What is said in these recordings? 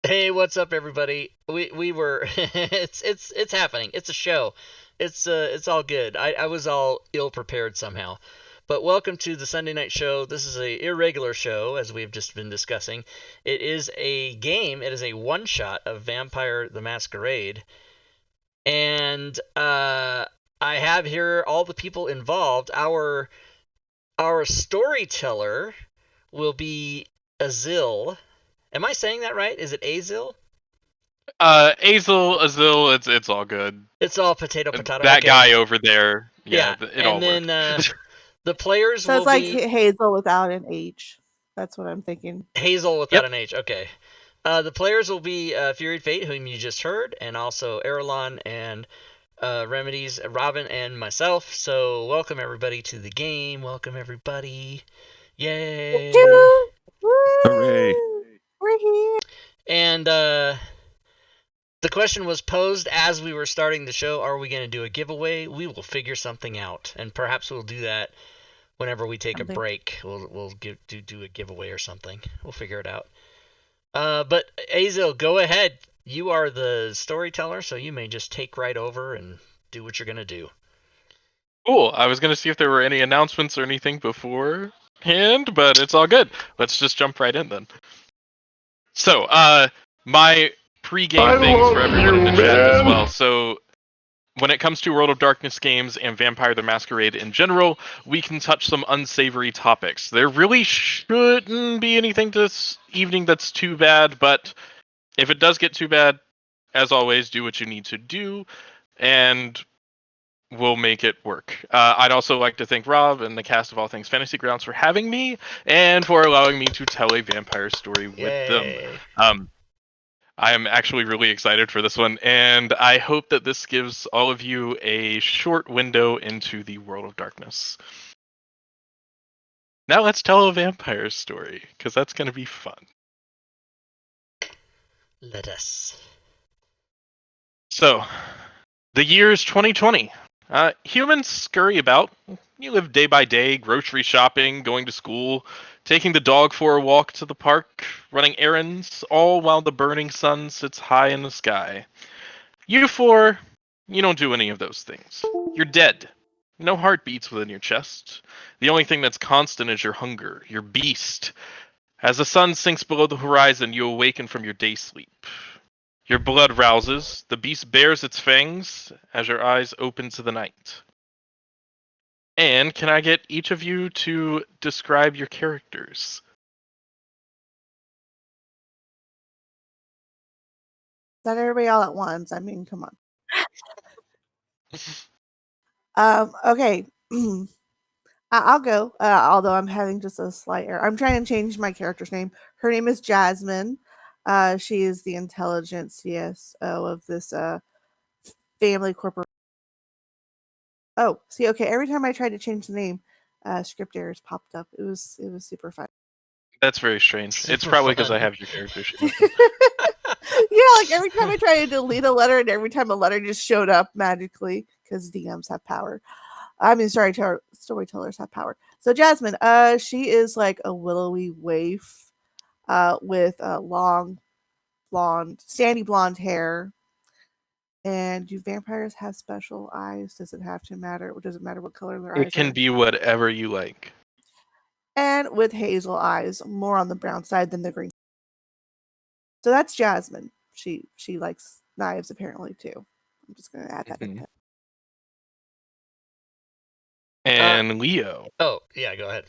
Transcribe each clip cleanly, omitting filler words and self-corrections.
Hey, what's up, everybody? We were it's happening. It's a show. It's all good. I was all ill prepared somehow. But welcome to the Sunday night show. This is a irregular show, as we've just been discussing. It is a game. It is a one shot of Vampire the Masquerade, and I have here all the people involved. Our storyteller will be Azil. Am I saying that right? Is it Azil? Azil, it's all good. It's all potato. That Okay. guy over there, Yeah. it And all then worked. the players So will it's like be Hazel without an H. That's what I'm thinking. Hazel without Yep. an H. Okay. The players will be Fury Fate, whom you just heard, and also Erelon and Remedies, Robin, and myself. So welcome everybody to the game. Welcome everybody. Yay. Woo! Hooray. We're here. And the question was posed as we were starting the show, are we going to do a giveaway? We will figure something out, and perhaps we'll do that whenever we take a break. We'll do a giveaway or something. We'll figure it out. But Azil, go ahead. You are the storyteller, so you may just take right over and do what you're going to do. Cool. I was gonna see if there were any announcements or anything beforehand, but it's all good. Let's just jump right in then. So, my pre-game things for everyone in the chat as well. So, when it comes to World of Darkness games and Vampire the Masquerade in general, we can touch some unsavory topics. There really shouldn't be anything this evening that's too bad, but if it does get too bad, as always, do what you need to do, and we'll make it work. I'd also like to thank Rob and the cast of All Things Fantasy Grounds for having me, and for allowing me to tell a vampire story with them. I am actually really excited for this one, and I hope that this gives all of you a short window into the world of darkness. Now let's tell a vampire story, because that's going to be fun. Let us. So, the year is 2020. Humans scurry about. You live day by day, grocery shopping, going to school, taking the dog for a walk to the park, running errands, all while the burning sun sits high in the sky. You four, you don't do any of those things. You're dead. No heart beats within your chest. The only thing that's constant is your hunger, your beast. As the sun sinks below the horizon, you awaken from your day sleep. Your blood rouses, the beast bares its fangs as your eyes open to the night. And can I get each of you to describe your characters? Not everybody all at once. I mean, come on. Okay. I'll go. Although I'm having just a slight error. I'm trying to change my character's name. Her name is Jasmine. She is the intelligent CSO of this family corporation. Oh, see, okay. Every time I tried to change the name, script errors popped up. It was super fun. That's very strange. It's probably because I have your character sheet open. Yeah, like every time I try to delete a letter, and every time a letter just showed up magically, because DMs have power. I mean, storytellers have power. So Jasmine, she is like a willowy waif, with long, sandy blonde hair. And do vampires have special eyes? Does it have to matter? Or does it matter what color their eyes It can are? be whatever you like. And with hazel eyes, more on the brown side than the green. So that's Jasmine. She likes knives apparently too. I'm just gonna add that in. And Leo. Oh, yeah, go ahead.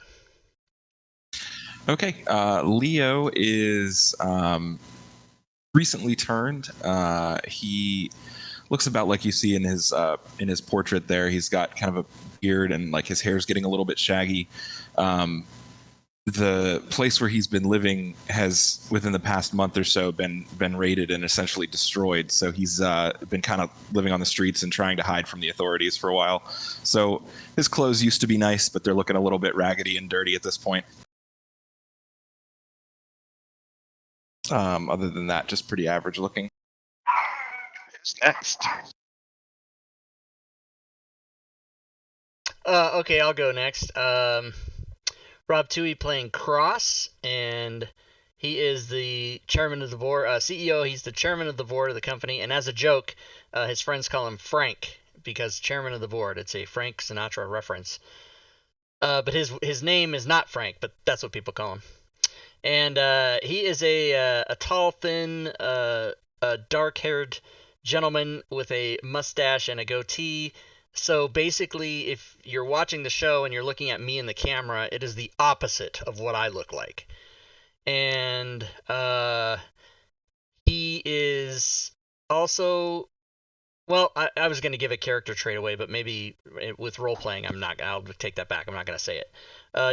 Okay, Leo is recently turned. He looks about like you see in his portrait there. He's got kind of a beard and like his hair's getting a little bit shaggy. The place where he's been living has, within the past month or so, been raided and essentially destroyed. So he's been kind of living on the streets and trying to hide from the authorities for a while. So his clothes used to be nice, but they're looking a little bit raggedy and dirty at this point. Other than that, just pretty average looking. Who's next? Okay, I'll go next. Rob Tui playing Cross, and He is the chairman of the board, CEO. He's the chairman of the board of the company, and as a joke, his friends call him Frank because chairman of the board. It's a Frank Sinatra reference. But his name is not Frank, but that's what people call him. And he is a tall, thin, dark-haired gentleman with a mustache and a goatee. So basically, if you're watching the show and you're looking at me in the camera, it is the opposite of what I look like. And he is also, well, I was going to give a character trait away, but maybe with role playing, I'll take that back. I'm not going to say it.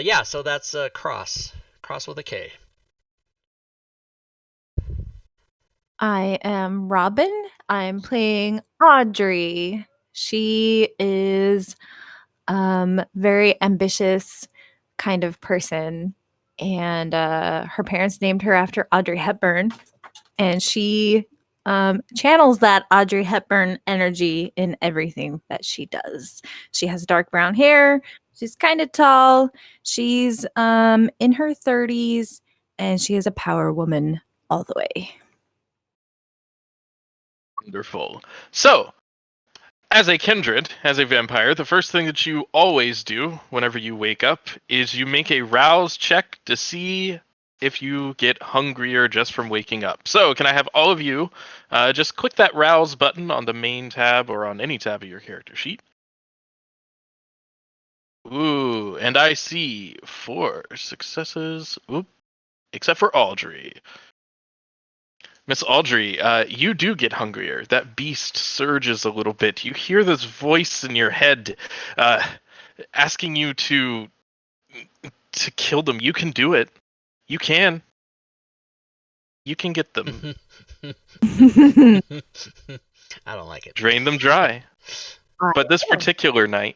Yeah, so that's Cross with a K. I am Robin. I'm playing Audrey. She is very ambitious kind of person, and her parents named her after Audrey Hepburn, and she channels that Audrey Hepburn energy in everything that she does. She has dark brown hair. She's kind of tall. She's in her 30s, and she is a power woman all the way. Wonderful. So, as a kindred, as a vampire, the first thing that you always do whenever you wake up is you make a rouse check to see if you get hungrier just from waking up. So, can I have all of you just click that rouse button on the main tab or on any tab of your character sheet? Ooh, and I see 4 successes. Oop, except for Audrey. Miss Audrey, you do get hungrier. That beast surges a little bit. You hear this voice in your head asking you to kill them. You can do it. You can. You can get them. I don't like it. Drain them dry. But this particular night,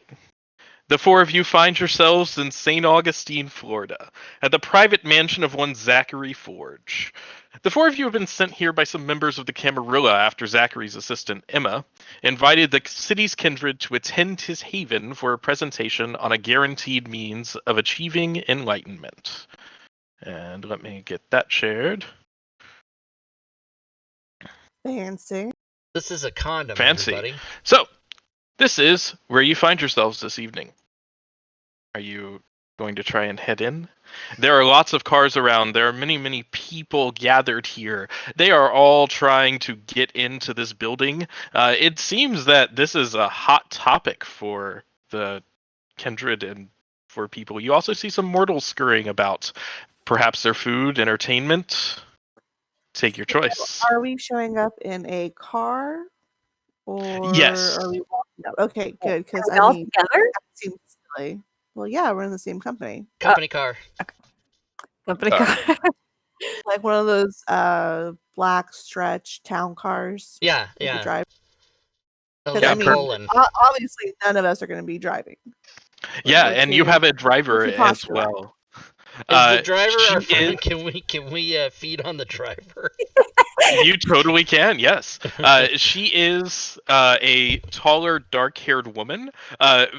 the 4 of you find yourselves in St. Augustine, Florida, at the private mansion of one Zachary Forge. The 4 of you have been sent here by some members of the Camarilla after Zachary's assistant, Emma, invited the city's kindred to attend his haven for a presentation on a guaranteed means of achieving enlightenment. And let me get that shared. Fancy. This is a condom, Fancy. everybody. So, this is where you find yourselves this evening. Are you going to try and head in? There are lots of cars around. There are many, many people gathered here. They are all trying to get into this building. It seems that this is a hot topic for the kindred and for people. You also see some mortals scurrying about. Perhaps their food, entertainment. Take your choice. Are we showing up in a car? Or Yes. are we walking up? Okay, good. Because Are we all together? together? That seems silly. Well, yeah, we're in the same company. Company car. Company Sorry. car. Like one of those black stretch town cars. Yeah, You could yeah. drive. A Because I mean, Poland. obviously, none of us are going to be driving. Yeah, We're and you too- have a driver we're too as postural. well. Is the driver she our friend? is- Can we feed on the driver? You totally can, yes. She is a taller, dark-haired woman.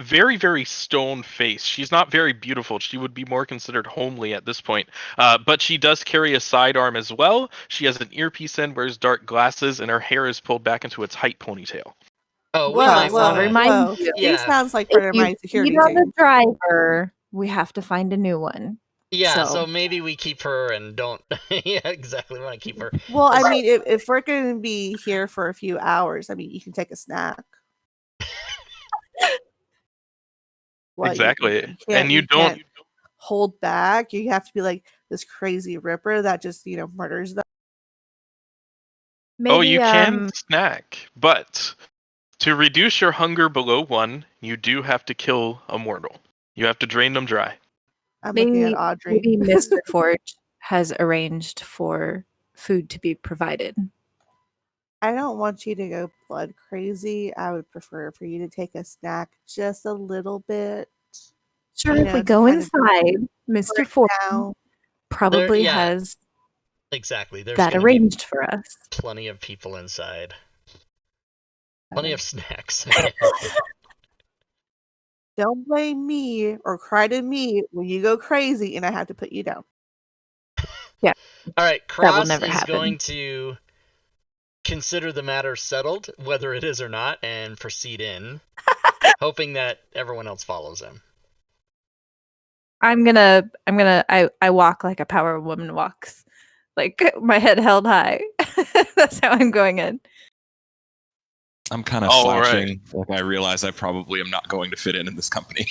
Very, very stone-faced. She's not very beautiful. She would be more considered homely at this point. But she does carry a sidearm as well. She has an earpiece in, wears dark glasses, and her hair is pulled back into a tight ponytail. Oh, we Whoa, might whoa, want to. remind whoa. you. He Yeah. sounds like part If of you my security feed on the team. driver, we have to find a new one. Yeah, So- so maybe we keep her and don't. Yeah, exactly. We want to keep her. Well, I mean, if we're going to be here for a few hours, I mean, you can take a snack. Well, Exactly. can't- And you don't. can't hold back. You have to be like this crazy ripper that just murders them. Maybe, Oh, you can snack, but to reduce your hunger below 1, you do have to kill a mortal. You have to drain them dry. I'm looking maybe, at Audrey. maybe Mr. Forge has arranged for food to be provided. I don't want you to go blood crazy. I would prefer for you to take a snack just a little bit. Sure, You if we know, go kind of inside, Mr. Forge now. probably yeah. has Exactly. There's that gonna be arranged for us. plenty of people inside. Plenty of snacks. Don't blame me or cry to me when you go crazy and I have to put you down. Yeah. All right, That will Cross never is happen. going to consider the matter settled, whether it is or not, and proceed in, hoping that everyone else follows him. I walk like a power woman walks. Like my head held high. That's how I'm going in. I'm kind of All slouching. Like I realize I probably am not going to fit in this company.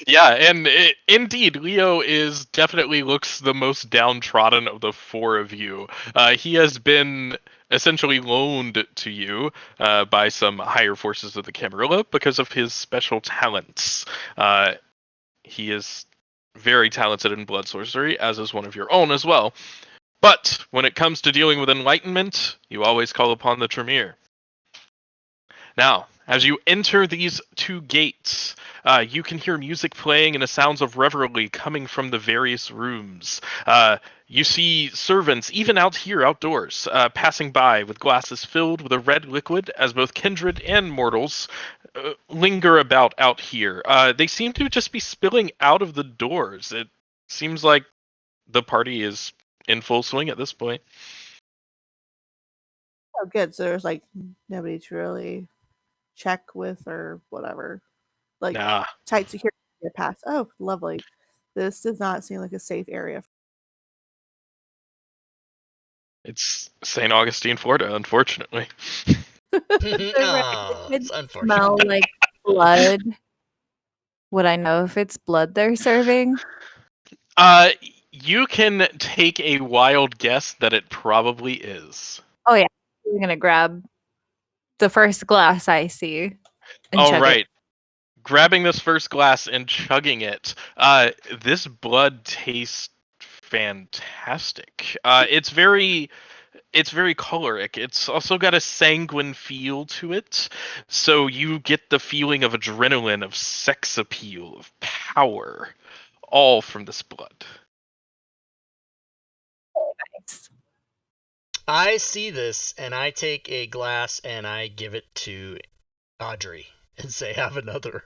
Yeah, and indeed, Leo is definitely looks the most downtrodden of the four of you. He has been essentially loaned to you by some higher forces of the Camarilla because of his special talents. He is very talented in blood sorcery, as is one of your own as well. But when it comes to dealing with enlightenment, you always call upon the Tremere. Now, as you enter these two gates, you can hear music playing and the sounds of revelry coming from the various rooms. You see servants, even out here outdoors, passing by with glasses filled with a red liquid, as both kindred and mortals linger about out here. They seem to just be spilling out of the doors. It seems like the party is in full swing at this point. Oh, good. So there's like nobody to really check with or whatever. Like Nah, tight security to get past. Oh, lovely. This does not seem like a safe area. it's St. Augustine, Florida, unfortunately. Oh, It it's unfortunate. smell like blood. Would I know if it's blood they're serving? Uh, you can take a wild guess that it probably is. Oh yeah, I'm gonna grab the first glass I see and All chug it. right, grabbing this first glass and chugging it. This blood tastes fantastic. It's very choleric. It's also got a sanguine feel to it, so you get the feeling of adrenaline, of sex appeal, of power, all from this blood. Nice. I see this, and I take a glass and I give it to Audrey and say, "Have another."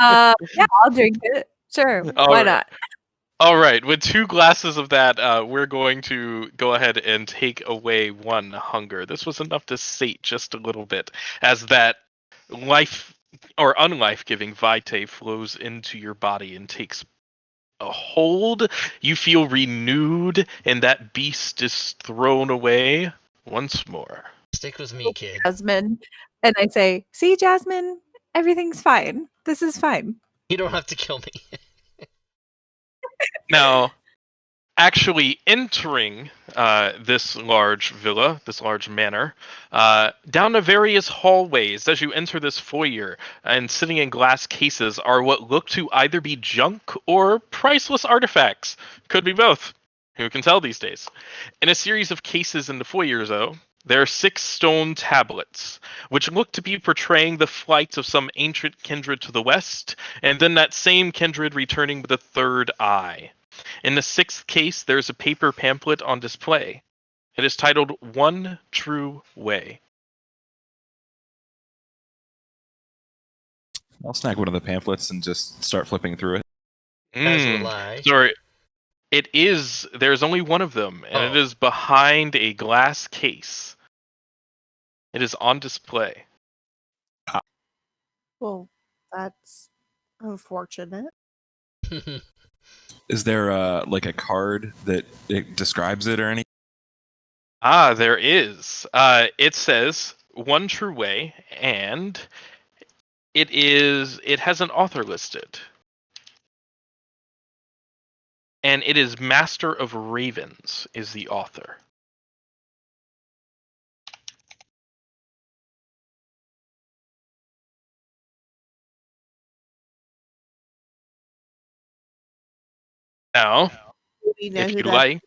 Yeah, I'll drink it. Sure, All why right. not? All right, with 2 glasses of that, we're going to go ahead and take away 1 hunger. This was enough to sate just a little bit, as that life or unlife-giving vitae flows into your body and takes a hold. You feel renewed, and that beast is thrown away once more. Stick with me, kid. Jasmine, and I say, "See, Jasmine, everything's fine. This is fine." You don't have to kill me. Now, actually entering this large villa, this large manor, down the various hallways as you enter this foyer, and sitting in glass cases are what look to either be junk or priceless artifacts. Could be both. Who can tell these days? In a series of cases in the foyer, though, there are 6 stone tablets, which look to be portraying the flight of some ancient kindred to the west, and then that same kindred returning with a third eye. In the 6th case, there is a paper pamphlet on display. It is titled One True Way. I'll snag one of the pamphlets and just start flipping through it. As will I. Sorry. There's only one of them, and it Oh. is behind a glass case. It is on display. Well, that's unfortunate. Is there like a card that it describes it or anything? There is. It says One True Way, and it has an author listed. And it is Master of Ravens is the author. Now, Do we know if who you that? like.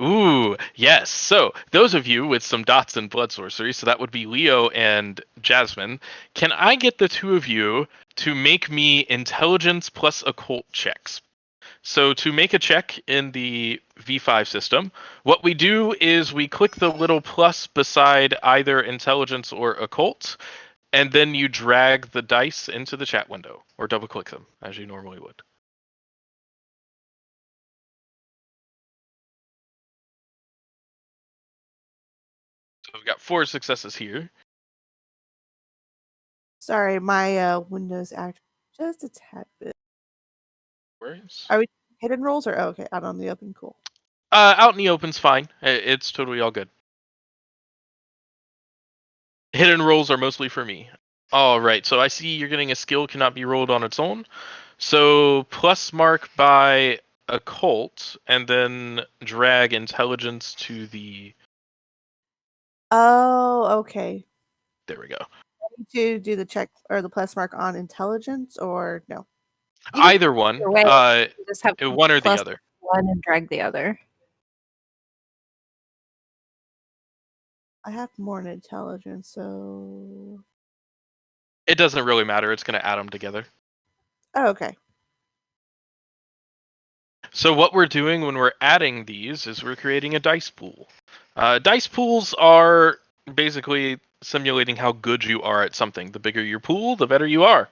Ooh, yes. So, those of you with some dots in blood sorcery, so that would be Leo and Jasmine, can I get the 2 of you to make me intelligence plus occult checks? So, to make a check in the V5 system, what we do is we click the little plus beside either intelligence or occult, and then you drag the dice into the chat window, or double click them, as you normally would. So we've got 4 successes here. Sorry, my Windows act just a tad bit. Worries. Are we hidden rolls or okay? Out on the open, cool. Out in the open's fine. It's totally all good. Hidden rolls are mostly for me. All right, so I see you're getting a skill cannot be rolled on its own. So plus mark by occult, and then drag intelligence to the. Oh, okay. There we go. To do the check or the plus mark on intelligence or no? You can Either one. either way, you just have One or the plus other. one and drag the other. I have more in intelligence, so. It doesn't really matter. It's going to add them together. Oh, okay. So what we're doing when we're adding these is we're creating a dice pool. Dice pools are basically simulating how good you are at something. The bigger your pool, the better you are. Okay,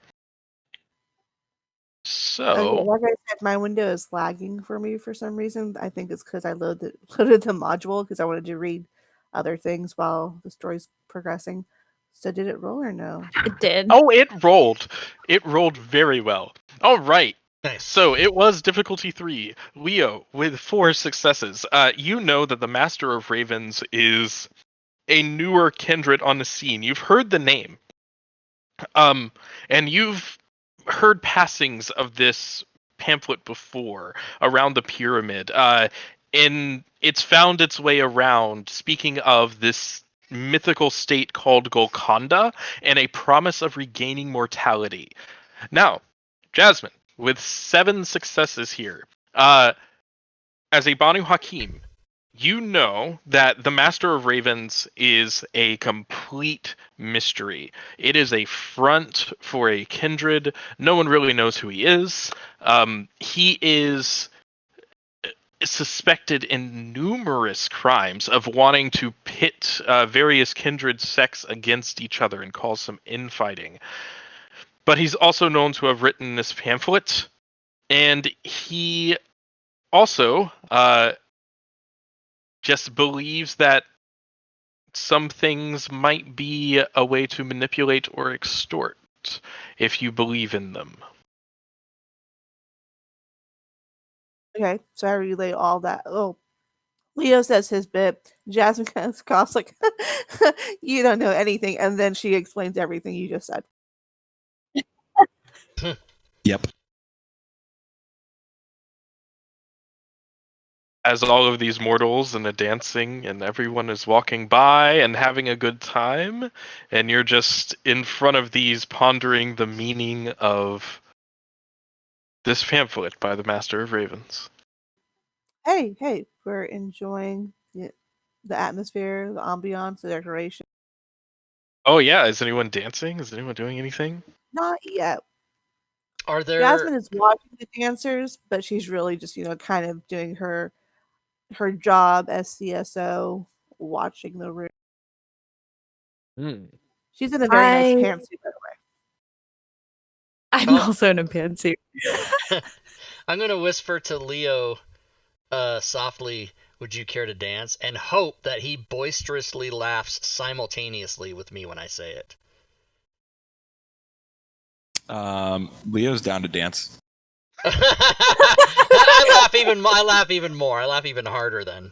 So like I said, my window is lagging for me for some reason. I think it's because I loaded the module because I wanted to read other things while the story's progressing. So did it roll or no? It did. oh, it rolled. It rolled very well. All right. Nice. So it was difficulty 3. Leo with 4 successes. You know that the Master of Ravens is a newer kindred on the scene. You've heard the name. And you've heard passings of this pamphlet before around the pyramid. And it's found its way around, speaking of this mythical state called Golconda and a promise of regaining mortality. Now, Jasmine, with 7 successes here, as a Banu Hakim, you know that the Master of Ravens is a complete mystery. It is a front for a kindred. No one really knows who he is. He is suspected in numerous crimes of wanting to pit various kindred sects against each other and cause some infighting. But he's also known to have written this pamphlet, and he also just believes that some things might be a way to manipulate or extort if you believe in them. Okay, so I relay all that. Oh, Leo says his bit. Jasmine kind of coughs like, you don't know anything. And then she explains everything you just said. Yep. As all of these mortals and the dancing and everyone is walking by and having a good time, and you're just in front of these pondering the meaning of this pamphlet by the Master of Ravens. Hey, we're enjoying the atmosphere, the ambiance, the decoration. Oh yeah, is anyone dancing? Is anyone doing anything? Not yet. Are there Jasmine is watching the dancers, but she's really just, kind of doing her job as CSO, watching the room. She's in a very nice pantsuit, by the way. I'm Oh. also in a pantsuit. I'm gonna whisper to Leo softly, would you care to dance? And hope that he boisterously laughs simultaneously with me when I say it. Leo's down to dance. I laugh even more. I laugh even harder then.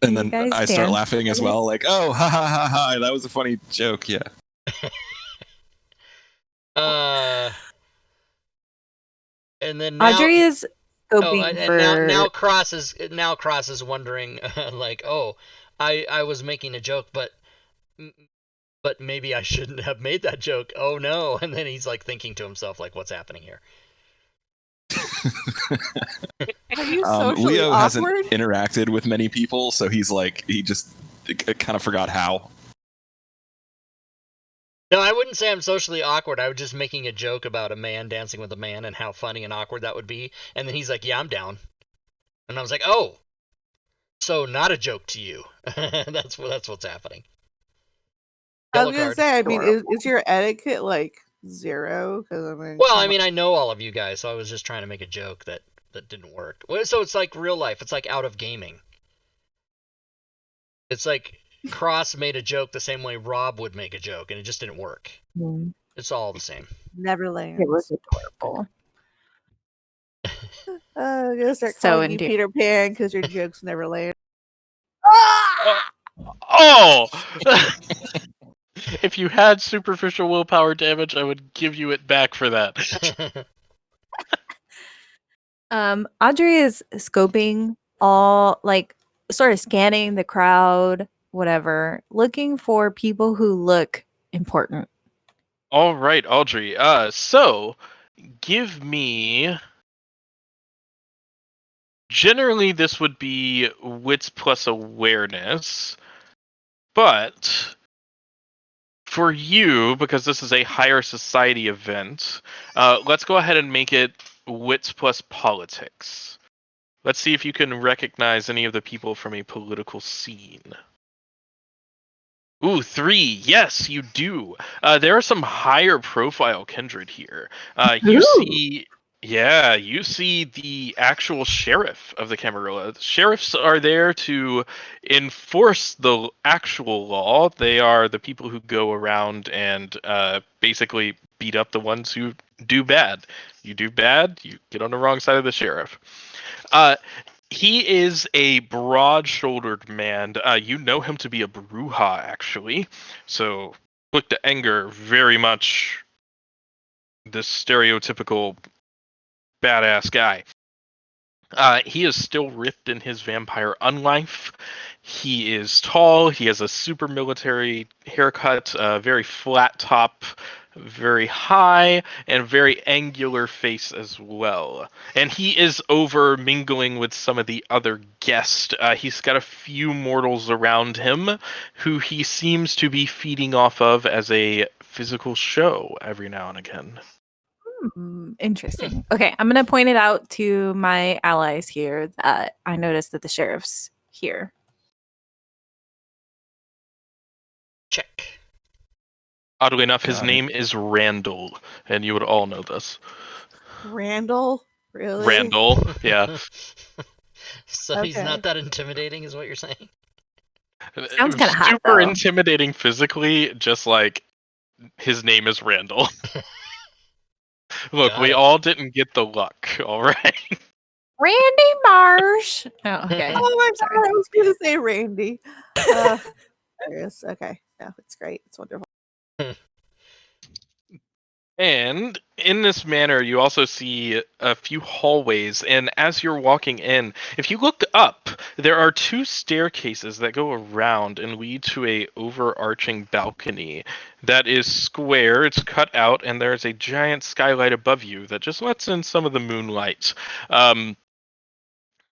And then I start laughing as well, like, oh, ha ha ha ha, that was a funny joke, yeah. And then now, Audrey is scoping for. Now Cross is wondering, like, oh, I was making a joke, but maybe I shouldn't have made that joke. Oh no! And then he's like thinking to himself, like, what's happening here? Are you socially Leo awkward? hasn't interacted with many people, so he's like, he just kind of forgot how. No, I wouldn't say I'm socially awkward. I was just making a joke about a man dancing with a man and how funny and awkward that would be. And then he's like, yeah, I'm down. And I was like, oh, so not a joke to you. That's what's happening. I Yellow was gonna card. say, I mean, is your etiquette like 0? Because I mean, Well, I come mean, I know all of you guys, so I was just trying to make a joke that didn't work. So it's like real life. It's like out of gaming. It's like Cross made a joke the same way Rob would make a joke, and it just didn't work. It's all the same. Neverland. It was adorable. I'm gonna start So calling you endearing. Peter Pan because your jokes never land. Oh! If you had superficial willpower damage, I would give you it back for that. Audrey is scoping all, like, sort of scanning the crowd, whatever, looking for people who look important. All right, Audrey. So give me. Generally, this would be wits plus awareness, but for you, because this is a higher society event, let's go ahead and make it wits plus politics. Let's see if you can recognize any of the people from a political scene. Ooh, 3. Yes, you do. There are some higher profile kindred here. You see, you see the actual sheriff of the Camarilla. Sheriffs are there to enforce the actual law. They are the people who go around and basically beat up the ones who do bad. You do bad, you get on the wrong side of the sheriff. He is a broad-shouldered man. You know him to be a Bruja, actually. So, quick to anger, very much this stereotypical badass guy. He is still ripped in his vampire unlife. He is tall. He has a super military haircut, very flat top, very high, and very angular face as well. And he is over mingling with some of the other guests. He's got a few mortals around him who he seems to be feeding off of as a physical show every now and again. Interesting. Okay, I'm going to point it out to my allies here that I noticed that the sheriff's here. Check. Oddly enough, his Got it. name is Randall, and you would all know this. Randall, really? Randall, yeah. So he's Okay. not that intimidating, is what you're saying? Sounds kinda hot, Super though. intimidating physically, just like his name is Randall. Look, Got we it. all didn't get the luck, all right? Randy Marsh. Oh, okay. Oh my Sorry. god, I was gonna say Randy. There it is. Okay. No, it's great. It's wonderful. And in this manner, you also see a few hallways. And as you're walking in, if you look up, there are 2 staircases that go around and lead to a overarching balcony that is square. It's cut out, and there's a giant skylight above you that just lets in some of the moonlight.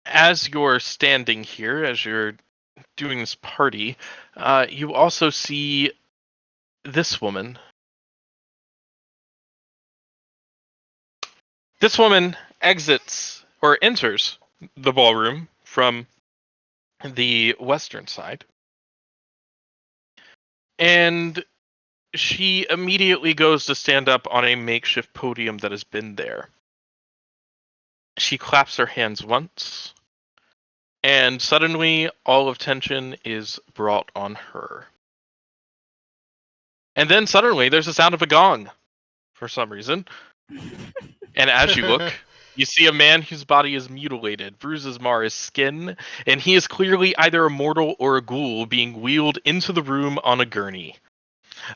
As you're standing here, as you're doing this party, you also see this woman. This woman exits or enters the ballroom from the western side. And she immediately goes to stand up on a makeshift podium that has been there. She claps her hands once, and suddenly all of tension is brought on her. And then suddenly there's the sound of a gong for some reason. And as you look, you see a man whose body is mutilated, bruises mar his skin, and he is clearly either a mortal or a ghoul being wheeled into the room on a gurney.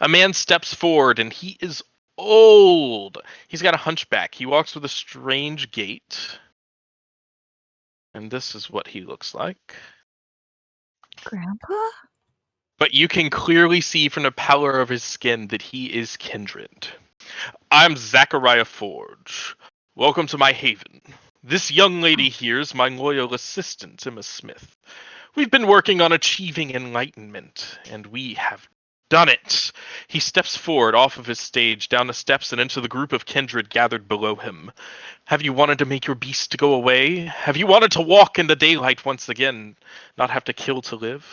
A man steps forward, and he is old. He's got a hunchback. He walks with a strange gait. And this is what he looks like. Grandpa? But you can clearly see from the pallor of his skin that he is kindred. I'm Zachariah Forge. Welcome to my haven. This young lady here is my loyal assistant, Emma Smith. We've been working on achieving enlightenment, and we have done it. He steps forward off of his stage, down the steps, and into the group of kindred gathered below him. Have you wanted to make your beast go away? Have you wanted to walk in the daylight once again, not have to kill to live?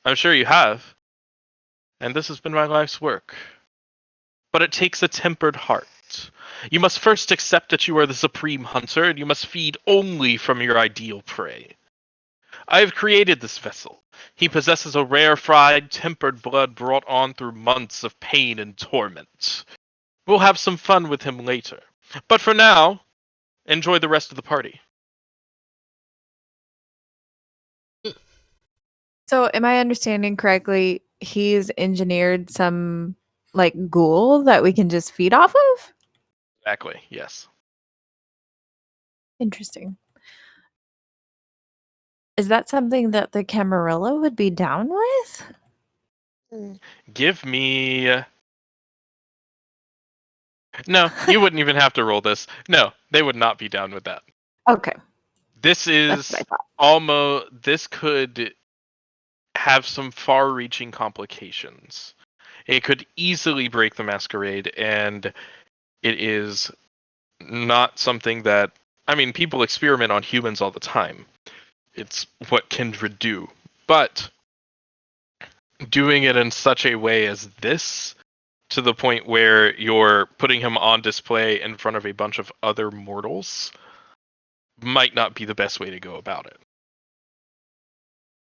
I'm sure you have. and this has been my life's work. But it takes a tempered heart. You must first accept that you are the supreme hunter, and you must feed only from your ideal prey. I have created this vessel. He possesses a rarefied, tempered blood brought on through months of pain and torment. We'll have some fun with him later. But for now, enjoy the rest of the party. So, am I understanding correctly? He's engineered some like ghoul that we can just feed off of? Exactly, yes. Interesting. Is that something that the Camarilla would be down with? Give me... No, you wouldn't even have to roll this. No, they would not be down with that. Okay. This That's is what I thought. almost... This could have some far-reaching complications. It could easily break the Masquerade, and it is not something that... I mean, people experiment on humans all the time. It's what Kindred do. But doing it in such a way as this, to the point where you're putting him on display in front of a bunch of other mortals, might not be the best way to go about it.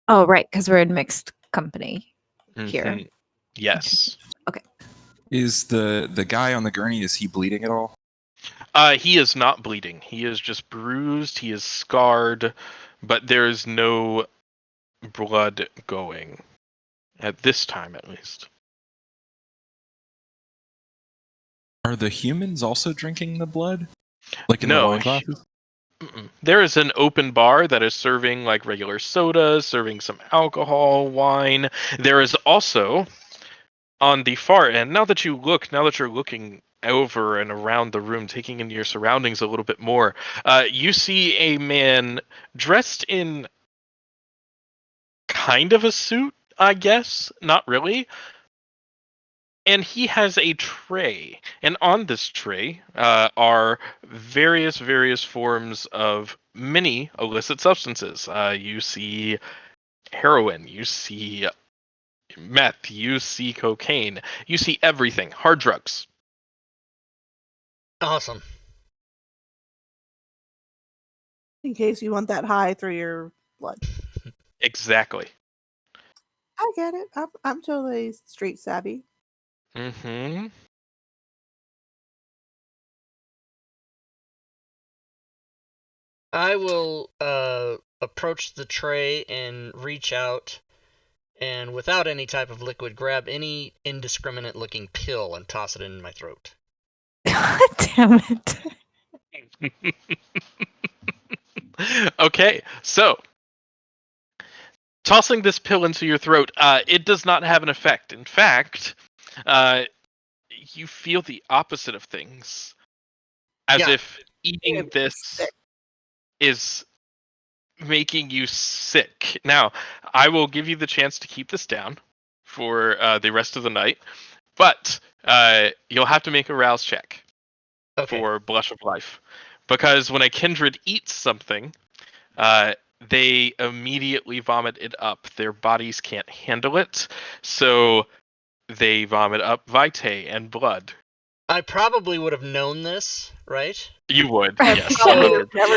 Oh, right, because we're in mixed company here. Mhm. Yes. Okay. Is the guy on the gurney, is he bleeding at all? He is not bleeding. He is just bruised. He is scarred, but there is no blood going. At this time, at least. Are the humans also drinking the blood? Like in the No. wine glasses? Mm-mm. There is an open bar that is serving like regular soda, serving some alcohol, wine. There is also on the far end, now that you're looking over and around the room, taking in your surroundings a little bit more, you see a man dressed in kind of a suit, I guess, not really. And he has a tray, and on this tray are various forms of many illicit substances. You see heroin, you see meth, you see cocaine, you see everything, hard drugs. Awesome. In case you want that high through your blood. Exactly. I get it. I'm totally street savvy. Mm-hmm. I will approach the tray and reach out and without any type of liquid grab any indiscriminate looking pill and toss it in my throat. God damn it. Okay, so tossing this pill into your throat, it does not have an effect. In fact, you feel the opposite of things, as Yeah. if eating this Sick. is making you sick. Now, I will give you the chance to keep this down for the rest of the night, but you'll have to make a rouse check for Blush of Life, because when a kindred eats something, they immediately vomit it up. Their bodies can't handle it, so they vomit up vitae and blood. I probably would have known this, right? You would, I yes. probably So, would never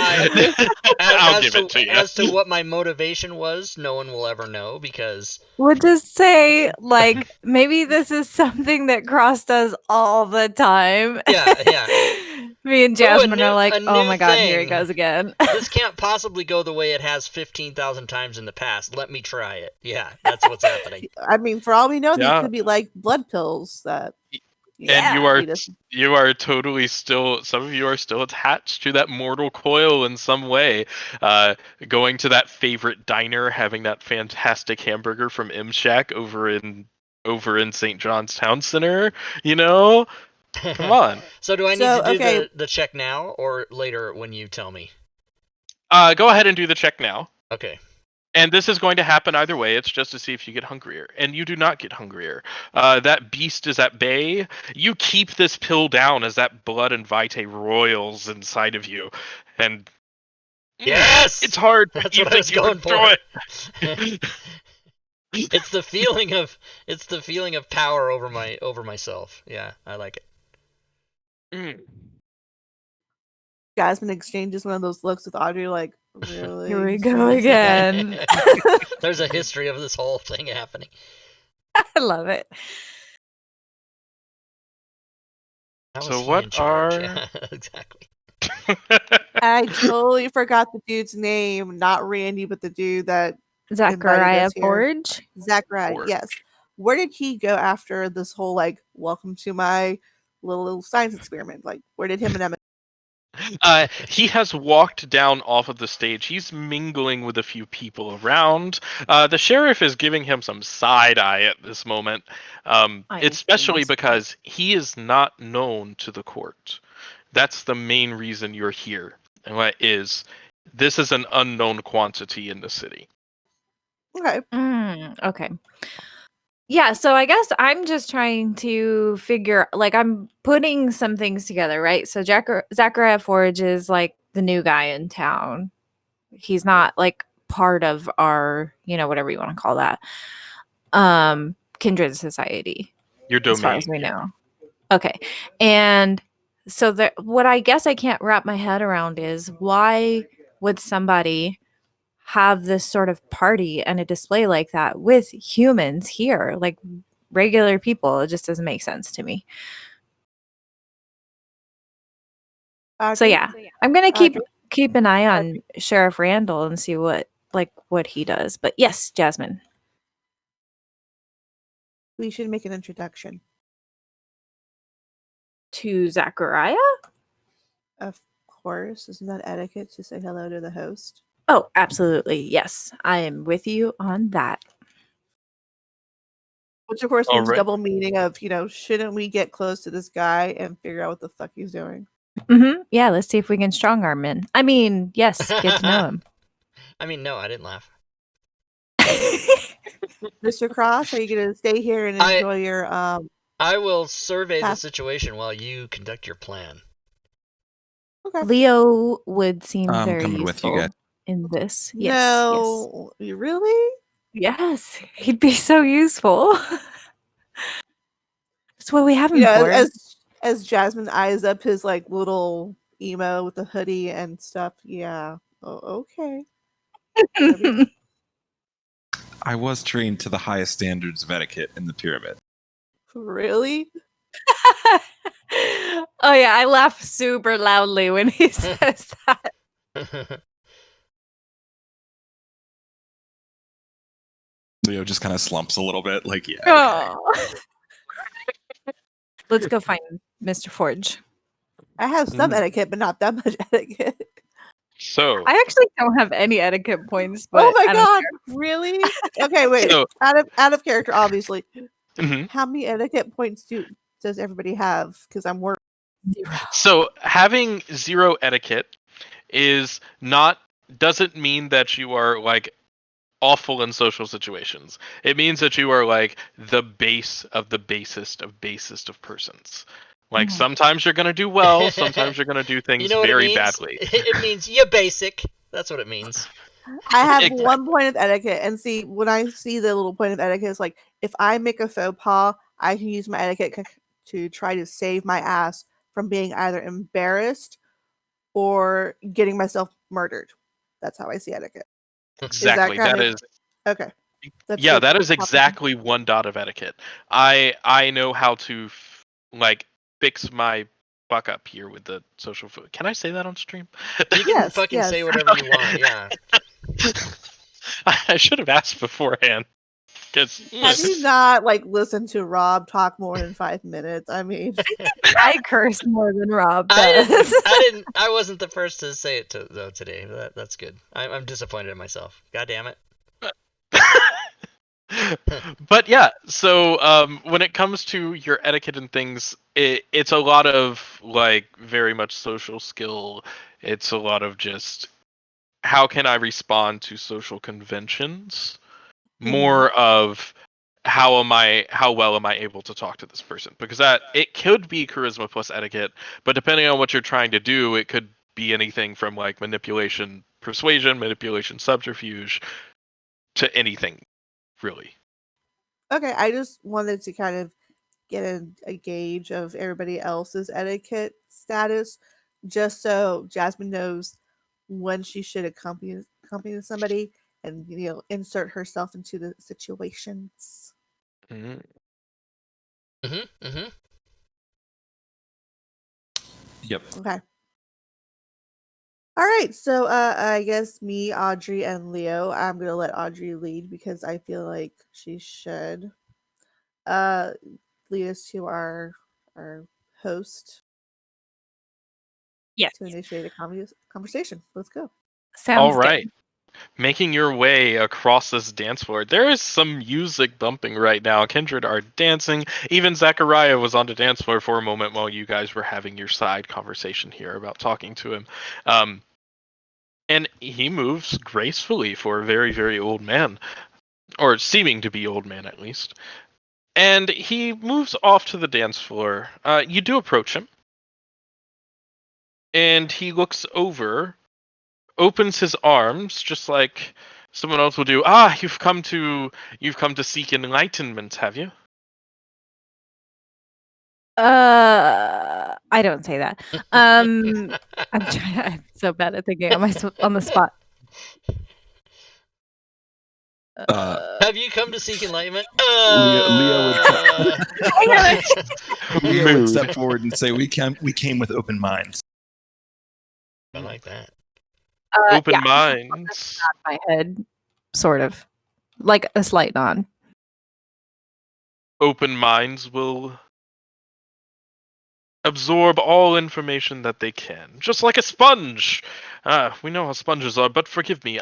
I'll give it to you. As to what my motivation was, no one will ever know because We'll just say, like, maybe this is something that crossed us all the time. Yeah. Me and Ooh, a Jasmine are like, oh new my god, here he thing. goes again. This can't possibly go the way it has 15,000 times in the past. Let me try it. Yeah, that's what's happening. I mean, for all we know, Yeah. these could be like blood pills that. And Yeah, you are totally still, some of you are still attached to that mortal coil in some way. Going to that favorite diner, having that fantastic hamburger from M Shack over in St. John's Town Center, you know? Come on. So do I need So, to do okay. the check now or later when you tell me? Go ahead and do the check now. Okay. And this is going to happen either way. It's just to see if you get hungrier. And you do not get hungrier. That beast is at bay. You keep this pill down as that blood and vitae roils inside of you. And Yes! it's hard. That's You what I was think you going can do for. it. It's the feeling of power over myself. Yeah, I like it. Mm. Jasmine exchanges one of those looks with Audrey, like, really? Here we go again. There's a history of this whole thing happening. I love it. How So is he what in charge? are- Yeah, exactly. I totally forgot the dude's name. Not Randy, but the dude that invited Zachariah us here. Forge. Zachariah, Forge. yes. Where did he go after this whole, like, welcome to my little science experiment? Like, where did him and Emma? He has walked down off of the stage. He's mingling with a few people around. The sheriff is giving him some side eye at this moment, especially because he is not known to the court. That's the main reason you're here. And what is this is an unknown quantity in the city. Okay. Okay. Yeah, so I guess I'm just trying to figure, like, I'm putting some things together, right? So Zachariah Forge is like the new guy in town. He's not like part of our, whatever you want to call that, kindred society, Your as far as domain. we know. Okay, and so what I guess I can't wrap my head around is why would somebody have this sort of party and a display like that with humans here, like regular people? It just doesn't make sense to me. So yeah, I'm gonna keep an eye on Sheriff Randall and see what he does. But yes, Jasmine. We should make an introduction. To Zachariah? Of course. Isn't that etiquette to say hello to the host? Oh, absolutely. Yes. I am with you on that. Which, of course, All means right. double meaning of, shouldn't we get close to this guy and figure out what the fuck he's doing? Yeah, let's see if we can strong arm him. I mean, yes, get to know him. I mean, no, I didn't laugh. Mr. Cross, are you going to stay here and enjoy your I will survey the path? situation while you conduct your plan. Okay. Leo would seem I'm very coming with you useful guys. in this. Yes. No, you really? Yes, he'd be so useful. That's what we have him You know, for. as Jasmine eyes up his like little emo with the hoodie and stuff. Yeah. Oh, okay. I was trained to the highest standards of etiquette in the pyramid. Really? Oh yeah, I laugh super loudly when he says that. Leo just kind of slumps a little bit, like, yeah. Okay. Oh. Let's go find Mr. Forge. I have some etiquette, but not that much etiquette. So I actually don't have any etiquette points, but Oh my I don't god, care. really? Okay, wait. So- out of character, obviously. Mhm. How many etiquette points does everybody have? Because I'm worried. So having 0 etiquette doesn't mean that you are like awful in social situations. It means that you are like the base of the basest of persons. Like sometimes you're gonna do well, sometimes you're gonna do things You know what very it means? badly. It means you're basic. That's what it means. I have Exactly. one point of etiquette, and see, when I see the little point of etiquette, it's like, if I make a faux pas, I can use my etiquette to try to save my ass from being either embarrassed or getting myself murdered. That's how I see etiquette. Exactly. That is okay. Yeah, that is exactly 1 dot of etiquette. I know how to like fix my fuck up here with the social food. Can I say that on stream? You can fucking say whatever you want. Yeah. I should have asked beforehand. Have you not like listened to Rob talk more than 5 minutes? I mean, I curse more than Rob does. I wasn't the first to say it though today. That's good. I'm disappointed in myself. God damn it. But yeah, so when it comes to your etiquette and things, it's a lot of like very much social skill. It's a lot of just how can I respond to social conventions, more of how well am I able to talk to this person, because that it could be charisma plus etiquette, but depending on what you're trying to do, it could be anything from like manipulation, persuasion, manipulation, subterfuge, to anything really. Okay, I just wanted to kind of get a gauge of everybody else's etiquette status, just so Jasmine knows when she should accompany somebody and insert herself into the situations. Mhm. Yep. Okay. All right, so I guess me, Audrey, and Leo. I'm gonna let Audrey lead because I feel like she should uh lead us to our host Yes. to initiate a conversation. Let's go. Sounds All good. right. Making your way across this dance floor. There is some music bumping right now. Kindred are dancing. Even Zachariah was on the dance floor for a moment while you guys were having your side conversation here about talking to him. And he moves gracefully for a very, very old man, or seeming to be old man at least. And he moves off to the dance floor. You do approach him, and he looks over, opens his arms just like someone else will do. Ah, you've come to seek enlightenment, have you? I don't say that. I'm so bad at thinking on the spot. Have you come to seek enlightenment? Leo would Leo would Mood. step forward and say, "We came with open minds." I like that. Open Yeah, minds. my head, sort of, like a slight nod. Open minds will absorb all information that they can, just like a sponge. We know how sponges are, but forgive me.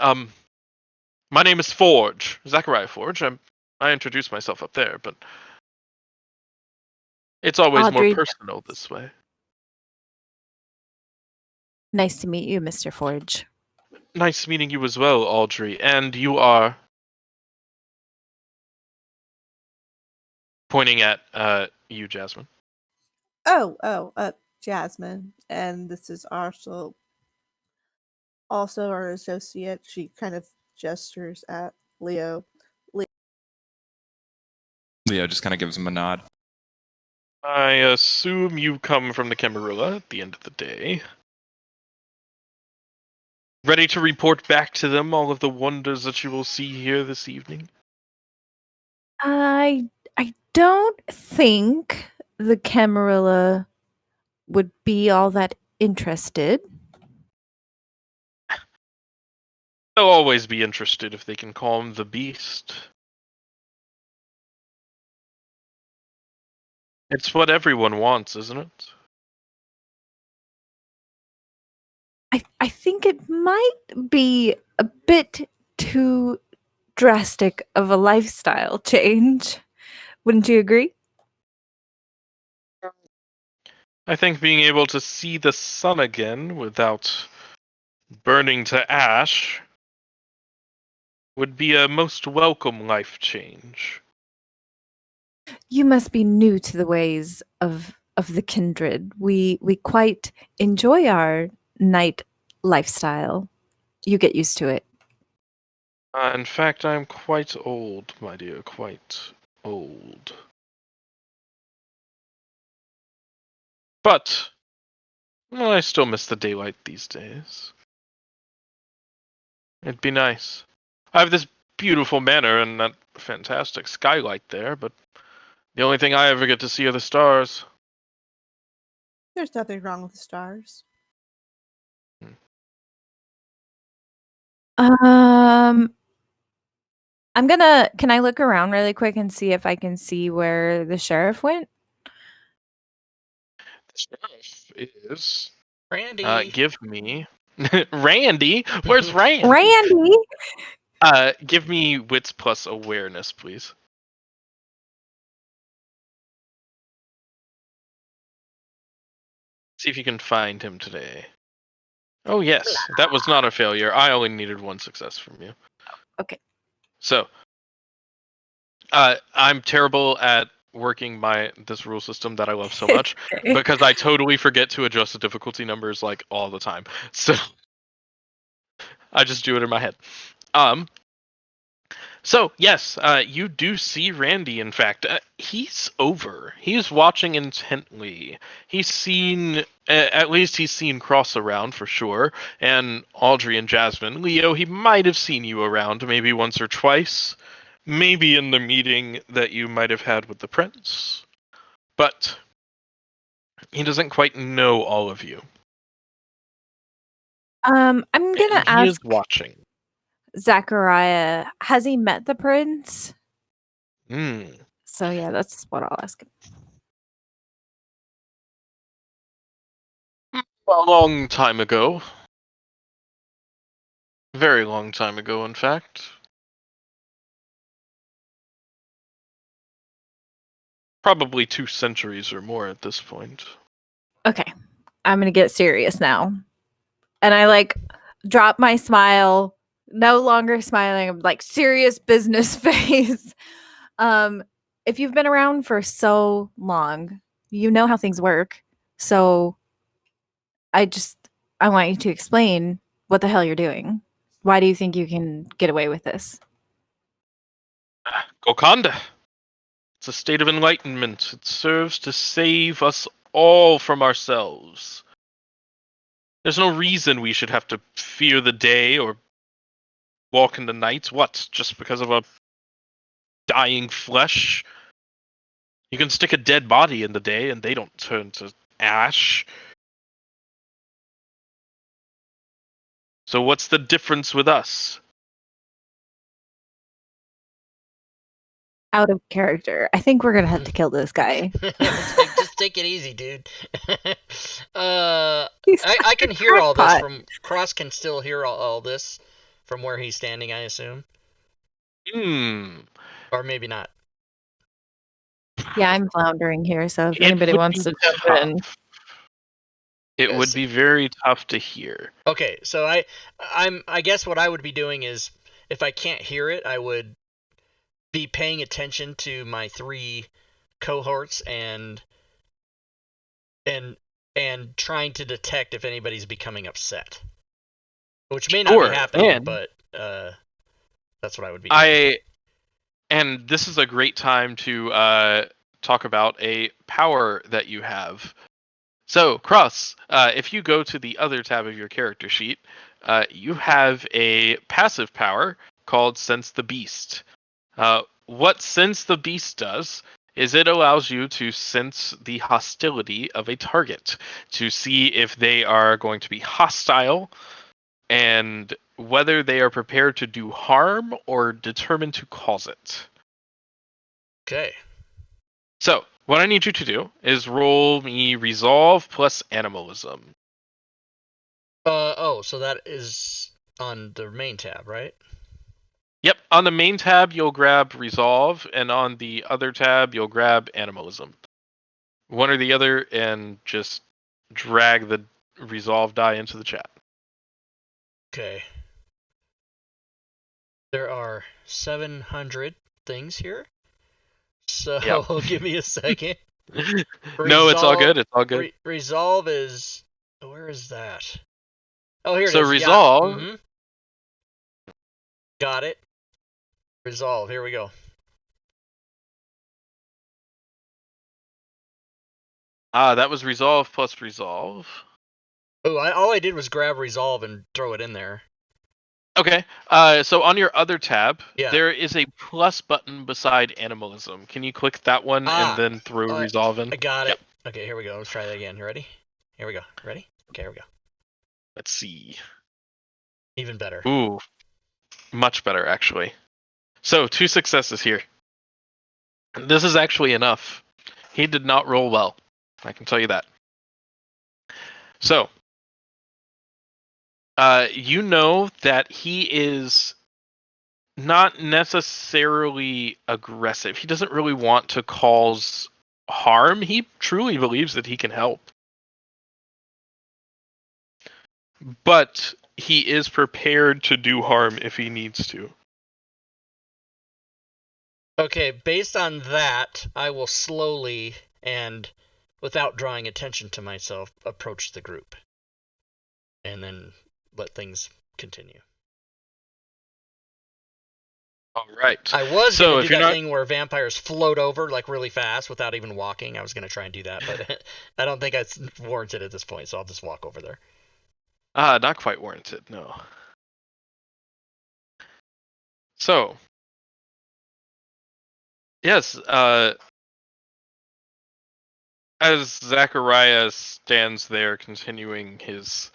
My name is Forge, Zachariah Forge. I introduced myself up there, but it's always more Audrey, personal this way. nice to meet you, Mr. Forge. Nice meeting you as well, Audrey. And you are pointing at you, Jasmine. Jasmine, and this is also our associate. She kind of gestures at Leo. Leo just kind of gives him a nod. I assume you come from the Camarilla at the end of the day. Ready to report back to them all of the wonders that you will see here this evening? I don't think the Camarilla would be all that interested. They'll always be interested if they can calm the beast. It's what everyone wants, isn't it? I think it might be a bit too drastic of a lifestyle change. Wouldn't you agree? I think being able to see the sun again without burning to ash would be a most welcome life change. You must be new to the ways of the kindred. We quite enjoy our night lifestyle. You get used to it. In fact, I'm quite old, my dear, quite old. But well, I still miss the daylight these days. It'd be nice. I have this beautiful manor and that fantastic skylight there, but the only thing I ever get to see are the stars. There's nothing wrong with the stars. Um can I look around really quick and see if I can see where the sheriff went? The sheriff is. Randy. Give me. Randy? Where's Randy? Randy! Give me wits plus awareness, please. See if you can find him today. Oh, yes. That was not a failure. I only needed one success from you. Okay. So, I'm terrible at working this rule system that I love so much Okay. because I totally forget to adjust the difficulty numbers like all the time. So I just do it in my head. So, yes, you do see Randy, in fact. He's over. He's watching intently. He's seen, at least he's seen Cross around for sure, and Audrey and Jasmine. Leo, he might have seen you around maybe once or twice. Maybe in the meeting that you might have had with the prince. But he doesn't quite know all of you. I'm And gonna he is ask watching. Zachariah, has he met the prince? Hmm. So yeah, that's what I'll ask him. A long time ago. Very long time ago, in fact. Probably 2 centuries or more at this point. Okay. I'm gonna get serious now. And I like drop my smile, no longer smiling, I'm like serious business face. If you've been around for so long, you know how things work. So I I want you to explain what the hell you're doing. Why do you think you can get away with this? Gokanda. It's a state of enlightenment. It serves to save us all from ourselves. There's no reason we should have to fear the day or walk in the night. What? Just because of a dying flesh? You can stick a dead body in the day and they don't turn to ash. So what's the difference with us? Out of character. I think we're gonna have to kill this guy. Just take it easy, dude. He's I can hear all this crackpot. from Cross. Can still hear all this from where he's standing, I assume, or maybe not. Yeah, I'm floundering here, so if It anybody would wants be to jump tough. in. It would Yes. be very tough to hear. Okay, so I guess what I would be doing is, if I can't hear it, I would be paying attention to my 3 cohorts and and trying to detect if anybody's becoming upset, which may not be Sure, happening, and but that's what I would be doing. And this is a great time to talk about a power that you have. So, Cross, if you go to the other tab of your character sheet, you have a passive power called Sense the Beast. What Sense the Beast does is it allows you to sense the hostility of a target to see if they are going to be hostile and whether they are prepared to do harm or determined to cause it. Okay. So, what I need you to do is roll me Resolve plus Animalism. Oh, so that is on the main tab, right? Yep, on the main tab you'll grab Resolve, and on the other tab you'll grab Animalism. One or the other, and just drag the Resolve die into the chat. Okay. There are 700 things here, so Yep. give me a second. No, it's all good. It's all good. Resolve is, where is that? Oh, here it So is. Resolve. Yeah. Got it. Resolve. Here we go. That was Resolve plus Resolve. Oh, all I did was grab Resolve and throw it in there. Okay. So on your other tab, Yeah. there is a plus button beside Animalism. Can you click that one and then throw Resolve in? I got Yep. it. Okay, here we go. Let's try that again. You ready? Here we go. Ready? Okay, here we go. Let's see. Even better. Ooh, much better actually. So 2 successes here. This is actually enough. He did not roll well. I can tell you that. So, you know that he is not necessarily aggressive. He doesn't really want to cause harm. He truly believes that he can help. But he is prepared to do harm if he needs to. Okay, based on that, I will slowly and without drawing attention to myself approach the group. And then let things continue. All right. I was So gonna if do you're that not, thing where vampires float over like really fast without even walking. I was gonna try and do that, but I don't think it's warranted at this point, so I'll just walk over there. not quite warranted. No. So yes, as Zachariah stands there continuing his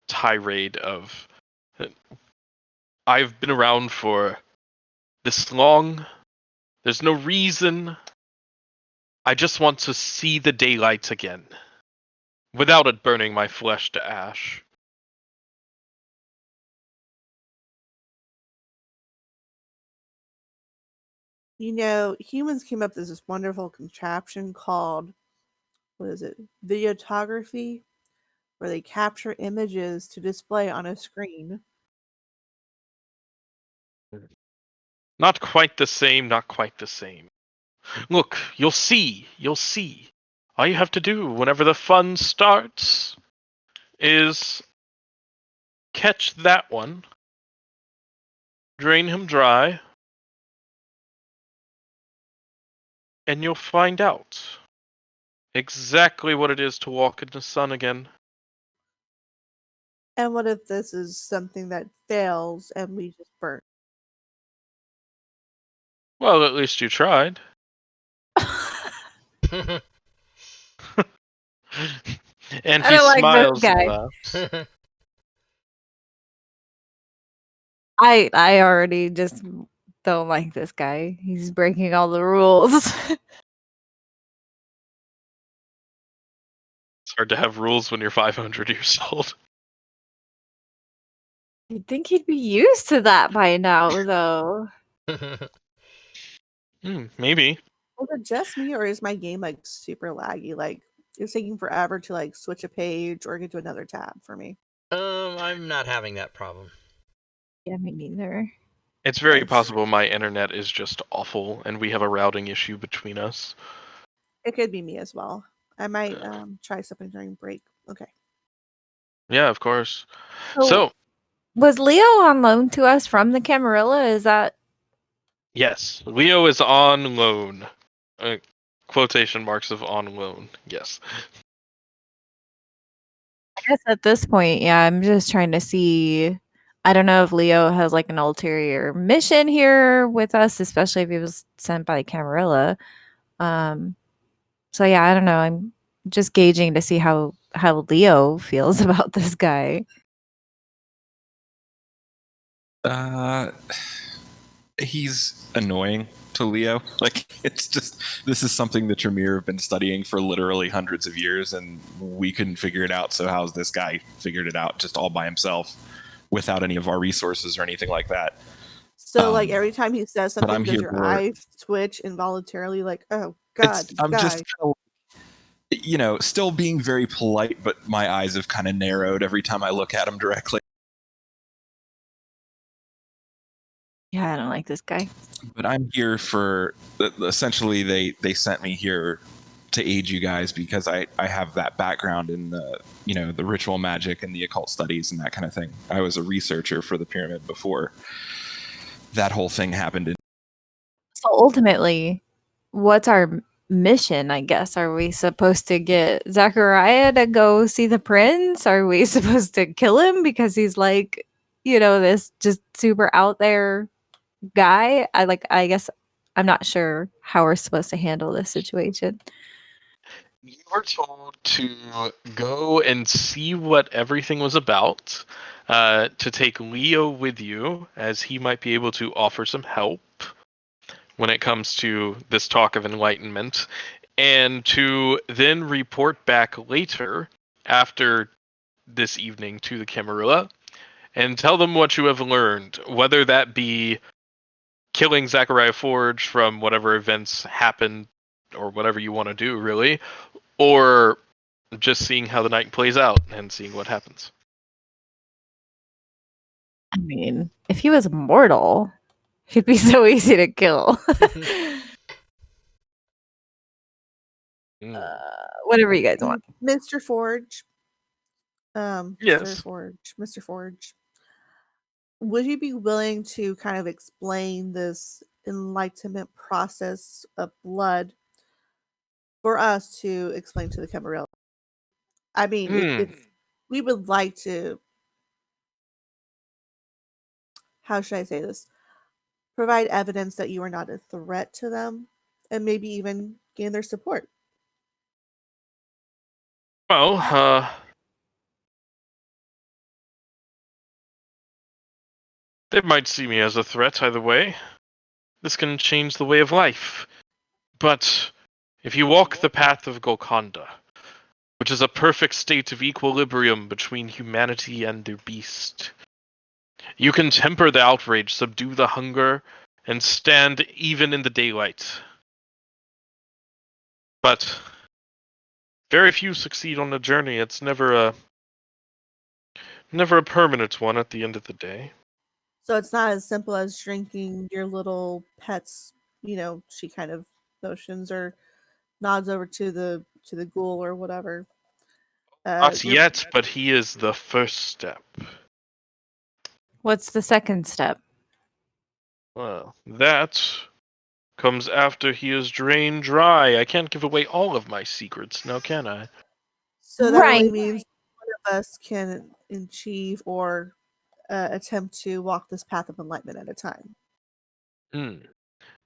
tirade of, I've been around for this long. There's no reason. I just want to see the daylight again, without it burning my flesh to ash. You know, humans came up with this wonderful contraption called, what is it, videography, where they capture images to display on a screen. Not quite the same, not quite the same. Look, you'll see, you'll see. All you have to do whenever the fun starts is catch that one, drain him dry, and you'll find out exactly what it is to walk in the sun again. And what if this is something that fails and we just burn? Well, at least you tried. And I he don't like this smiles and guy. laughs. I already just don't like this guy. He's breaking all the rules. It's hard to have rules when you're 500 years old. You'd think he'd be used to that by now, though. Maybe. Is it just me, or is my game like super laggy? Like it's taking forever to like switch a page or get to another tab for me. I'm not having that problem. Yeah, me neither. It's very It's- possible my internet is just awful and we have a routing issue between us. It could be me as well. I might try something during break. Okay. Yeah, of course. So, So, was Leo on loan to us from the Camarilla? Is that yes, Leo is on loan. Quotation marks of on loan. Yes. I guess at this point, yeah, I'm just trying to see. I don't know if Leo has like an ulterior mission here with us, especially if he was sent by Camarilla. Um, so yeah, I don't know. I'm just gauging to see how Leo feels about this guy. Uh, he's annoying to Leo. Like, it's just, this is something that Tremere have been studying for literally hundreds of years, and we couldn't figure it out. So how's this guy figured it out just all by himself without any of our resources or anything like that? So like every time he says but I'm something, does here your for- eyes twitch involuntarily? Like, oh god, I'm guy. just kind of, still being very polite, but my eyes have kind of narrowed every time I look at him directly. Yeah, I don't like this guy. But I'm here for, essentially they sent me here to aid you guys because I have that background in the ritual magic and the occult studies and that kind of thing. I was a researcher for the pyramid before that whole thing happened. So ultimately, what's our mission, I guess? Are we supposed to get Zachariah to go see the prince? Are we supposed to kill him because he's like, this just super out there guy? I guess I'm not sure how we're supposed to handle this situation. You were told to go and see what everything was about, to take Leo with you, as he might be able to offer some help when it comes to this talk of enlightenment, and to then report back later after this evening to the Camarilla and tell them what you have learned, whether that be killing Zachariah Forge from whatever events happened or whatever you want to do, really, or just seeing how the night plays out and seeing what happens. I mean, if he was mortal, he'd be so easy to kill. Whatever you guys want. Mr. Forge. Mr. Yes. Forge. Mr. Forge. would you be willing to kind of explain this enlightenment process of blood for us to explain to the Camarilla? I mean, if we would like to, how should I say this? Provide evidence that you are not a threat to them, and maybe even gain their support. Well, they might see me as a threat either way. This can change the way of life. But if you walk the path of Golconda, which is a perfect state of equilibrium between humanity and their beast, you can temper the outrage, subdue the hunger, and stand even in the daylight. But very few succeed on the journey. It's never a permanent one at the end of the day. So it's not as simple as drinking your little pet's, she kind of motions or nods over to the ghoul or whatever. Not You're yet, but he is the first step. What's the second step? Well, that comes after he is drained dry. I can't give away all of my secrets now, can I? So that Right. only means one of us can achieve or attempt to walk this path of enlightenment at a time.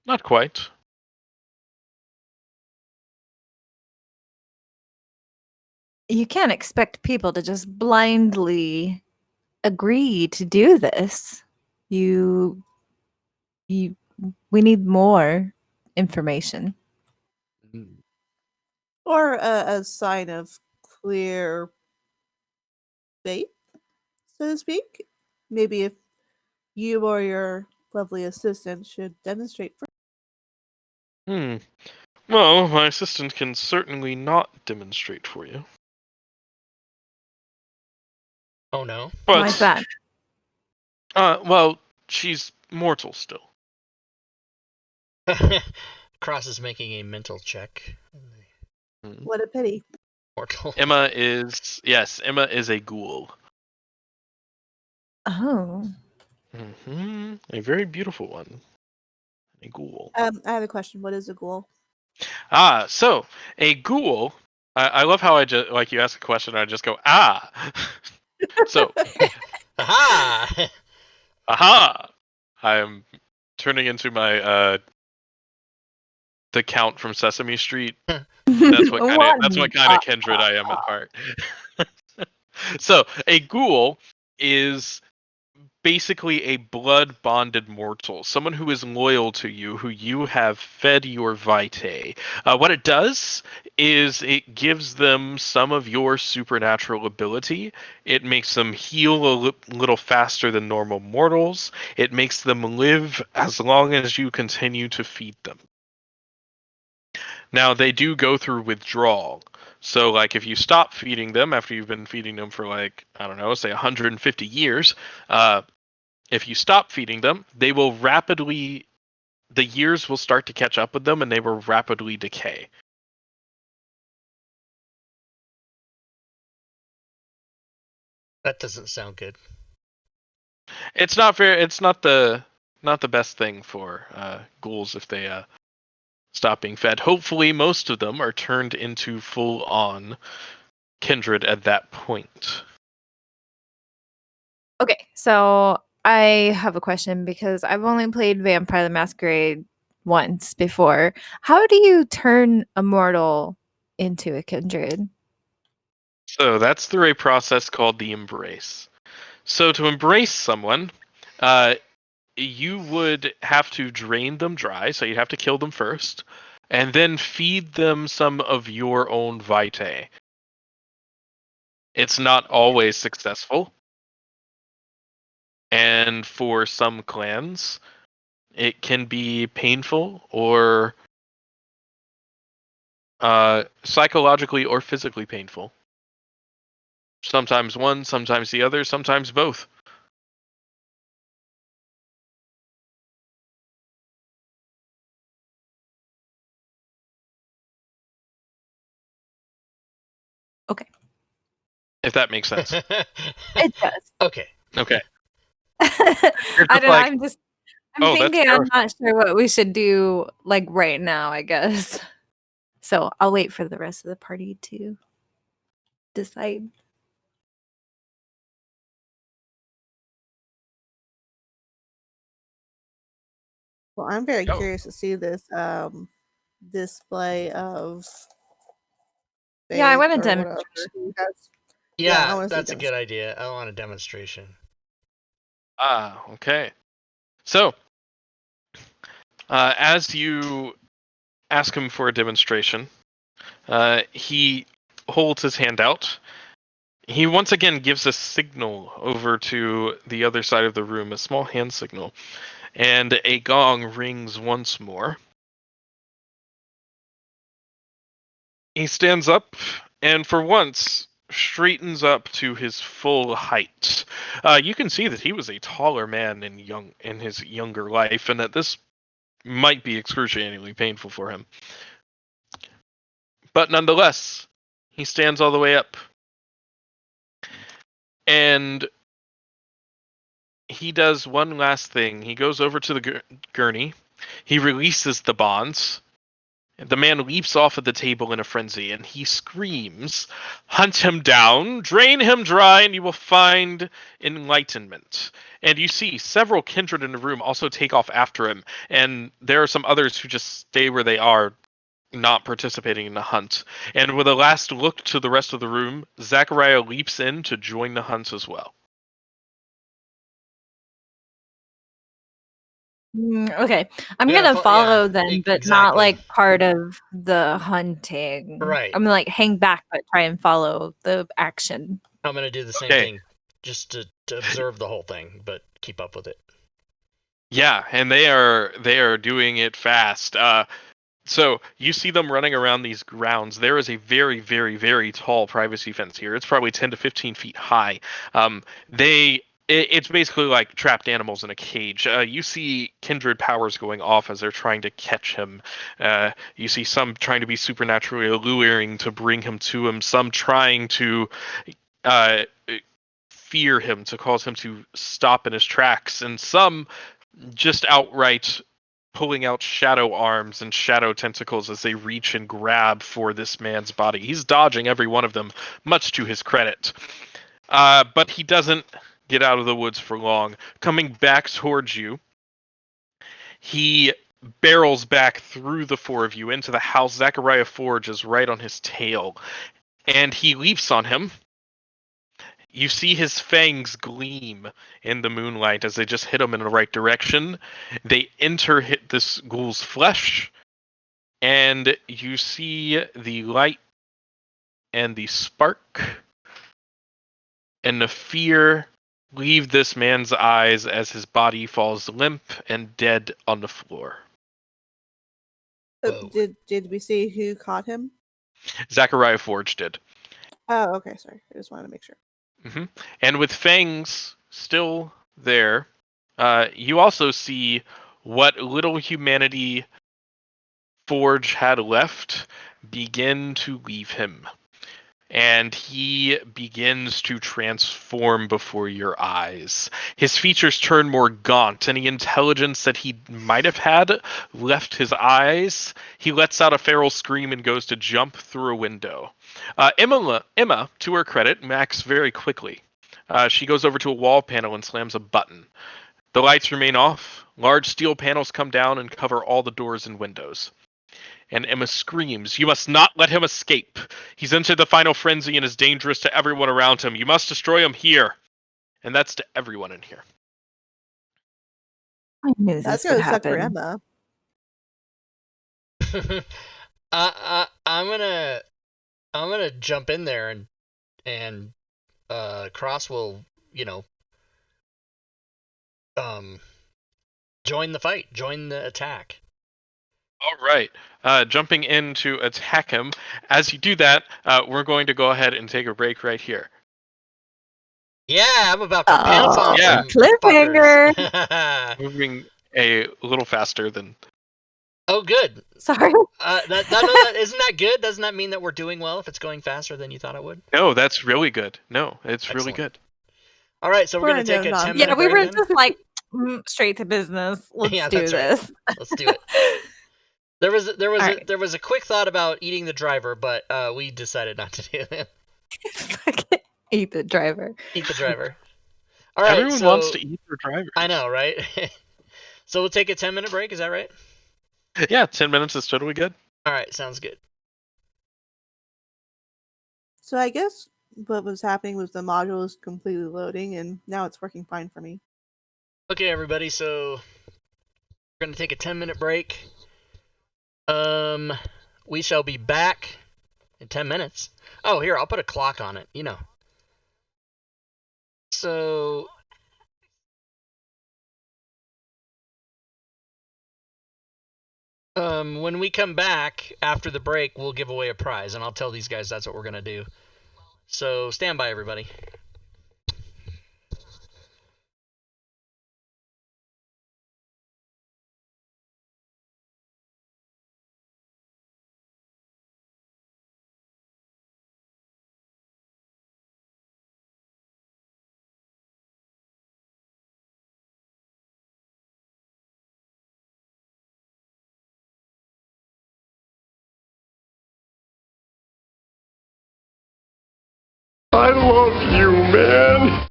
Not quite. You can't expect people to just blindly agree to do this. We need more information. Or a sign of clear faith, so to speak. Maybe if you or your lovely assistant should demonstrate for. Well, my assistant can certainly not demonstrate for you. Oh no. But, Why is that? Well, she's mortal still. Cross is making a mental check. What a pity. Mortal. Emma is a ghoul. Oh. A very beautiful one. A ghoul. I have a question. What is a ghoul? So a ghoul. I love how I just like you ask a question and I just go So, Aha! aha! I am turning into my the Count from Sesame Street. That's what kind of kindred I am at heart. So a ghoul is basically a blood bonded mortal, someone who is loyal to you, who you have fed your vitae. What it does is it gives them some of your supernatural ability. It makes them heal a little faster than normal mortals. It makes them live as long as you continue to feed them. Now, they do go through withdrawal. So, like, if you stop feeding them after you've been feeding them for, like, I don't know, say 150 years, if you stop feeding them, they will rapidly, the years will start to catch up with them and they will rapidly decay. That doesn't sound good. It's not the best thing for ghouls if they stop being fed. Hopefully, most of them are turned into full-on kindred at that point. Okay, so I have a question because I've only played Vampire the Masquerade once before. How do you turn a mortal into a kindred? So that's through a process called the embrace. So to embrace someone, you would have to drain them dry, so you'd have to kill them first, and then feed them some of your own vitae. It's not always successful. And for some clans, it can be painful or psychologically or physically painful. Sometimes one, sometimes the other, sometimes both. Okay. If that makes sense. It does. Okay. Okay. I don't know. like, I'm "Oh, that's thinking I'm terrifying." not sure what we should do like right now, I guess. So I'll wait for the rest of the party to decide. Well, I'm very Oh. curious to see this display of Yeah, I faith want a or whatever demonstration. he has. Yeah, I Yeah, want to see that's a good demonstration. idea. I want a demonstration. Okay. So, as you ask him for a demonstration, he holds his hand out. He once again gives a signal over to the other side of the room, a small hand signal, and a gong rings once more. He stands up and for once straightens up to his full height. You can see that he was a taller man in his younger life, and that this might be excruciatingly painful for him. But nonetheless, he stands all the way up. And he does one last thing. He goes over to the gurney. He releases the bonds. The man leaps off of the table in a frenzy, and he screams, "Hunt him down, drain him dry, and you will find enlightenment." And you see several kindred in the room also take off after him, and there are some others who just stay where they are, not participating in the hunt. And with a last look to the rest of the room, Zachariah leaps in to join the hunt as well. Okay. I'm We gotta gonna follow yeah, them, but not exactly. like part of the hunting. Right. I'm gonna like hang back, but try and follow the action. I'm gonna do the same Okay. thing, just to observe the whole thing, but keep up with it. Yeah, and they are doing it fast. So you see them running around these grounds. There is a very, very, very tall privacy fence here. It's probably 10 to 15 feet high. It's basically like trapped animals in a cage. You see kindred powers going off as they're trying to catch him. You see some trying to be supernaturally alluring to bring him to him. Some trying to uh, fear him to cause him to stop in his tracks, and some just outright pulling out shadow arms and shadow tentacles as they reach and grab for this man's body. He's dodging every one of them, much to his credit. But he doesn't get out of the woods for long. Coming back towards you, he barrels back through the four of you into the house. Zachariah Forge is right on his tail, and he leaps on him. You see his fangs gleam in the moonlight as they just hit him in the right direction. They hit this ghoul's flesh, and you see the light and the spark and the fear leave this man's eyes as his body falls limp and dead on the floor. Whoa. Did we see who caught him? Zachariah Forge did. Oh, okay. Sorry, I just wanted to make sure. And with fangs still there, you also see what little humanity Forge had left begin to leave him. And he begins to transform before your eyes. His features turn more gaunt. Any intelligence that he might have had left his eyes. He lets out a feral scream and goes to jump through a window. Emma, to her credit, acts very quickly. She goes over to a wall panel and slams a button. The lights remain off. Large steel panels come down and cover all the doors and windows. And Emma screams, "You must not let him escape. He's entered the final frenzy and is dangerous to everyone around him. You must destroy him here." And that's to everyone in here. I knew That's this would gonna suck for happen. Emma. I'm gonna jump in there and Cross will, join the fight, join the attack. All right. Jumping in to attack him. As you do that, we're going to go ahead and take a break right here. Yeah, I'm about to pounce on Yeah. some Cliffhanger. fuckers. Moving a little faster than... Oh, good. Sorry. Isn't that good? Doesn't that mean that we're doing well if it's going faster than you thought it would? No, that's really good. No, it's really Excellent. good. All right, so we're We're gonna take a no 10 nonsense. minute Yeah, we break were then. just like straight to business. Let's Yeah, do that's right. this. Let's do it. There Alright. was a quick thought about eating the driver, but we decided not to do that. Eat the driver. Eat the driver. All right, Everyone so wants to eat their drivers. I know, right? So we'll take a 10-minute break. Is that right? Yeah, 10 minutes is totally good. All right, sounds good. So I guess what was happening was the module was completely loading, and now it's working fine for me. Okay, everybody. So we're gonna take a 10-minute break. We shall be back in 10 minutes. Oh, here, I'll put a clock on it. You know. So when we come back after the break, we'll give away a prize, and I'll tell these guys that's what we're gonna do. So stand by, everybody. I love you, man.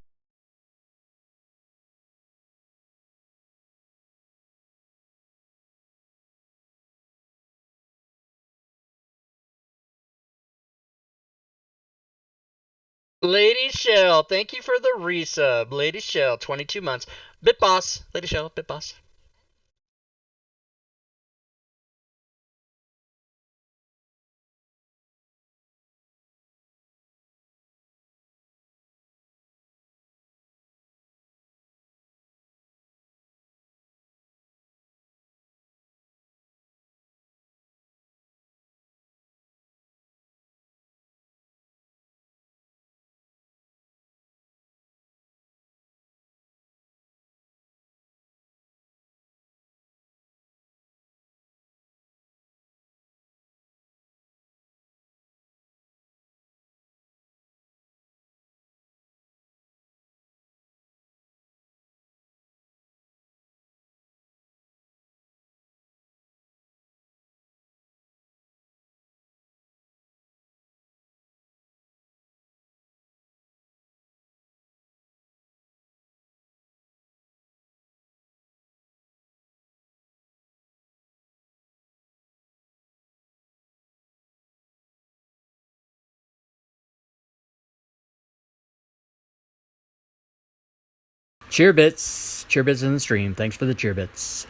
Lady Shell, thank you for the resub. Lady Shell, 22 months. Bit Boss, Lady Shell, Bit Boss. Cheerbits. Cheerbits in the stream. Thanks for the cheerbits.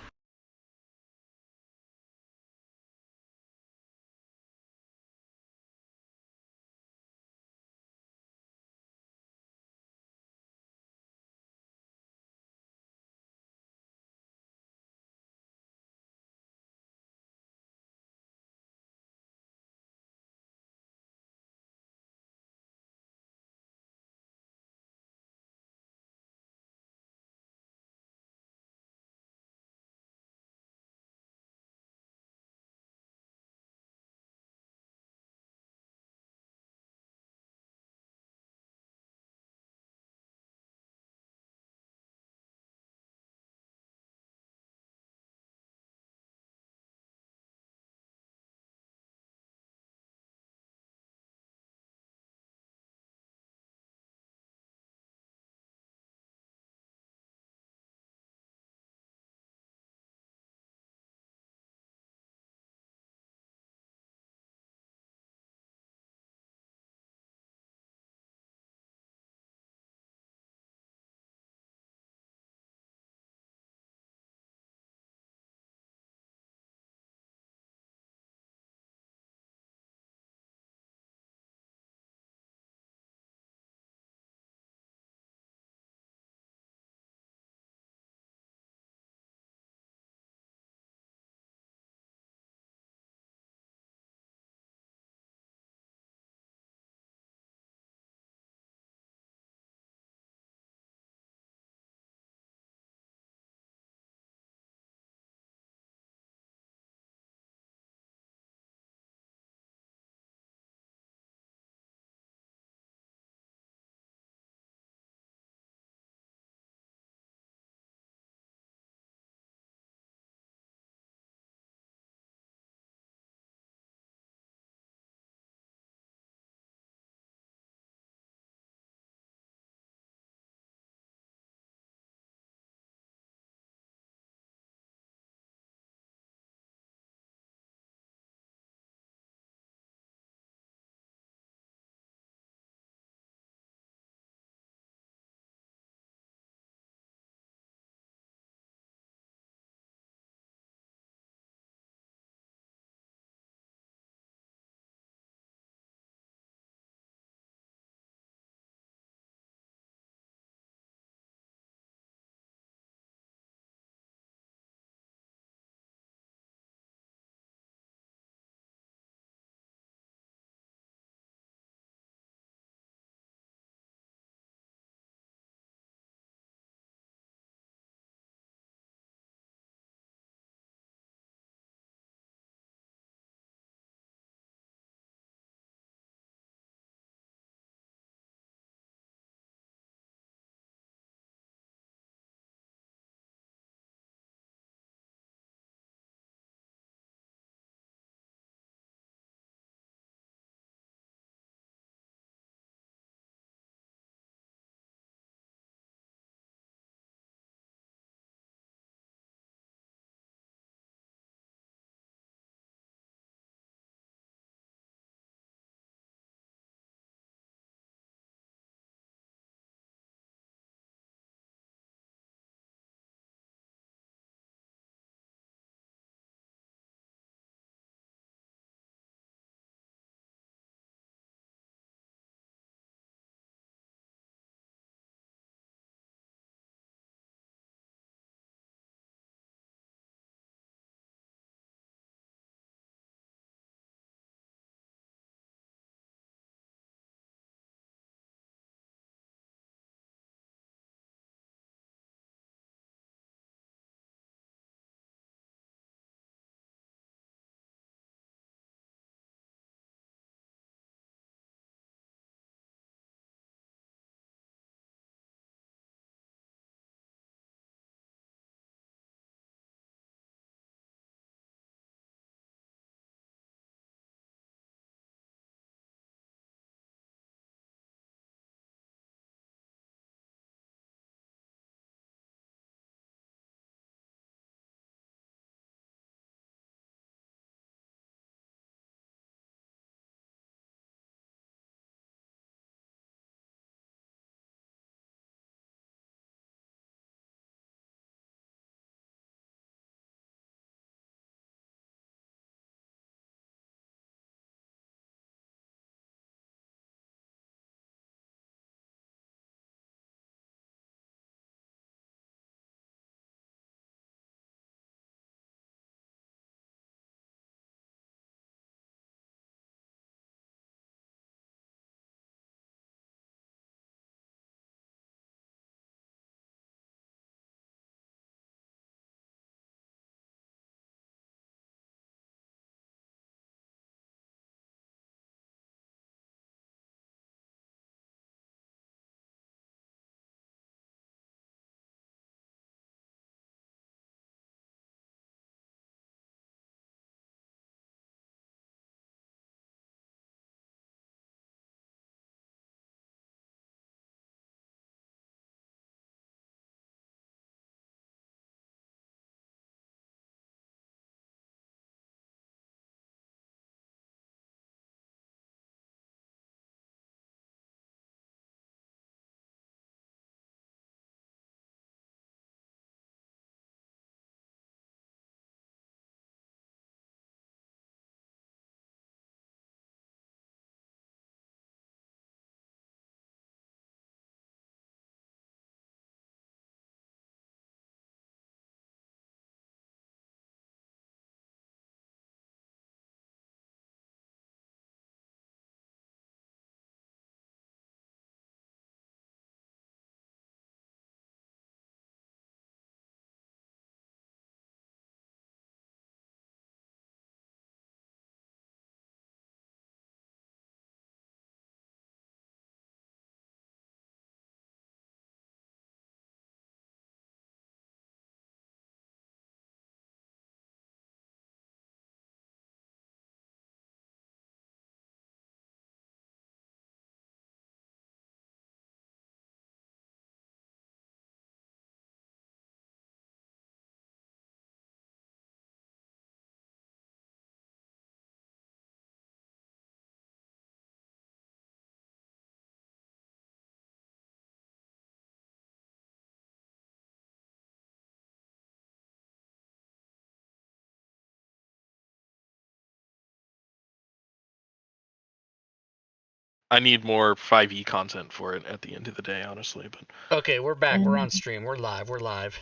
I need more 5e content for it at the end of the day, honestly. But Okay, we're back. We're on stream. We're live.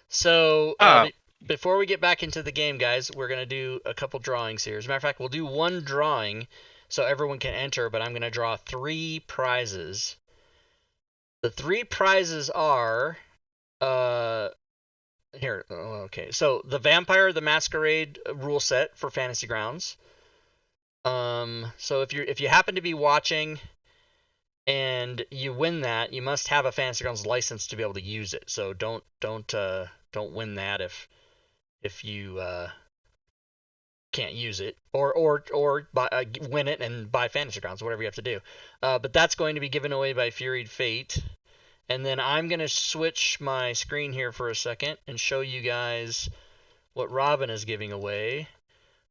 So before we get back into the game, guys, we're gonna do a couple drawings here. As a matter of fact, we'll do one drawing so everyone can enter, but I'm gonna draw 3 prizes. The 3 prizes are here. Okay, so the Vampire the Masquerade rule set for Fantasy Grounds. So if you happen to be watching and you win that, you must have a Fantasy Grounds license to be able to use it. So don't win that if you can't use it, or win it and buy Fantasy Grounds, whatever you have to do. But that's going to be given away by Furied Fate. And then I'm going to switch my screen here for a second and show you guys what Robin is giving away,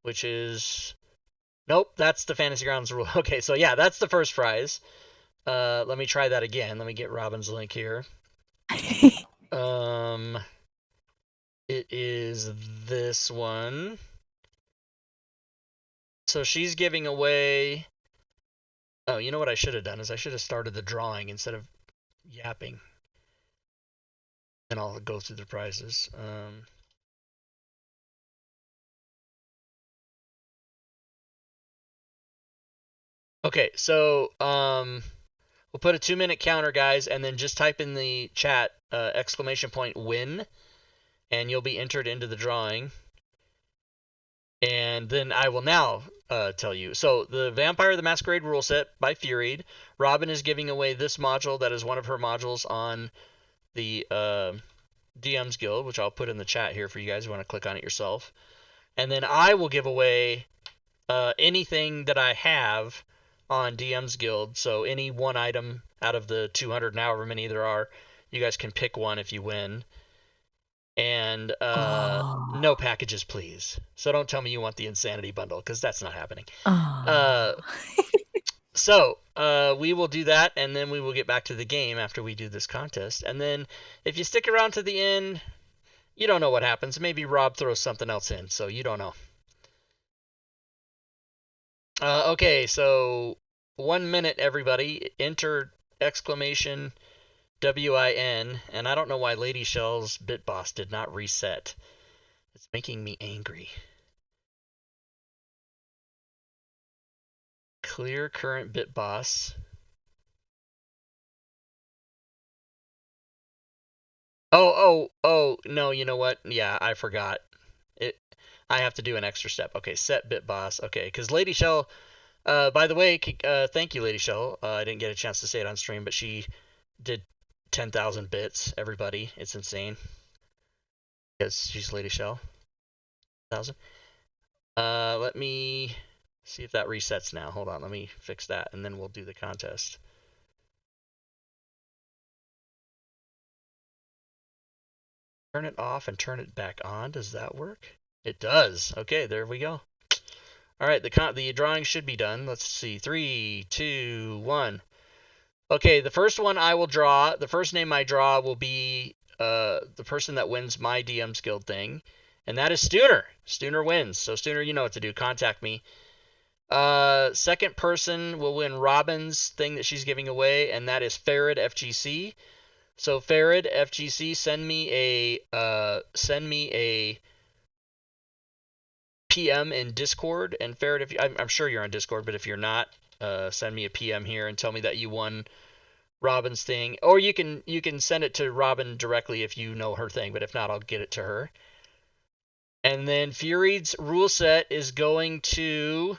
which is... Nope, that's the Fantasy Grounds rule. Okay, so yeah, that's the first prize. Let me try that again. Let me get Robin's link here. It is this one. So she's giving away... Oh, you know what I should have done is I should have started the drawing instead of yapping. And I'll go through the prizes. Okay, so we'll put a 2-minute counter, guys, and then just type in the chat !win, and you'll be entered into the drawing. And then I will now tell you. So the Vampire the Masquerade rule set by Furied. Robin is giving away this module that is one of her modules on the DM's Guild, which I'll put in the chat here for you guys who want to click on it yourself. And then I will give away anything that I have on DM's Guild. So any one item out of the 200 and however many there are, you guys can pick one if you win. And no packages, please. So don't tell me you want the Insanity Bundle, because that's not happening. So we will do that, and then we will get back to the game after we do this contest. And then if you stick around to the end, you don't know what happens. Maybe Rob throws something else in, so you don't know. Okay, so 1 minute, everybody. Enter !WIN, and I don't know why Lady Shell's BitBoss did not reset. It's making me angry. Clear current BitBoss. Oh, no, you know what? Yeah, I forgot. I have to do an extra step. Okay, set BitBoss. Okay, because Lady Shell, by the way, thank you, Lady Shell. I didn't get a chance to say it on stream, but she did 10,000 bits, everybody. It's insane. Because she's Lady Shell. 1,000. Let me see if that resets now. Hold on, let me fix that, and then we'll do the contest. Turn it off and turn it back on. Does that work? It does. Okay, there we go. All right, the drawing should be done. Let's see. 3, 2, 1. Okay, the first one I will draw. The first name I draw will be the person that wins my DM's Guild thing, and that is Stooner. Stooner wins. So Stooner, you know what to do. Contact me. Second person will win Robin's thing that she's giving away, and that is Farad FGC. So Farad FGC, send me a PM in Discord. And Farad, I'm sure you're on Discord, but if you're not, send me a PM here and tell me that you won Robin's thing. Or you can send it to Robin directly if you know her thing, but if not, I'll get it to her. And then Furied's rule set is going to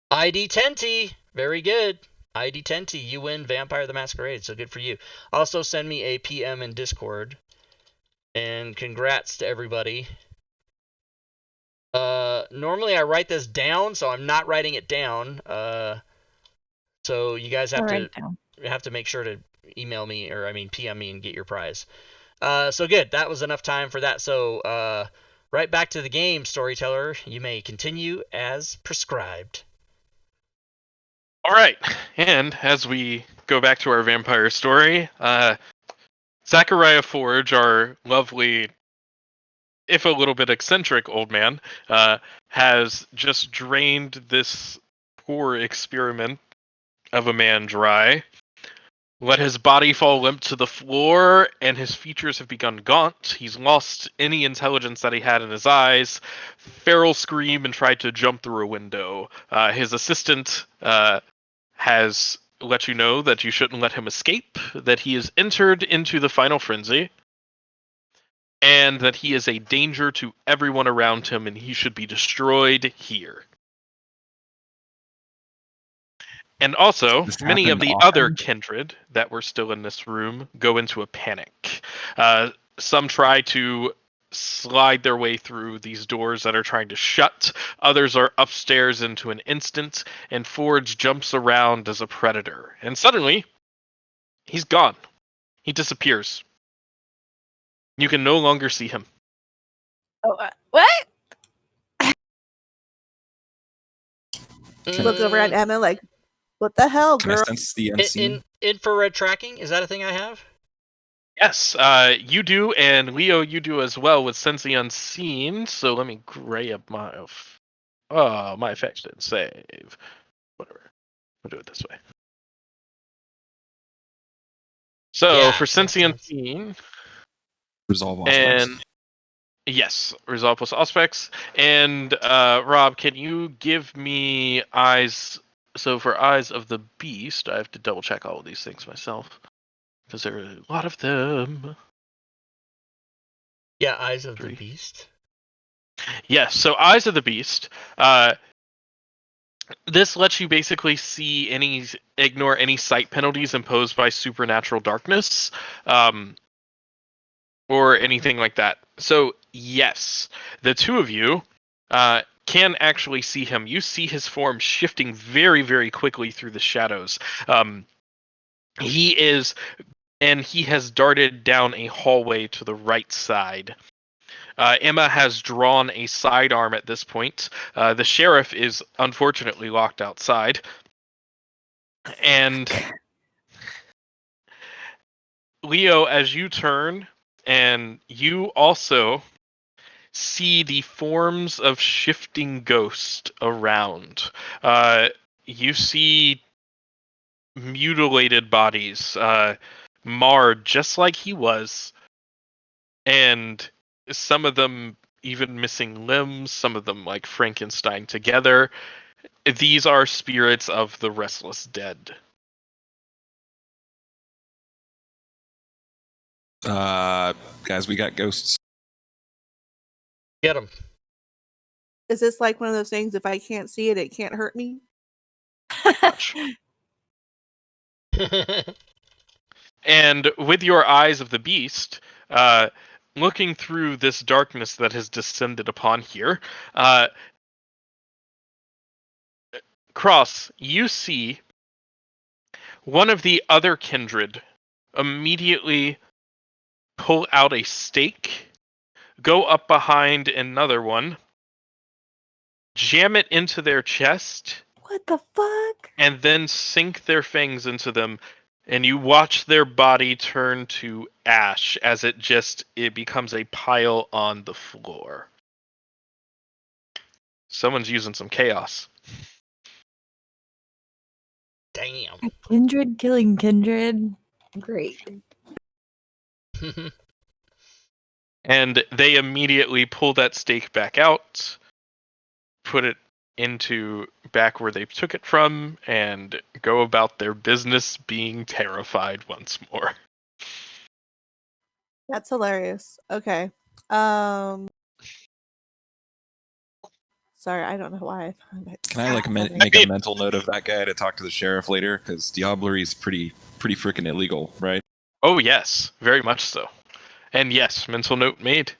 ID Tenty. Very good. ID Tenty, you win Vampire the Masquerade, so good for you. Also send me a PM in Discord. And congrats to everybody. Normally I write this down, so I'm not writing it down. So you guys have to make sure to email me, or PM me and get your prize. So good. That was enough time for that. So right back to the game, storyteller. You may continue as prescribed. all right, and as we go back to our vampire story, Zachariah Forge, our lovely, if a little bit eccentric old man, has just drained this poor experiment of a man dry, let his body fall limp to the floor, and his features have begun gaunt. He's lost any intelligence that he had in his eyes. Feral scream and tried to jump through a window. His assistant has let you know that you shouldn't let him escape, that he has entered into the final frenzy, and that he is a danger to everyone around him, and he should be destroyed here. And also, This many of happened the often? other kindred that were still in this room go into a panic. Some try to slide their way through these doors that are trying to shut. Others are upstairs into an instant, and Forge jumps around as a predator. And suddenly, he's gone. He disappears. You can no longer see him. Oh, what? Look over at Emma like, what the hell, Can I girl? sense the unseen? Infrared tracking, is that a thing I have? Yes, you do, and Leo, you do as well with Sense the Unseen. So let me grab my effects didn't save. Whatever. We'll do it this way. So Yeah, for Sense the makes sense. Unseen, Resolve all and specs. yes, Resolve plus Aspects. And Rob, can you give me eyes? So for Eyes of the Beast, I have to double check all of these things myself because there are a lot of them. Yeah, Eyes of the 3. Beast. Yes, so Eyes of the Beast. This lets you basically ignore any sight penalties imposed by supernatural darkness, or anything like that. So yes, the two of you can actually see him. You see his form shifting very, very quickly through the shadows. He has darted down a hallway to the right side. Emma has drawn a sidearm at this point. The sheriff is unfortunately locked outside. And Leo, as you turn, and you also see the forms of shifting ghosts around. You see mutilated bodies, marred just like he was, and some of them even missing limbs, some of them like Frankenstein together. These are spirits of the restless dead. Guys, we got ghosts. Get him. Is this like one of those things? If I can't see it, it can't hurt me. Much. And with your eyes of the beast, looking through this darkness that has descended upon here, Cross, you see one of the other kindred immediately pull out a stake, go up behind another one, jam it into their chest, What the fuck? and then sink their fangs into them, and you watch their body turn to ash as it becomes a pile on the floor. Someone's using some chaos. Damn. Kindred killing kindred. Great. And they immediately pull that stake back out, put it into back where they took it from, and go about their business being terrified once more. That's hilarious. Okay. Sorry, I don't know why. Can I like make a mental note of that guy to talk to the sheriff later? Because diablerie is pretty freaking illegal, right? Oh yes, very much so. And yes, mental note made.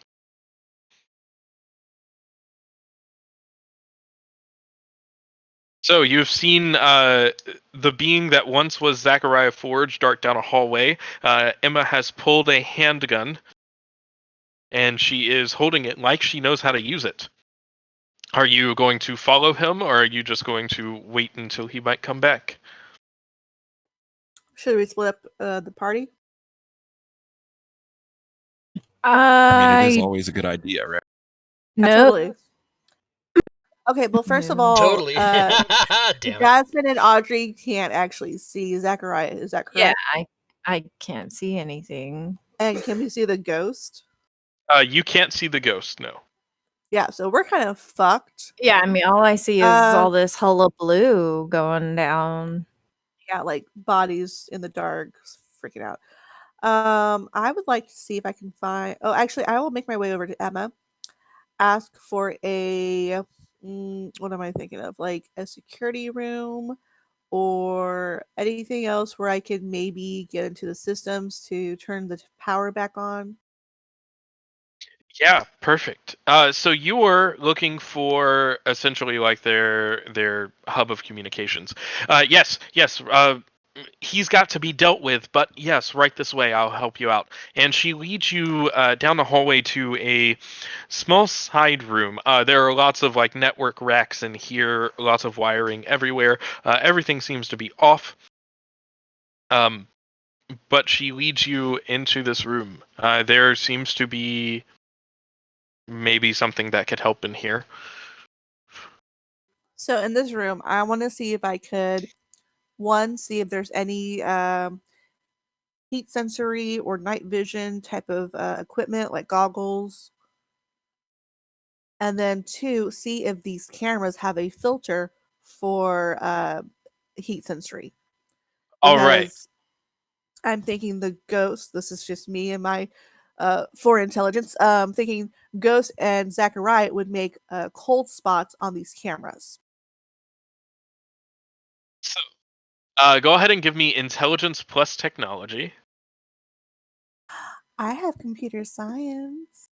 So you've seen the being that once was Zachariah Forge dart down a hallway. Emma has pulled a handgun, and she is holding it like she knows how to use it. Are you going to follow him, or are you just going to wait until he might come back? Should we split up the party? I mean, it is I always a good idea, right? no. Totally. Okay, well, first of No. all, Totally. Damn it. Jasmine and Audrey can't actually see Zachariah. Is that Yeah, correct? I can't see anything. And can we see the ghost? You can't see the ghost, no. Yeah, so we're kind of fucked. Yeah, I mean, all I see is Uh, all this hullabaloo going down. Yeah, like bodies in the dark, freaking out. I would like to see if I can find. Oh, actually, I will make my way over to Emma. Ask for a. What am I thinking of? Like a security room or anything else where I could maybe get into the systems to turn the power back on. Yeah, perfect. So you were looking for essentially like their hub of communications. Yes. He's got to be dealt with, but yes, right this way. I'll help you out. And she leads you down the hallway to a small side room. There are lots of like network racks in here, lots of wiring everywhere. Everything seems to be off. Um, but she leads you into this room. There seems to be maybe something that could help in here. So in this room, I want to see if I could see if there's any heat sensory or night vision type of equipment like goggles. And then two, see if these cameras have a filter for heat sensory. All right. Because I'm thinking the ghost, this is just me and my for intelligence, thinking Ghost and Zachariah would make cold spots on these cameras. So, go ahead and give me intelligence plus technology. I have computer science.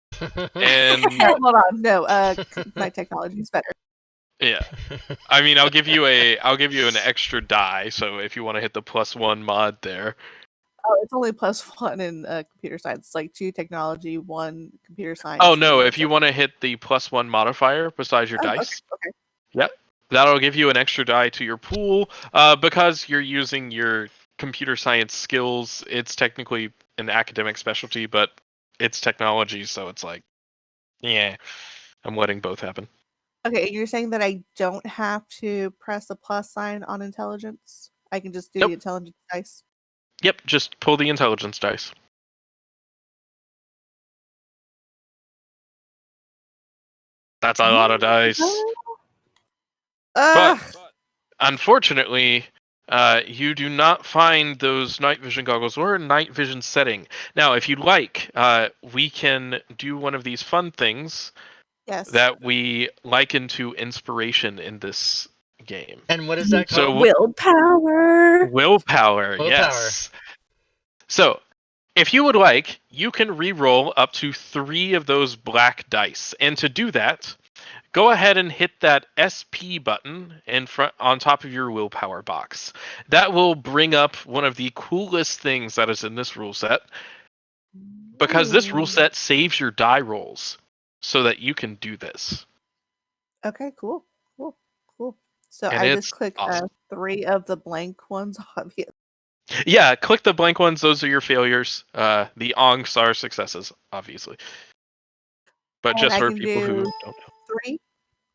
And No, hold on. No, my technology is better. yeah, I mean, I'll give you an extra die. So if you want to hit the +1 mod there. Oh, it's only +1 in computer science. It's like 2 technology, 1 computer science. Oh and no, 1 if you want to hit the +1 modifier besides your Oh, dice. okay. Yep. That'll give you an extra die to your pool. Because you're using your computer science skills, it's technically an academic specialty, but it's technology, so it's like, yeah, I'm letting both happen. Okay, you're saying that I don't have to press the plus sign on intelligence? I can just do Nope. the intelligence dice? Yep, just pull the intelligence dice. That's a lot of dice. Ugh. But unfortunately, you do not find those night vision goggles or a night vision setting. Now, if you'd like, we can do one of these fun things Yes. that we liken to inspiration in this game. And what is that So called? Willpower. willpower, yes. So if you would like, you can re-roll up to 3 of those black dice. And to do that, go ahead and hit that SP button in front on top of your willpower box. That will bring up one of the coolest things that is in this rule set. Because this rule Ooh. set saves your die rolls so that you can do this. Okay, cool. So And I it's just click awesome. 3 of the blank ones, obviously. Yeah, click the blank ones. Those are your failures. The ongs are successes, obviously. But And just I for can people who do don't know. 3,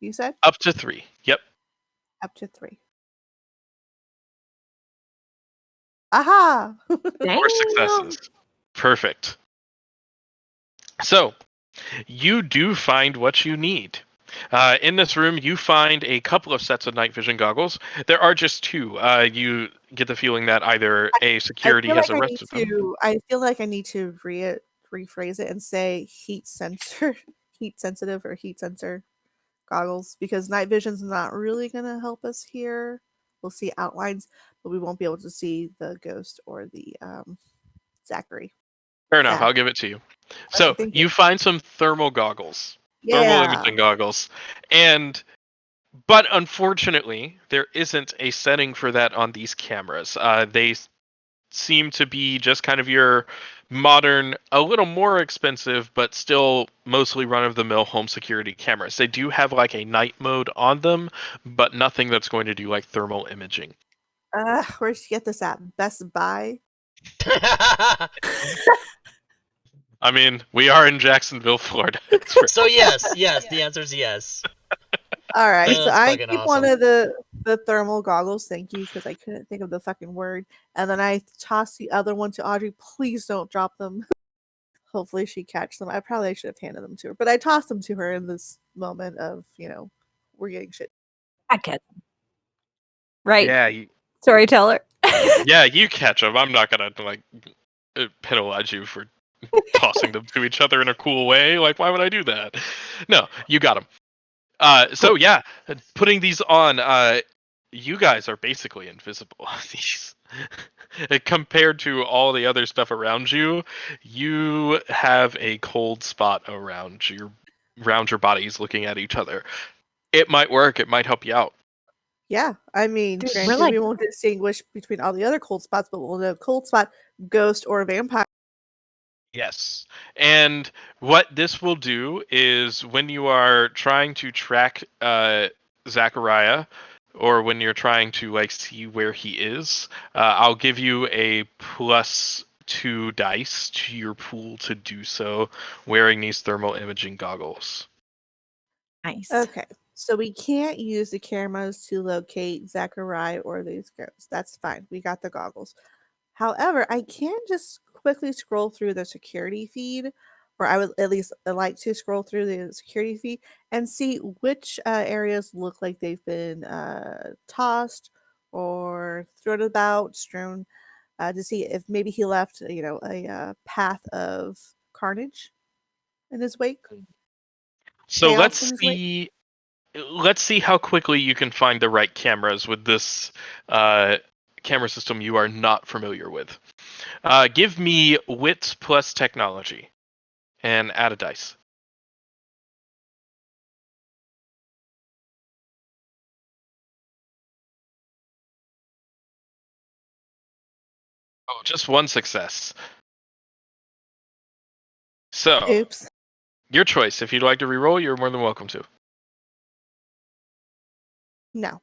you said? Up to 3. Yep. Up to 3. Aha! 4 successes. Perfect. So, you do find what you need. In this room, you find a couple of sets of night vision goggles. There are just 2. You get the feeling that either a security has arrested them. I feel like I need to rephrase it and say heat sensor, heat sensitive or heat sensor goggles because night vision's not really going to help us here. We'll see outlines, but we won't be able to see the ghost or the Zachary. Fair enough. Zach. I'll give it to you. Okay, So, thank you find some thermal goggles. Thermal Yeah. imaging goggles. But unfortunately, there isn't a setting for that on these cameras. They seem to be just kind of your modern, a little more expensive, but still mostly run-of-the-mill home security cameras. They do have like a night mode on them, but nothing that's going to do like thermal imaging. Where'd you get this at? Best Buy? I mean, we are in Jacksonville, Florida. So yes, the answer is yes. All right, so That's I fucking keep one awesome. of the thermal goggles. Thank you, because I couldn't think of the fucking word. And then I toss the other one to Audrey. Please don't drop them. Hopefully she catch them. I probably should have handed them to her, but I tossed them to her in this moment of we're getting shit. I catch them. Right, Yeah, storyteller. yeah, you catch them. I'm not gonna penalize you for tossing them to each other in a cool way. Like, why would I do that? No, you got them. So yeah, putting these on, you guys are basically invisible. These, compared to all the other stuff around you, you have a cold spot around your bodies, looking at each other. It might work. It might help you out. Yeah, I mean, Dude, we're granted, like we won't distinguish between all the other cold spots, but we'll know cold spot, ghost, or vampire. Yes. And what this will do is when you are trying to track Zachariah, or when you're trying to see where he is, I'll give you a +2 dice to your pool to do so wearing these thermal imaging goggles. nice. Okay, so we can't use the cameras to locate Zachariah or these ghosts. That's fine. We got the goggles. However, I can just quickly scroll through the security feed, or I would at least like to scroll through the security feed and see which areas look like they've been tossed or thrown about, strewn, to see if maybe he left, a path of carnage in his wake, So chaos in his wake. let's see how quickly you can find the right cameras with this camera system you are not familiar with. Give me wit plus technology and add a dice. Oh, just one success. So, Oops. your choice. If you'd like to reroll, you're more than welcome to. No.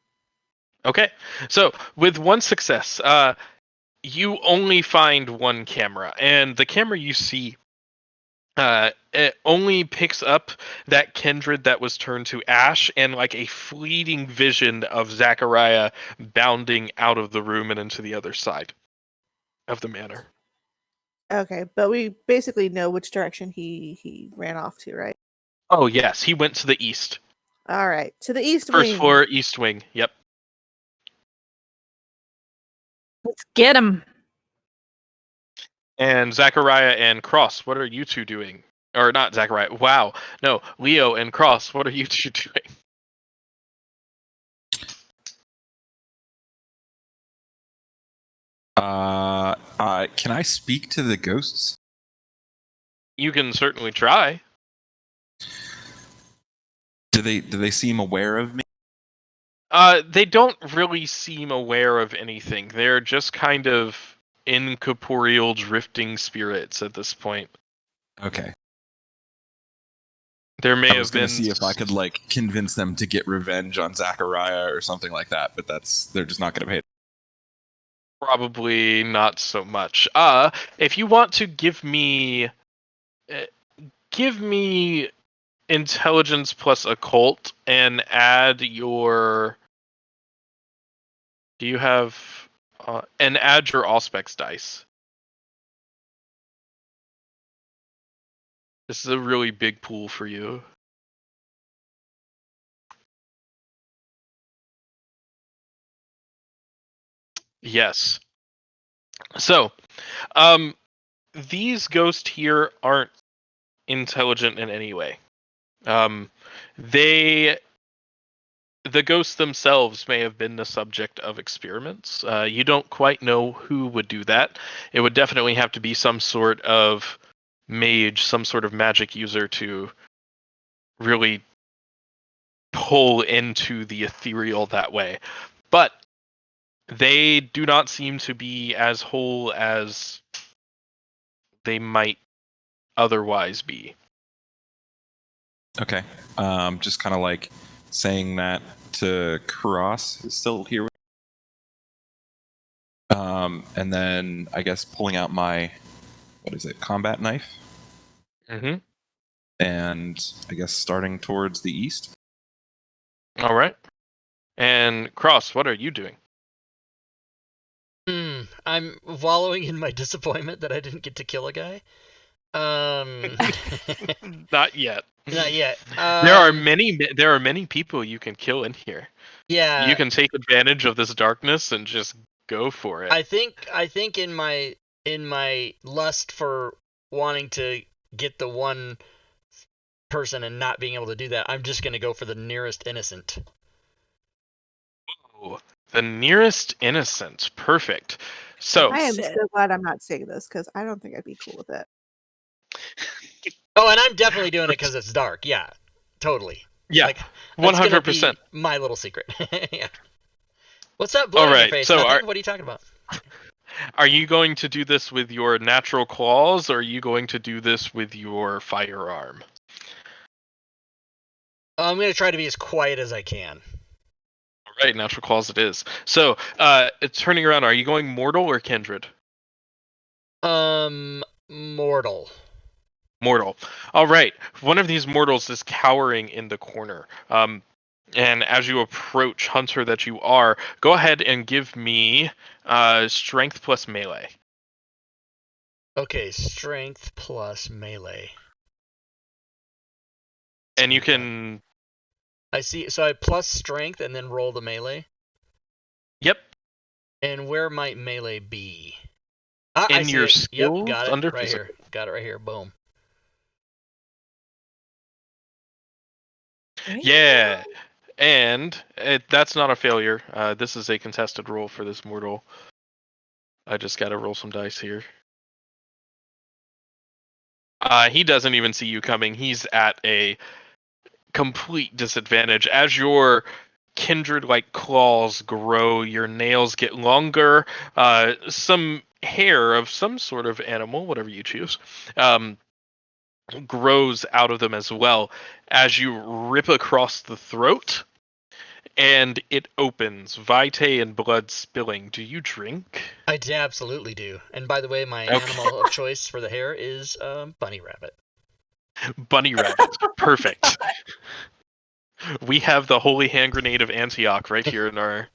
Okay. So, with one success, you only find one camera, and the camera you see it only picks up that kindred that was turned to ash and like a fleeting vision of Zachariah bounding out of the room and into the other side of the manor. Okay, but we basically know which direction he ran off to, right? Oh yes, he went to the east. All right, to the east First wing. floor, east wing. Yep. Let's get him. And Zachariah and Cross, what are you two doing? Or not Zachariah. Wow. No, Leo and Cross, what are you two doing? Can I speak to the ghosts? You can certainly try. Do they seem aware of me? They don't really seem aware of anything. They're just kind of incorporeal drifting spirits at this point. Okay. There may I was have gonna been see if I could convince them to get revenge on Zachariah or something like that, but they're just not gonna pay. probably not so much. If you want to uh, give me intelligence plus occult and add your. Do you have and add your Auspex dice? This is a really big pool for you. Yes. So, these ghosts here aren't intelligent in any way. They the ghosts themselves may have been the subject of experiments. You don't quite know who would do that. It would definitely have to be some sort of mage, some sort of magic user to really pull into the ethereal that way. But they do not seem to be as whole as they might otherwise be. Okay. Just kind of saying that to Cross is still here. And then I guess pulling out my, what is it, combat knife? Mm-hmm. And I guess starting towards the east. All right. And Cross, what are you doing? I'm wallowing in my disappointment that I didn't get to kill a guy. Not yet. Not yet. There are many people you can kill in here. Yeah. You can take advantage of this darkness and just go for it. I think in my lust for wanting to get the one person and not being able to do that, I'm just gonna go for the nearest innocent. Ooh, the nearest innocent. Perfect. So I am Shit. so glad I'm not saying this because I don't think I'd be cool with it. Oh, and I'm definitely doing it because it's dark. Yeah, totally. yeah, Like, that's gonna 100%. be my little secret. Yeah. What's that blood on Alright, your face? so Nothing? What are you talking about? Are you going to do this with your natural claws, or are you going to do this with your firearm? I'm gonna try to be as quiet as I can. All right, natural claws it is. So, turning around, are you going mortal or kindred? Mortal. Mortal. All right. One of these mortals is cowering in the corner. And as you approach, hunter that you are, go ahead and give me strength plus melee. Okay, strength plus melee. And you can. I see. So I plus strength and then roll the melee. Yep. And where might melee be? I In see your it. Yep, skills got it. under Right physical. here. Got it right here. Boom. Yeah. And that's not a failure. This is a contested roll for this mortal. I just gotta roll some dice here. He doesn't even see you coming. He's at a complete disadvantage. As your kindred-like claws grow, your nails get longer. Some hair of some sort of animal, whatever you choose, grows out of them as well. As you rip across the throat, and it opens, vitae and blood spilling. Do you drink? I absolutely do. And by the way, my Okay. animal of choice for the hair is bunny rabbit. Bunny rabbit. Perfect. We have the holy hand grenade of Antioch right here in our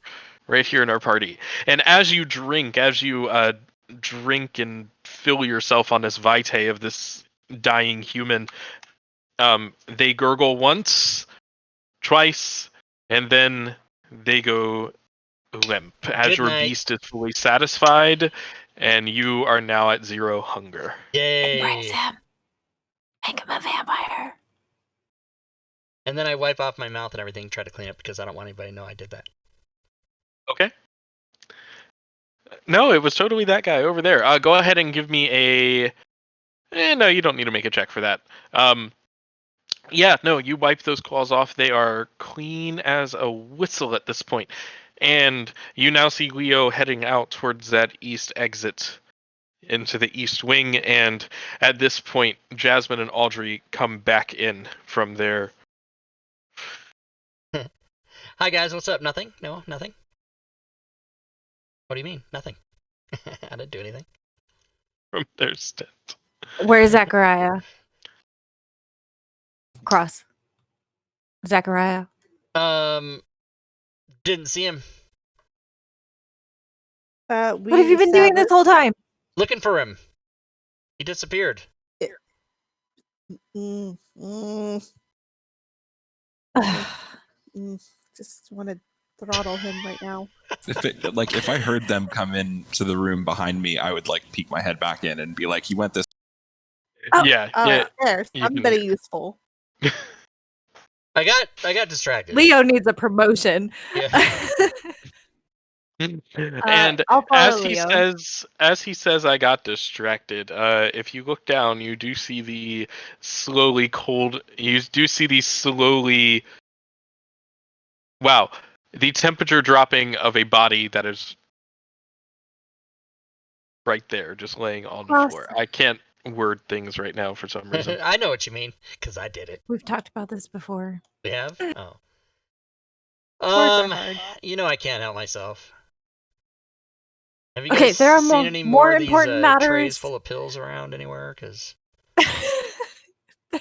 party. And as you drink and fill yourself on this vitae of this dying human, they gurgle once, twice, and then they go limp as Good your night. beast is fully satisfied, and you are now at 0 hunger. Embrace Yay! him. Make him a vampire. And then I wipe off my mouth and everything, try to clean up because I don't want anybody to know I did that. Okay. No, it was totally that guy over there. Go ahead and give me a. No, you don't need to make a check for that. Yeah, no, you wipe those claws off. They are clean as a whistle at this point. And you now see Leo heading out towards that east exit into the east wing. And at this point, Jasmine and Audrey come back in from their. Hi guys, what's up? Nothing? No, nothing? What do you mean? Nothing. I didn't do anything. From their stint. Where's Zachariah? Cross. Zachariah. Didn't see him. What have you been doing this whole time? Looking for him. He disappeared. Just want to throttle him right now. If I heard them come in to the room behind me, I would peek my head back in and be like, "You went this." Oh, yeah. There's you can- somebody useful. I got distracted. Leo needs a promotion. Yeah. And I'll follow as he says, I got distracted. If you look down, you do see the slowly cold. You do see the slowly. Wow, the temperature dropping of a body that is right there, just laying on the Cross. floor. I can't word things right now for some reason. I know what you mean, because I did it. We've talked about this before. We have? Oh. Words are hard. You know I can't help myself. Have you Okay, guys there are seen any more of these important trays matters. full of pills around anywhere? Because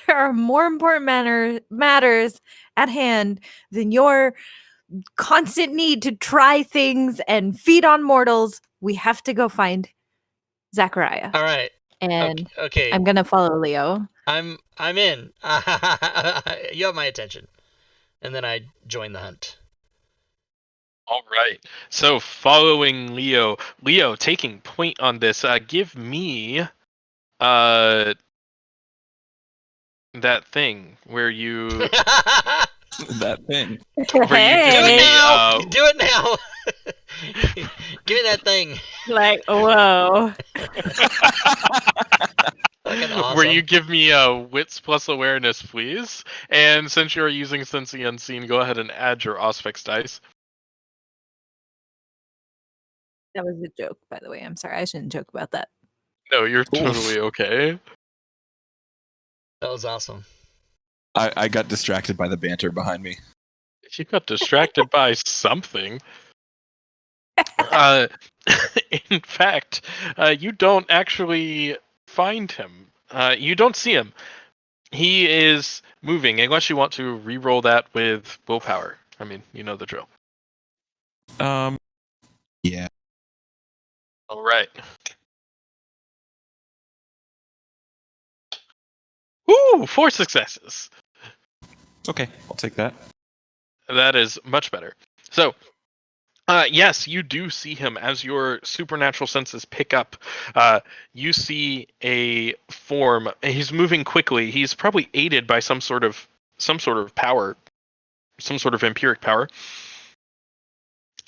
there are more important matters at hand than your constant need to try things and feed on mortals. We have to go find Zachariah. All right. And Okay. I'm gonna follow Leo. I'm in. You have my attention. And then I join the hunt. All right. So following Leo, taking point on this. Give me that thing where you That thing. where you give Do it me now! Do it now! Give me that thing. Like, whoa. Fucking awesome. where you give me wits plus awareness, please. And since you're using Sense the Unseen, go ahead and add your Auspex dice. That was a joke, by the way. I'm sorry. I shouldn't joke about that. No, you're Oof. totally okay. That was awesome. I got distracted by the banter behind me. You got distracted by something. In fact, you don't actually find him. You don't see him. He is moving, unless you want to re-roll that with willpower. I mean, you know the drill. Yeah. All right. Ooh, 4 successes. Okay, I'll take that. That is much better. So, yes, you do see him as your supernatural senses pick up. You see a form. He's moving quickly. He's probably aided by some sort of power, some sort of empiric power.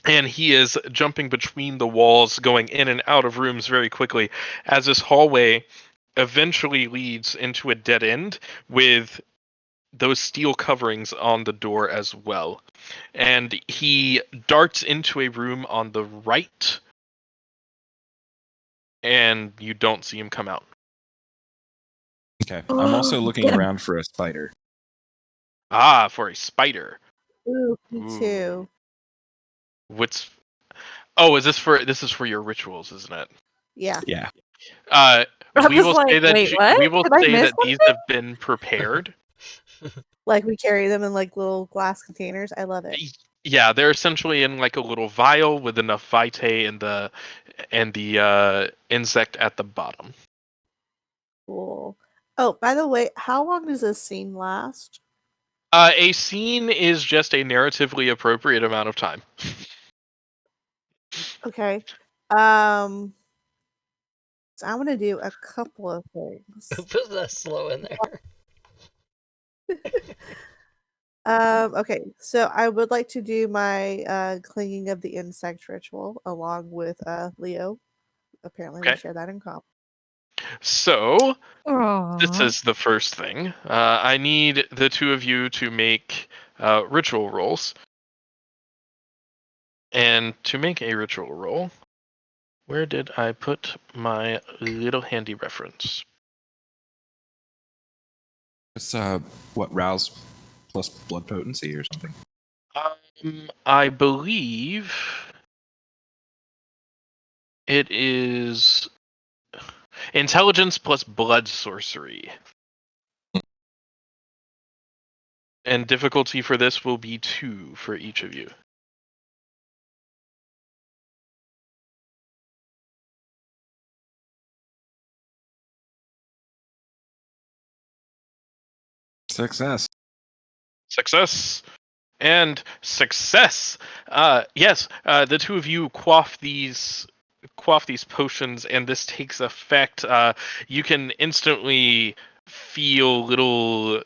And he is jumping between the walls, going in and out of rooms very quickly, as this hallway eventually leads into a dead end with those steel coverings on the door as well. And he darts into a room on the right, and you don't see him come out. Okay. I'm also looking Get him. around for a spider. Ah, for a spider. Ooh, me Ooh. too. What's... Oh, this is for your rituals, isn't it? Yeah. Yeah. I We was will like, say that wait, what? we will Did I say miss that these something? have been prepared. Like we carry them in like little glass containers. I love it. Yeah, they're essentially in like a little vial with enough vitae and the insect at the bottom. Cool. Oh, by the way, how long does this scene last? A scene is just a narratively appropriate amount of time. Okay. So I'm gonna do a couple of things. Put that slow in there. Okay, so I would like to do my clinging of the insect ritual along with Leo. Apparently, we Okay. share that in common. So this Aw. is the first thing. I need the two of you to make ritual rolls. And to make a ritual roll, where did I put my little handy reference? It's what, rouse plus blood potency or something? I believe it is intelligence plus blood sorcery. And difficulty for this will be 2 for each of you. Success. Success. And success. Yes, the two of you quaff these potions, and this takes effect. You can instantly feel little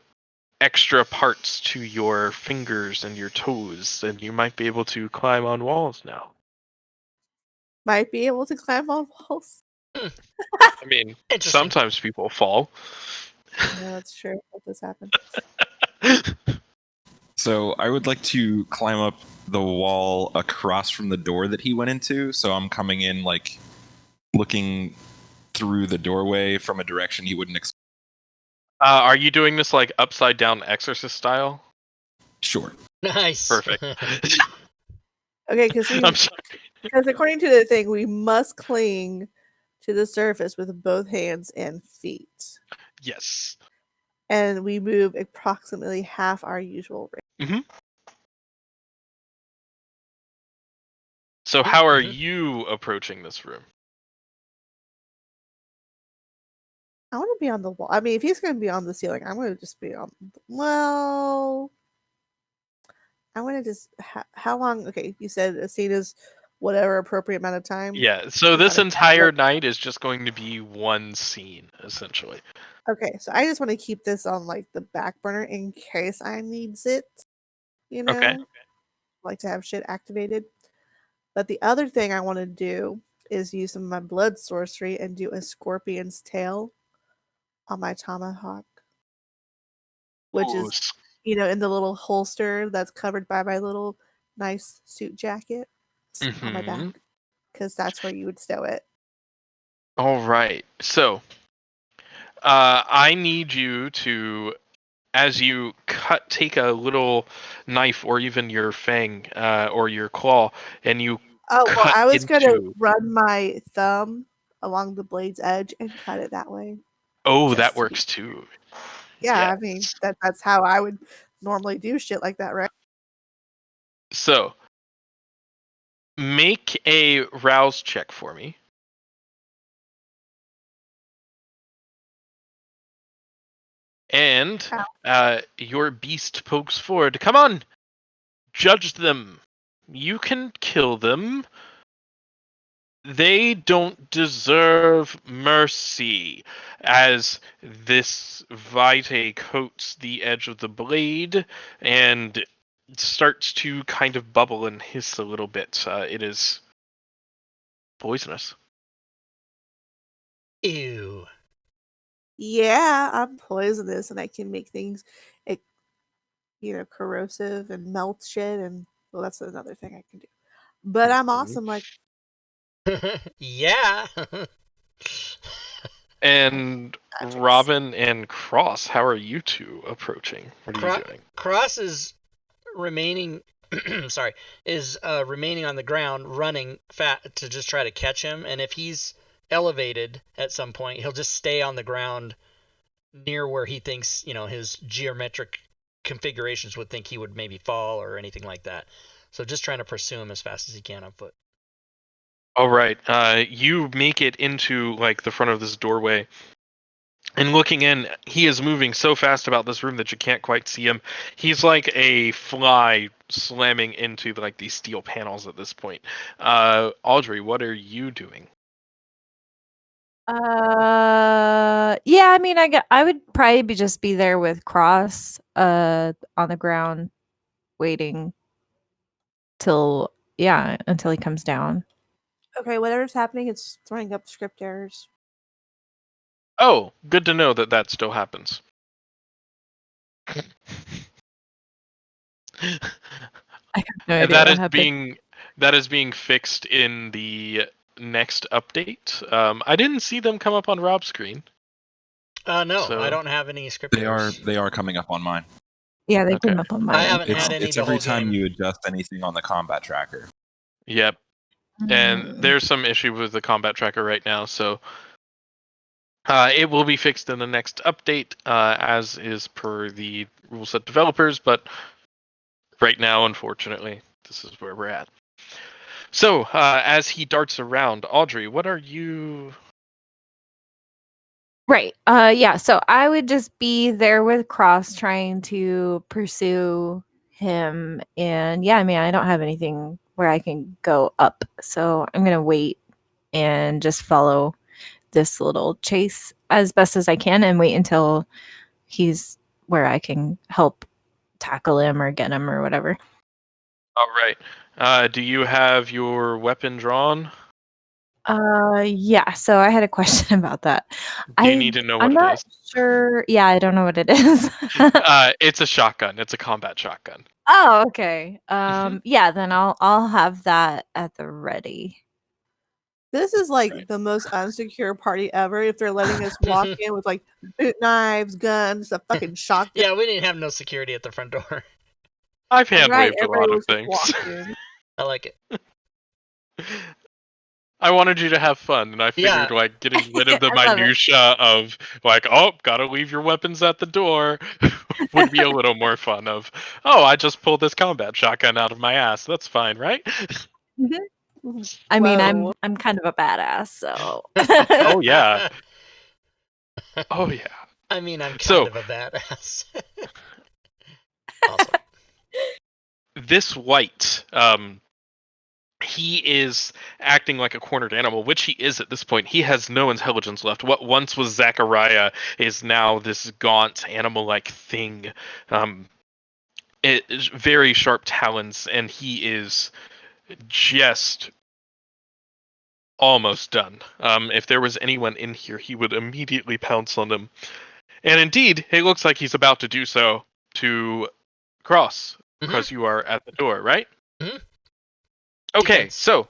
extra parts to your fingers and your toes, and you might be able to climb on walls now. Might be able to climb on walls. I mean, Interesting. sometimes people fall. No, that's true. What does happen? So I would like to climb up the wall across from the door that he went into. So I'm coming in, like, looking through the doorway from a direction he wouldn't expect. Are you doing this like upside down exorcist style? Sure. Nice. Perfect. Okay, because I'm sorry. according to the thing, we must cling to the surface with both hands and feet. Yes. and we move approximately half our usual rate. So how are you approaching this room? I want to be on the wall. I mean, if he's going to be on the ceiling, I'm going to just be on. Well, I want to just. How long? Okay, you said a scene is whatever appropriate amount of time. Yeah, so Is this that a entire tablet? night is just going to be one scene, essentially. Okay, so I just want to keep this on like the back burner in case I needs it. You know, Okay. like to have shit activated. But the other thing I want to do is use some of my blood sorcery and do a scorpion's tail on my tomahawk, which Ooh, is, in the little holster that's covered by my little nice suit jacket on my back, because that's where you would stow it. All right. So, I need you to, as you take a little knife or even your fang or your claw, and you Oh, well, cut I was going to into. run my thumb along the blade's edge and cut it that way. Oh, that Just to be. works too. Yeah, I Yes. mean, that's how I would normally do shit like that, right? So, make a rouse check for me. And your beast pokes forward. Come on, judge them. You can kill them. They don't deserve mercy. As this vitae coats the edge of the blade and starts to kind of bubble and hiss a little bit. It is poisonous. Ew. Yeah, I'm poisonous and I can make things, corrosive and melt shit. And well, that's another thing I can do. But I'm awesome. Like, Yeah. And Patrick's. Robin and Cross, how are you two approaching? What are you doing? Cross is remaining. Sorry, is remaining on the ground, running fat to just try to catch him. And if he's elevated at some point, he'll just stay on the ground near where he thinks his geometric configurations would think he would maybe fall or anything like that. So just trying to pursue him as fast as he can on foot. All right. You make it into like the front of this doorway. And looking in, he is moving so fast about this room that you can't quite see him. He's like a fly slamming into like these steel panels at this point. Audrey, what are you doing? Yeah, I mean, I would probably just be there with Cross, on the ground, waiting until he comes down. Okay, whatever's happening, it's throwing up script errors. Oh, good to know that still happens. I have no And idea what happened. that is being fixed in the next update. I didn't see them come up on Rob's screen. No, So I don't have any script errors. They are coming up on mine. Yeah, they Okay. came up on I mine. haven't had any It's the every whole time game. you adjust anything on the combat tracker. Yep. And there's some issue with the combat tracker right now, so it will be fixed in the next update, as is per the rule set developers, but right now, unfortunately, this is where we're at. So, as he darts around, Audrey, what are you... Right. Yeah, so I would just be there with Cross trying to pursue him. And yeah, I mean, I don't have anything where I can go up. So I'm going to wait and just follow this little chase as best as I can and wait until he's where I can help tackle him or get him or whatever. All right. Do you have your weapon drawn? Yeah, so I had a question about that. Do you need to know what I'm it not is? sure. Yeah, I don't know what it is. It's a shotgun. It's a combat shotgun. Oh, okay. Mhm. Yeah, then I'll have that at the ready. This is like Right. the most unsecure party ever. If they're letting us walk in with like boot knives, guns, a fucking shotgun. Yeah, we didn't have no security at the front door. I've hand Right, waved a everybody lot of was just things. walking. I like it. I wanted you to have fun, and I figured Yeah. like getting rid of the I love it. minutia of like, oh, gotta leave your weapons at the door, would be a little more fun. Of, oh, I just pulled this combat shotgun out of my ass. That's fine, right? I mean, Whoa. I'm kind of a badass, so. Oh yeah, oh yeah. I mean, I'm kind So of a badass. Awesome. this white, he is acting like a cornered animal, which he is at this point. He has no intelligence left. What once was Zachariah is now this gaunt animal-like thing. It is very sharp talons, and he is just almost done. If there was anyone in here, he would immediately pounce on them. And indeed, it looks like he's about to do so to Cross, because you are at the door, right? Mhm. Okay, Defense. so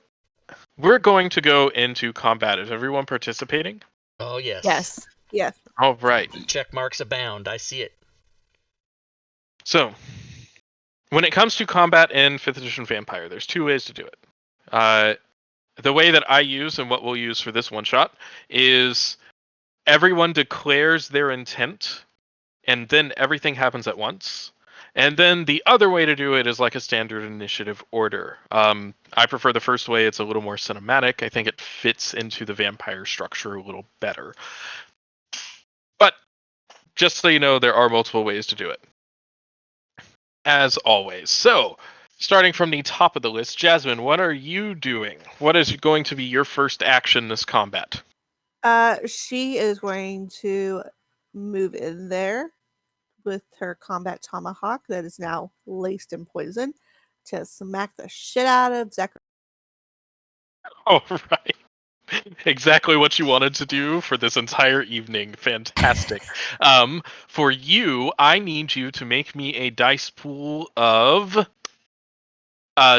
we're going to go into combat. Is everyone participating? Oh, yes. Yes. Yes. All right. Check marks abound. I see it. So, when it comes to combat in 5th edition Vampire, there's two ways to do it. The way that I use and what we'll use for this one shot is everyone declares their intent, and then everything happens at once. And then the other way to do it is like a standard initiative order. I prefer the first way. It's a little more cinematic. I think it fits into the vampire structure a little better. But just so you know, there are multiple ways to do it. As always. So, starting from the top of the list, Jasmine, what are you doing? What is going to be your first action this combat? She is going to move in there with her combat tomahawk that is now laced in poison to smack the shit out of Zachary. All right. Exactly what you wanted to do for this entire evening. Fantastic. For you, I need you to make me a dice pool of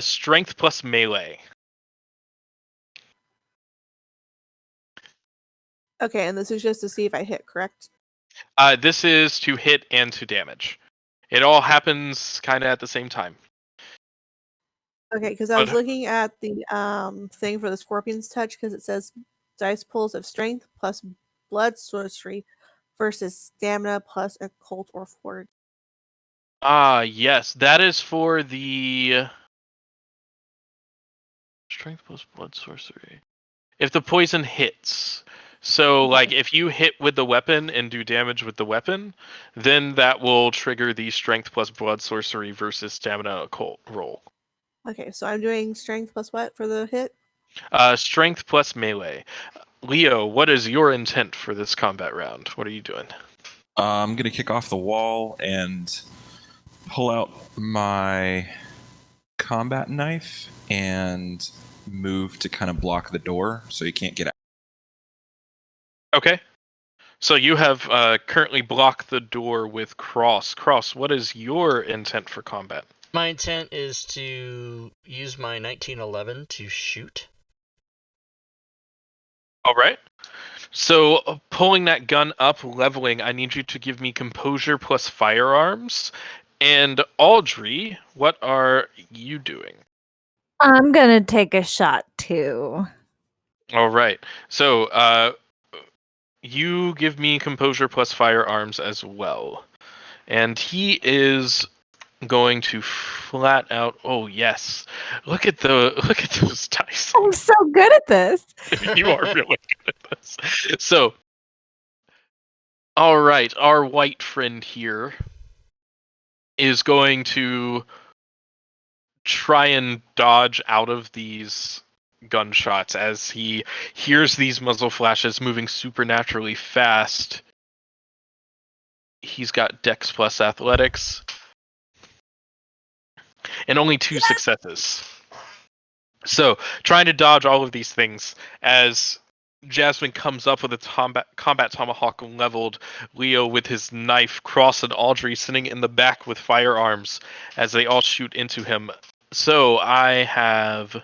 strength plus melee. Okay, and this is just to see if I hit, correct? This is to hit and to damage. It all happens kind of at the same time. Okay, because I was But- looking at the thing for the Scorpion's Touch because it says dice pulls of strength plus blood sorcery versus stamina plus occult or fortitude. Yes, that is for the strength plus blood sorcery. If the poison hits. So, like, Okay. if you hit with the weapon and do damage with the weapon, then that will trigger the strength plus blood sorcery versus stamina occult roll. Okay, so I'm doing strength plus what for the hit? Strength plus melee. Leo, what is your intent for this combat round? What are you doing? I'm gonna kick off the wall and pull out my combat knife and move to kind of block the door so you can't get out. Okay. So you have currently blocked the door with Cross. Cross, what is your intent for combat? My intent is to use my 1911 to shoot. All right. So pulling that gun up, leveling, I need you to give me composure plus firearms. And Audrey, what are you doing? I'm gonna take a shot too. All right. So you give me composure plus firearms as well. And he is going to flat out. Oh yes, look at those dice. I'm so good at this. You are really good at this. So, all right, our white friend here is going to try and dodge out of these gunshots as he hears these muzzle flashes moving supernaturally fast. He's got Dex plus Athletics and only 2 successes. So, trying to dodge all of these things as Jasmine comes up with a combat tomahawk leveled, Leo with his knife, Cross and Audrey sitting in the back with firearms as they all shoot into him. So, I have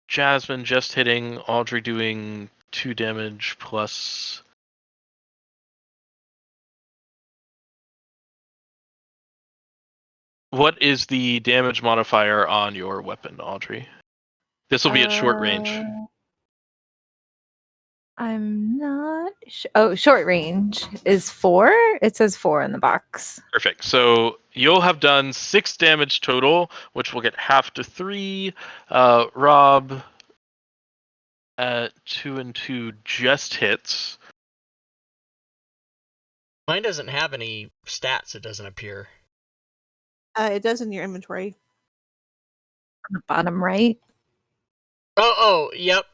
Jasmine just hitting, Audrey doing 2 damage plus... What is the damage modifier on your weapon, Audrey? This will be at short range. I'm not sure. Oh, short range is 4. It says 4 in the box. Perfect. So you'll have done 6 damage total, which will get half to 3. Rob at 2 and 2 just hits. Mine doesn't have any stats. It doesn't appear. It does in your inventory. On the bottom right. Oh, yep.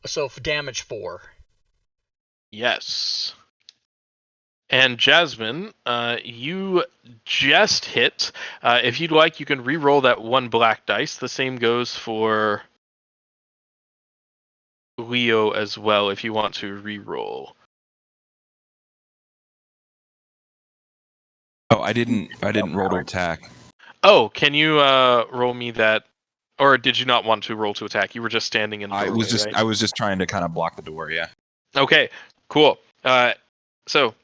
So damage 4. Yes. And Jasmine, you just hit. If you'd like, you can re-roll that 1 black dice. The same goes for Leo as well, if you want to re-roll. Oh, I didn't roll to attack. Oh, can you roll me that? Or did you not want to roll to attack? You were just standing in the doorway, right? I was just trying to kind of block the door. Yeah. Okay, cool. So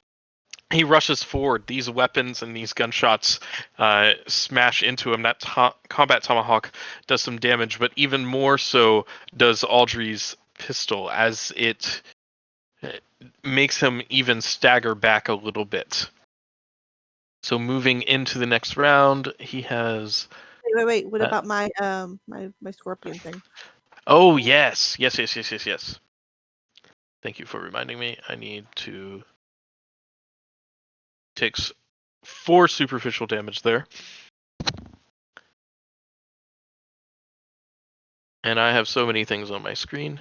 he rushes forward. These weapons and these gunshots smash into him. That combat tomahawk does some damage, but even more so does Audrey's pistol, as it makes him even stagger back a little bit. So moving into the next round, he has... Wait. What about my my scorpion thing? Oh, yes. Yes. Thank you for reminding me. I need to... Takes 4 superficial damage there. And I have so many things on my screen.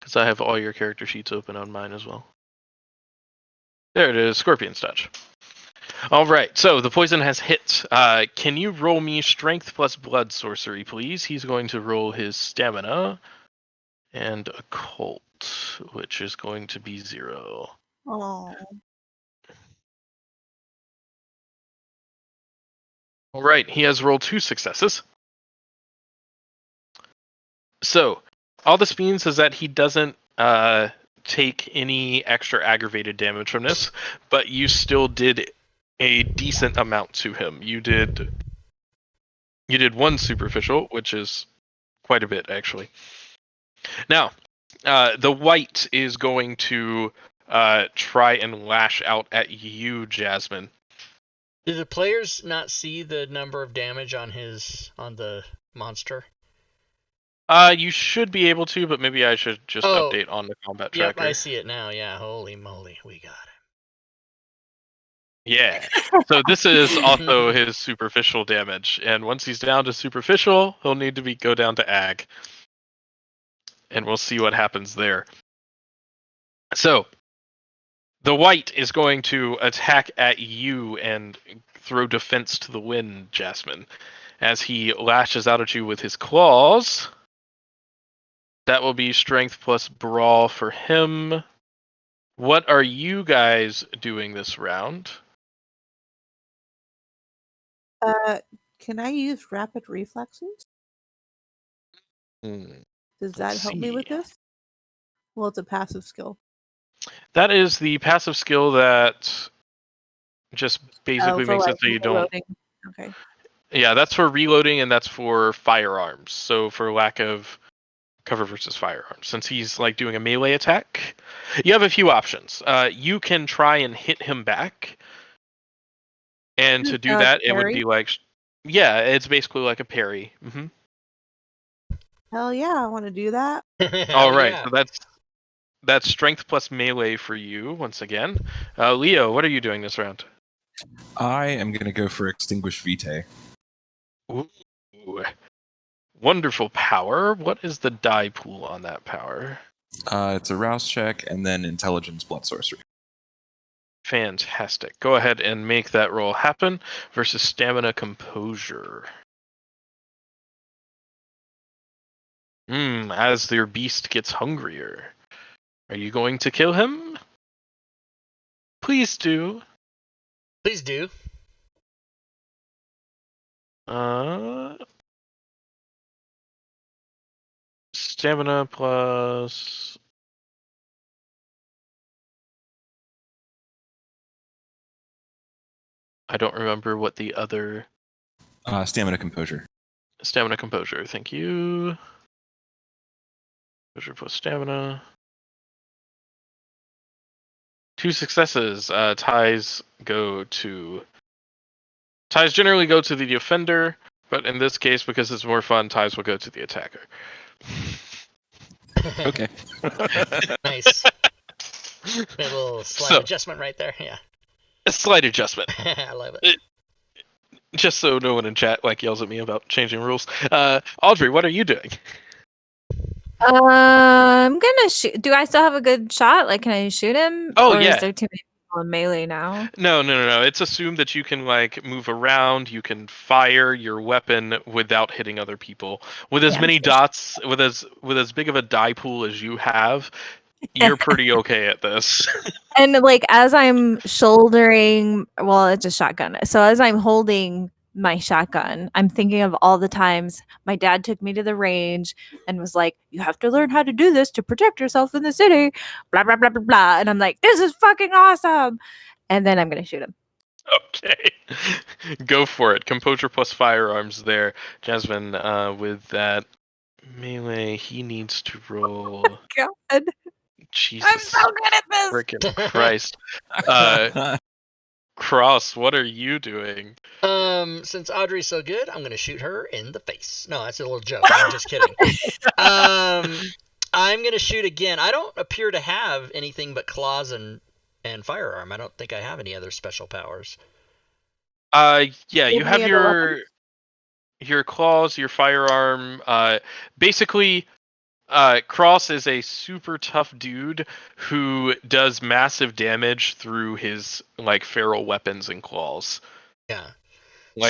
Because I have all your character sheets open on mine as well. There it is, Scorpion's Touch. All right, so the poison has hit. Can you roll me Strength plus Blood Sorcery, please? He's going to roll his Stamina and Occult, which is going to be 0. Oh. All right, he has rolled 2 successes. So, all this means is that he doesn't take any extra aggravated damage from this, but you still did a decent amount to him. You did 1 superficial, which is quite a bit, actually. Now, the white is going to try and lash out at you, Jasmine. Do the players not see the number of damage on the monster? You should be able to, but maybe I should just update on the combat tracker. Yep, I see it now. Yeah, holy moly, we got it. Yeah. So this is also his superficial damage, and once he's down to superficial, he'll need to go down to ag, and we'll see what happens there. So the white is going to attack at you and throw defense to the wind, Jasmine, as he lashes out at you with his claws. That will be strength plus brawl for him. What are you guys doing this round? Can I use rapid reflexes? Does that help me with this? Well, it's a passive skill. That is the passive skill that just basically makes it so you don't... Okay. Yeah, that's for reloading, and that's for firearms. So for lack of cover versus firearms, since he's like doing a melee attack, you have a few options. You can try and hit him back, and to do that, it would be like, yeah, it's basically like a parry. Mm-hmm. Hell yeah, I want to do that. All right, so that's strength plus melee for you once again. Leo, what are you doing this round? I am going to go for Extinguish Vitae. Ooh. Wonderful power. What is the die pool on that power? It's a rouse check and then intelligence blood sorcery. Fantastic. Go ahead and make that roll happen versus stamina composure. As your beast gets hungrier. Are you going to kill him? Please do. Please do. Stamina plus... I don't remember what the other Stamina composure. stamina composure. Thank you. Composure plus stamina. 2 successes. Ties generally go to the offender, but in this case, because it's more fun, ties will go to the attacker. Okay. Nice. A little slight So, adjustment right there. Yeah. a slight adjustment. I love it. Just so no one in chat yells at me about changing rules. Audrey, what are you doing? I'm gonna shoot. Do I still have a good shot? Like, can I shoot him? Oh, or yeah. is there too many people in melee now? No. It's assumed that you can move around. You can fire your weapon without hitting other people. With as Yeah, many I'm dots, with as big of a die pool as you have, you're pretty okay at this. And like as I'm shouldering, well, it's a shotgun. So as I'm holding my shotgun, I'm thinking of all the times my dad took me to the range and was like, "You have to learn how to do this to protect yourself in the city." Blah blah blah blah blah. And I'm like, "This is fucking awesome!" And then I'm gonna shoot him. Okay, go for it. Composure plus firearms there, Jasmine. With that melee, he needs to roll. God, Jesus, I'm so good at this. freaking Christ. Cross, what are you doing? Since Audrey's so good, I'm gonna shoot her in the face. No, that's a little joke. I'm just kidding. I'm gonna shoot again. I don't appear to have anything but claws and firearm. I don't think I have any other special powers. Yeah, you have your claws, your firearm. Basically, Cross is a super tough dude who does massive damage through his feral weapons and claws. Yeah.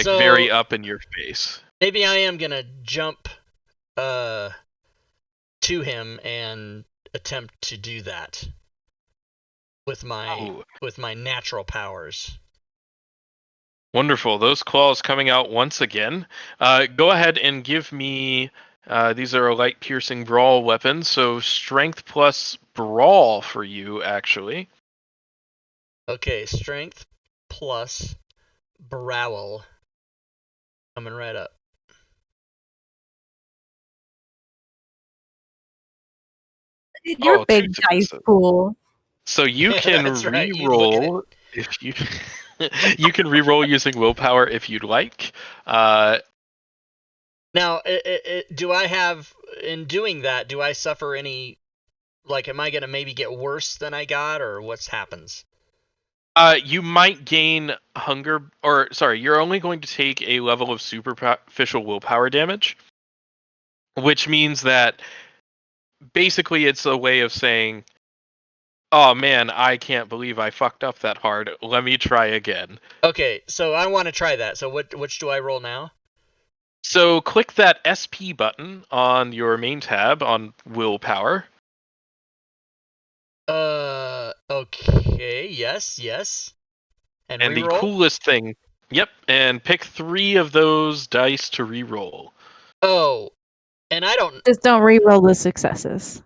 So, very up in your face. Maybe I am gonna jump to him and attempt to do that with my natural powers. Wonderful. Those claws coming out once again. Go ahead and give me. These are a light piercing brawl weapon, so strength plus brawl for you, actually. Okay, strength plus brawl. Coming right up. You're big dice pool. So you can right, re-roll if you you can re-roll using willpower if you'd like. Now, do I have, in doing that, do I suffer any, am I going to maybe get worse than I got, or what happens? You might gain hunger, you're only going to take a level of superficial willpower damage, which means that basically it's a way of saying, oh man, I can't believe I fucked up that hard. Let me try again. Okay, so I want to try that. So which do I roll now? So click that SP button on your main tab on willpower. Okay, yes. And re-roll? The coolest thing, and pick 3 of those dice to re-roll. Oh, and I don't... Just don't re-roll the successes.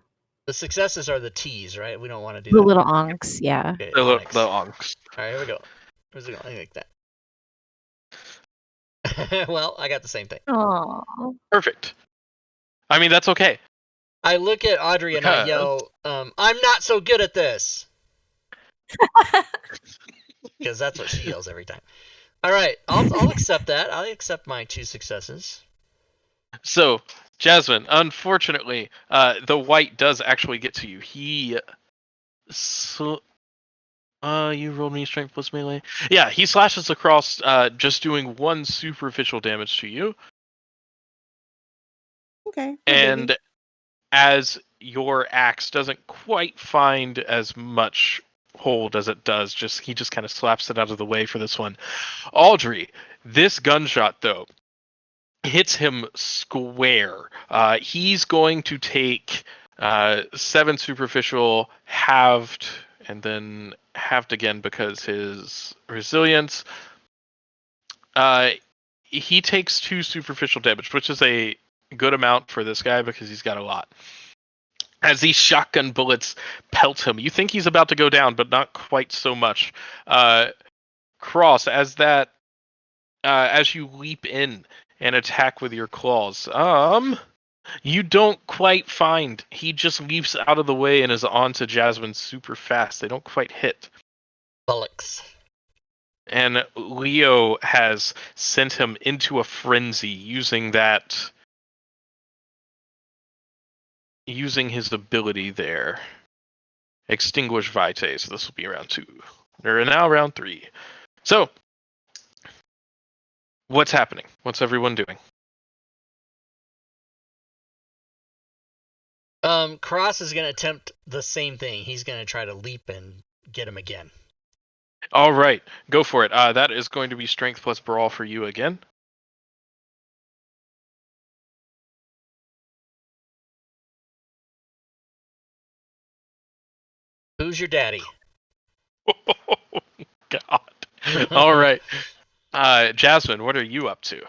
The successes are the T's, right? We don't want to do the that. Little onks, yeah. Okay, the onyx. onks. Alright, here we go. Where's it going? Like that. Well, I got the same thing. Aww. Perfect. I mean, that's okay. I look at Audrey and I yell, I'm not so good at this. Because that's what she yells every time. Alright, I'll accept that. I'll accept my 2 successes. So, Jasmine, unfortunately, the white does actually get to you. You rolled me strength plus melee. Yeah, he slashes across, just doing 1 superficial damage to you. Okay. And as your axe doesn't quite find as much hold as it does, he just kind of slaps it out of the way for this one. Audrey, this gunshot though hits him square. He's going to take 7 superficial, halved, and then halved again because his resilience. He takes 2 superficial damage, which is a good amount for this guy because he's got a lot. As these shotgun bullets pelt him, you think he's about to go down, but not quite so much. Cross, as you leap in and attack with your claws, you don't quite find. He just leaps out of the way and is onto Jasmine super fast. They don't quite hit. Bullocks. And Leo has sent him into a frenzy using his ability there. Extinguish Vitae, so this will be round 2. We're now round 3. So, what's happening? What's everyone doing? Cross is gonna attempt the same thing. He's gonna try to leap and get him again. All right, go for it. That is going to be strength plus brawl for you again. Who's your daddy? Oh, God. All right. Jasmine, what are you up to?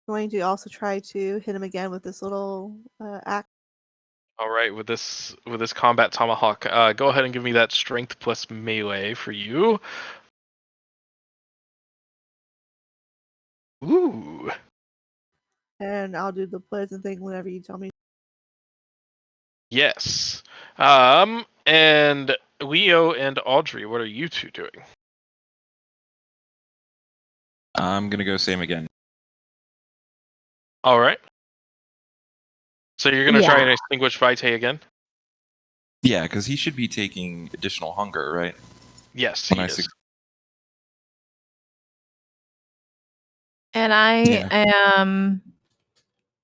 Going to also try to hit him again with this little axe. All right, with this combat tomahawk, go ahead and give me that strength plus melee for you. Ooh. And I'll do the pleasant thing whenever you tell me. Yes. And Leo and Audrey, what are you two doing? I'm gonna go same again. All right. So you're gonna try Yeah. and extinguish Vitae again? Yeah, because he should be taking additional hunger, right? Yes, he is. And I Yeah. am.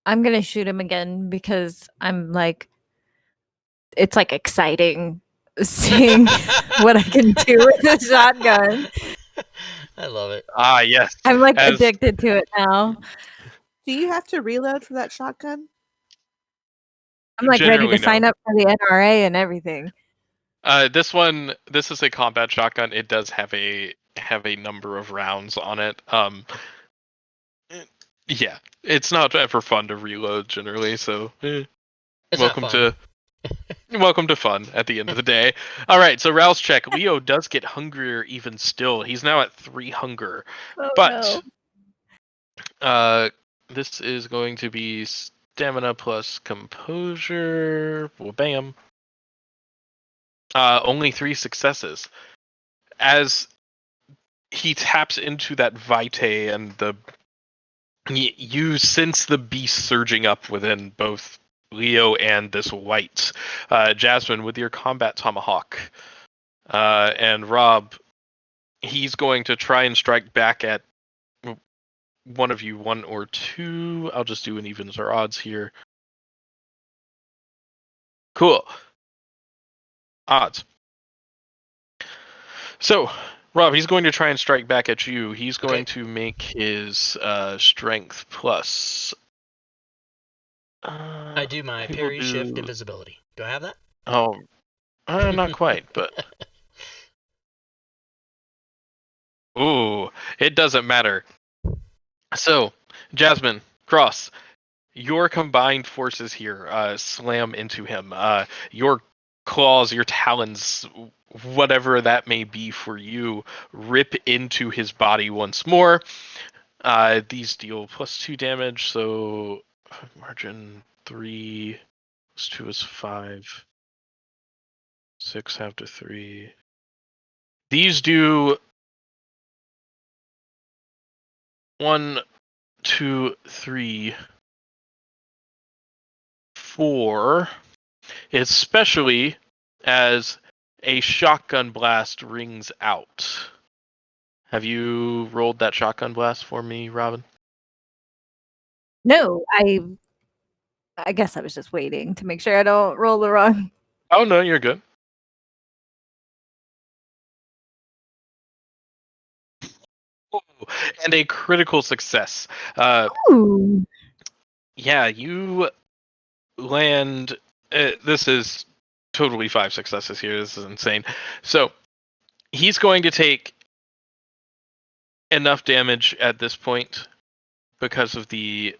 I'm gonna shoot him again because I'm like, it's like exciting seeing what I can do with a shotgun. I love it. Ah, yes. I'm like addicted to it now. Do you have to reload for that shotgun? I'm like ready Generally, to sign no. up for the NRA and everything. This is a combat shotgun. It does have a number of rounds on it. Yeah, it's not ever fun to reload generally. So, It's welcome not fun. welcome to fun at the end of the day. All right, so rouse check. Leo does get hungrier even still. He's now at 3 hunger, Oh, but no. this is going to be stamina plus composure. Well, bam. Only 3 successes. As he taps into that vitae and you sense the beast surging up within both Leo and this white. Jasmine, with your combat tomahawk, and Rob, he's going to try and strike back at one of you, 1 or 2. I'll just do an evens or odds here. Cool. Odds. So, Rob, he's going to try and strike back at you. He's going to make his strength plus. I do my parry, shift, invisibility. Do I have that? Oh, not quite, but. Ooh, it doesn't matter. So, Jasmine, Cross, your combined forces here slam into him. Your claws, your talons, whatever that may be for you, rip into his body once more. These deal +2 damage, so margin 3 + 2 is 5. 6 half to 3. These do 1, 2, 3, 4, especially as a shotgun blast rings out. Have you rolled that shotgun blast for me, Robin? No, I guess I was just waiting to make sure I don't roll the wrong. Oh no, you're good. Oh, and a critical success. Ooh. Yeah, you land. This is totally 5 successes here. This is insane. So he's going to take enough damage at this point because of the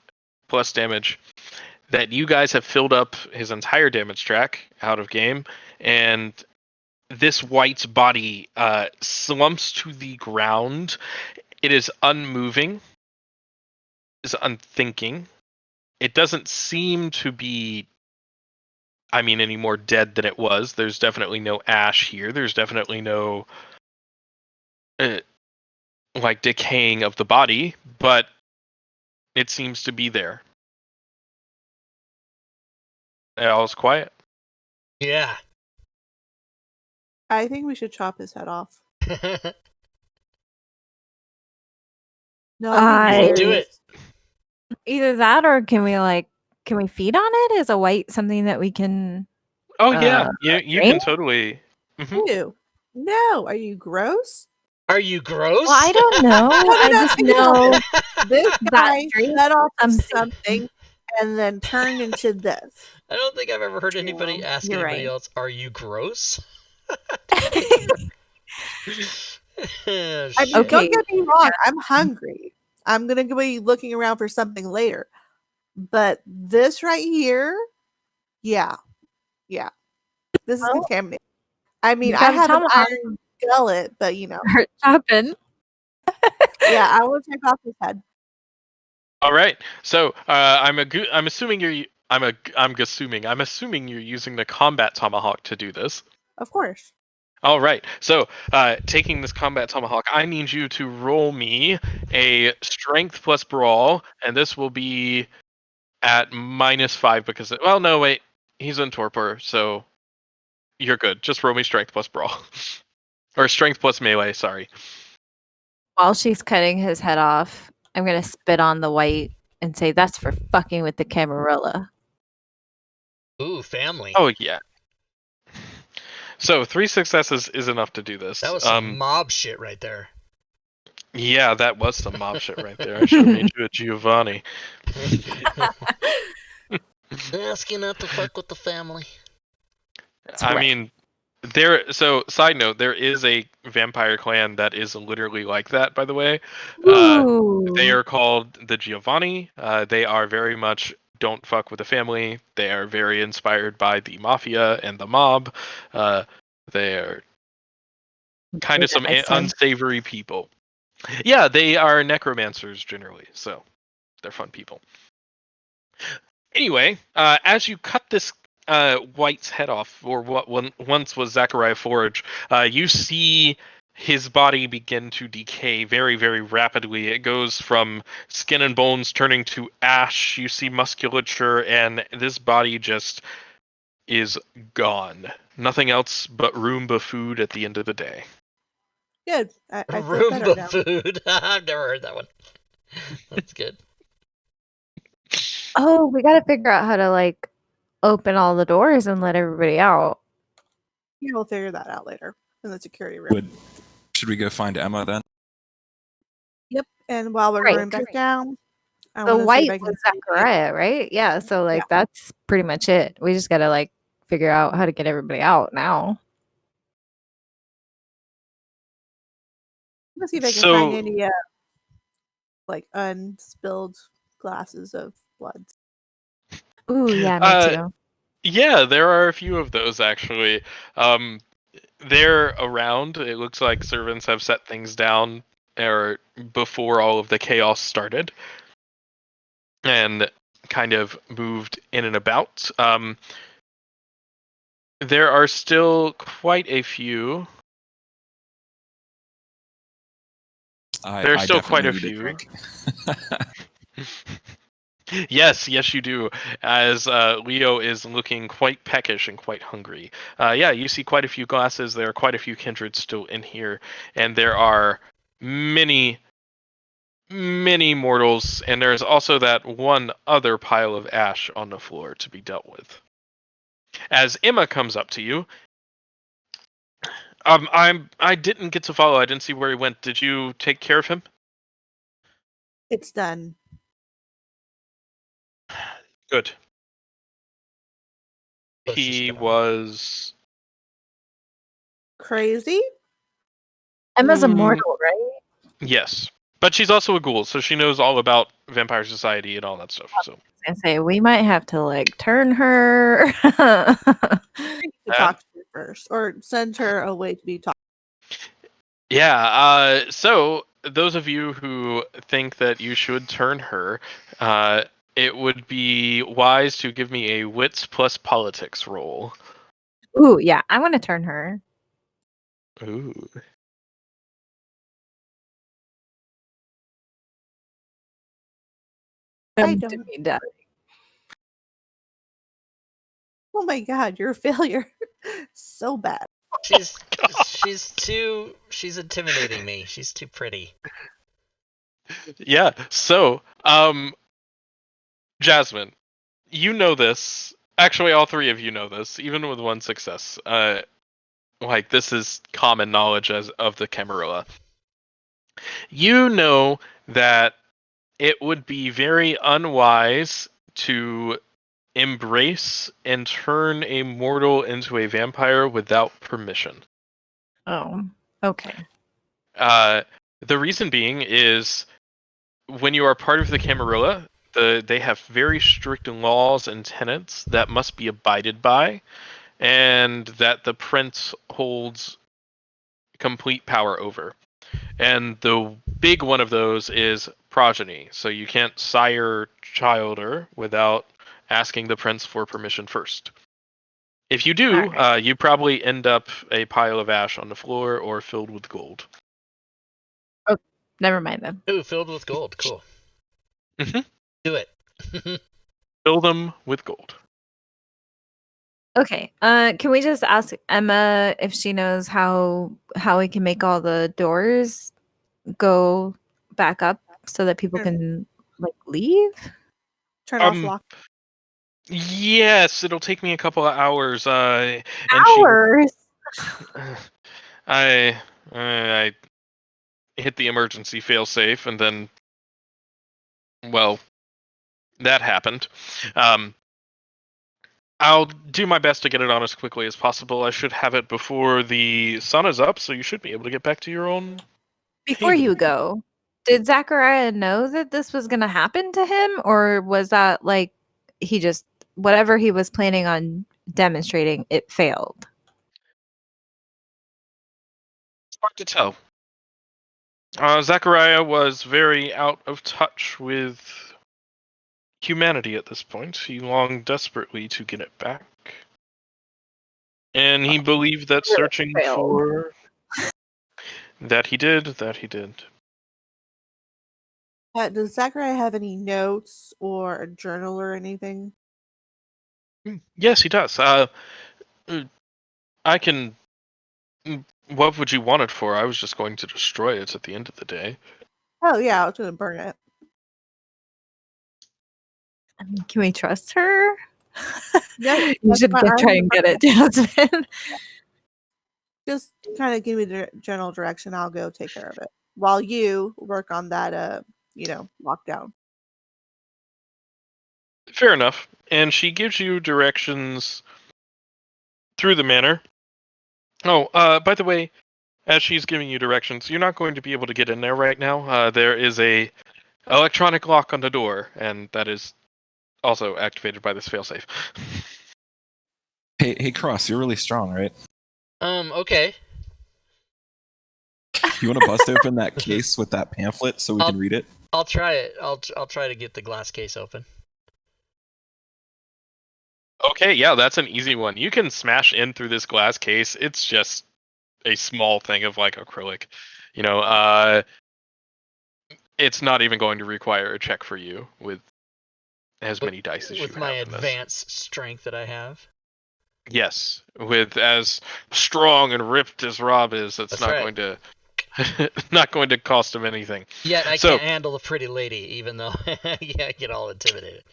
plus damage that you guys have filled up his entire damage track out of game, and this white's body slumps to the ground. It is unmoving, is unthinking. It doesn't seem to be, any more dead than it was. There's definitely no ash here. There's definitely no decaying of the body, but it seems to be there. All's quiet. Yeah. I think we should chop his head off. No, I'm being I- Do it. serious. Either that or can we feed on it? Is a white something that we can Oh yeah, you can drink? totally. Mhm. Ew. No, are you gross? Are you gross? Well, I don't know. I no, just think about know This that guy drink cut off something. something and then turned into this. I don't think I've ever heard anybody True. ask You're anybody right. else, "Are you gross?" I mean, Shit. don't get me wrong. I'm hungry. I'm gonna be looking around for something later. But this right here, yeah. This is Well, contaminated. I mean, you I got a have an tomahawk. iron gullet, but Start chopping. yeah, I will take off his head. All right. So I'm assuming you're. I'm assuming you're using the combat tomahawk to do this. Of course. All right. So taking this combat tomahawk, I need you to roll me a strength plus brawl, and this will be at -5 because. Well, no, wait. He's in torpor, so you're good. Just roll me strength plus brawl, or strength plus melee. Sorry. While she's cutting his head off, I'm gonna spit on the white and say, "That's for fucking with the Camarilla." Ooh, family. Oh yeah. So 3 successes is enough to do this. That was some mob shit right there. Yeah, that was some mob shit right there. I should have made you a Giovanni. Ask you not to fuck with the family. That's I right. mean, side note, there is a vampire clan that is literally like that, by the way. Ooh. They are called the Giovanni. They are very much don't fuck with the family. They are very inspired by the mafia and the mob. They are kind of some unsavory people. Yeah, they are necromancers generally, so they're fun people. Anyway, as you cut this White's head off, or what once was Zachariah Forge, you see his body begin to decay very, very rapidly. It goes from skin and bones turning to ash. You see musculature, and this body just is gone. Nothing else but Roomba food at the end of the day. Good. I feel better now. Roomba food. I've never heard that one. That's good. Oh, we gotta figure out how to open all the doors and let everybody out. Yeah, we'll figure that out later in the security room. Should we go find Emma then? Yep. And while we're Right, going back down, I The want to see white if I can was see- Zachariah, right? Yeah, so that's pretty much it. We just gotta figure out how to get everybody out now. Let's see if I can So- find any unspilled glasses of blood. Ooh, yeah, me too. Yeah, there are a few of those actually. They're around. It looks like servants have set things down or before all of the chaos started, and kind of moved in and about. There are still quite a few. There's still quite a few. Yes, you do. As Leo is looking quite peckish and quite hungry. Yeah, you see quite a few glasses. There are quite a few kindreds still in here, and there are many, many mortals. And there's also that one other pile of ash on the floor to be dealt with. As Emma comes up to you, I didn't get to follow. I didn't see where he went. Did you take care of him? It's done. Good. Oh, she's He gone. was. Crazy? Emma's a mortal, right? Yes. But she's also a ghoul, so she knows all about vampire society and all that stuff. So I was gonna say we might have to turn her. To talk to her first, or send her away to be taught. Yeah, so those of you who think that you should turn her, it would be wise to give me a wits plus politics roll. Ooh, yeah, I want to turn her. Ooh. I don't. Done. Oh my god, you're a failure. So bad. She's intimidating me. She's too pretty. Yeah, so, Jasmine, you know this. Actually, all three of you know this, even with one success. Like, this is common knowledge of the Camarilla. You know that it would be very unwise to embrace and turn a mortal into a vampire without permission. Oh, okay. The reason being is when you are part of the Camarilla, they have very strict laws and tenets that must be abided by, and that the prince holds complete power over. And the big one of those is progeny. So you can't sire childer without asking the prince for permission first. If you do, Alright. you probably end up a pile of ash on the floor or filled with gold. Never mind then. Ooh, filled with gold. Cool. Mhm. Do it. Fill them with gold. Okay. Can we just ask Emma if she knows how we can make all the doors go back up so that people Sure. can like leave? Turn off lock. Yes, it'll take me a couple of hours. And Hours. I hit the emergency failsafe, and then, well, that happened. I'll do my best to get it on as quickly as possible. I should have it before the sun is up, so you should be able to get back to your own. Before haven. you go, did Zachariah know that this was going to happen to him, or was that like he just whatever he was planning on demonstrating, it failed? It's hard to tell. Zachariah was very out of touch with humanity at this point. He longed desperately to get it back. And he believed that Really searching failed. for... That he did. Does Zachariah have any notes or a journal or anything? Yes, he does. I can... What would you want it for? I was just going to destroy it at the end of the day. Oh yeah, I was gonna burn it. I mean, can we trust her? Yeah, You that's should fine. try and get it, Jasmine. Just kind of give me the general direction. I'll go take care of it while you work on that. Lockdown. Fair enough. And she gives you directions through the manor. Oh, by the way, as she's giving you directions, you're not going to be able to get in there right now. There is a electronic lock on the door, and that is also activated by this failsafe. Hey, Cross, you're really strong, right? Okay. You want to bust open that case with that pamphlet so we can read it? I'll try it. I'll try to get the glass case open. Okay, yeah, that's an easy one. You can smash in through this glass case. It's just a small thing of like acrylic. It's not even going to require a check for you with as many dice as you With have my in this. advanced strength that I have. Yes, with as strong and ripped as Rob is, that's not right. going to not going to cost him anything. Yet I can't handle a pretty lady, even though I get all intimidated.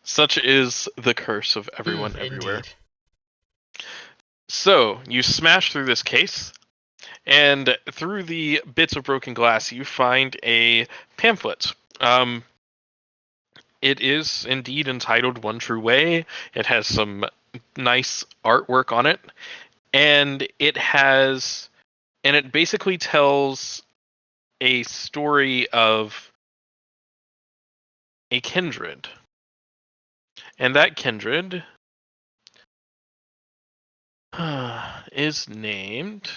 Such is the curse of everyone everywhere. Indeed. So you smash through this case, and through the bits of broken glass, you find a pamphlet. It is indeed entitled One True Way. It has some nice artwork on it, and it basically tells a story of a kindred. And that kindred is named.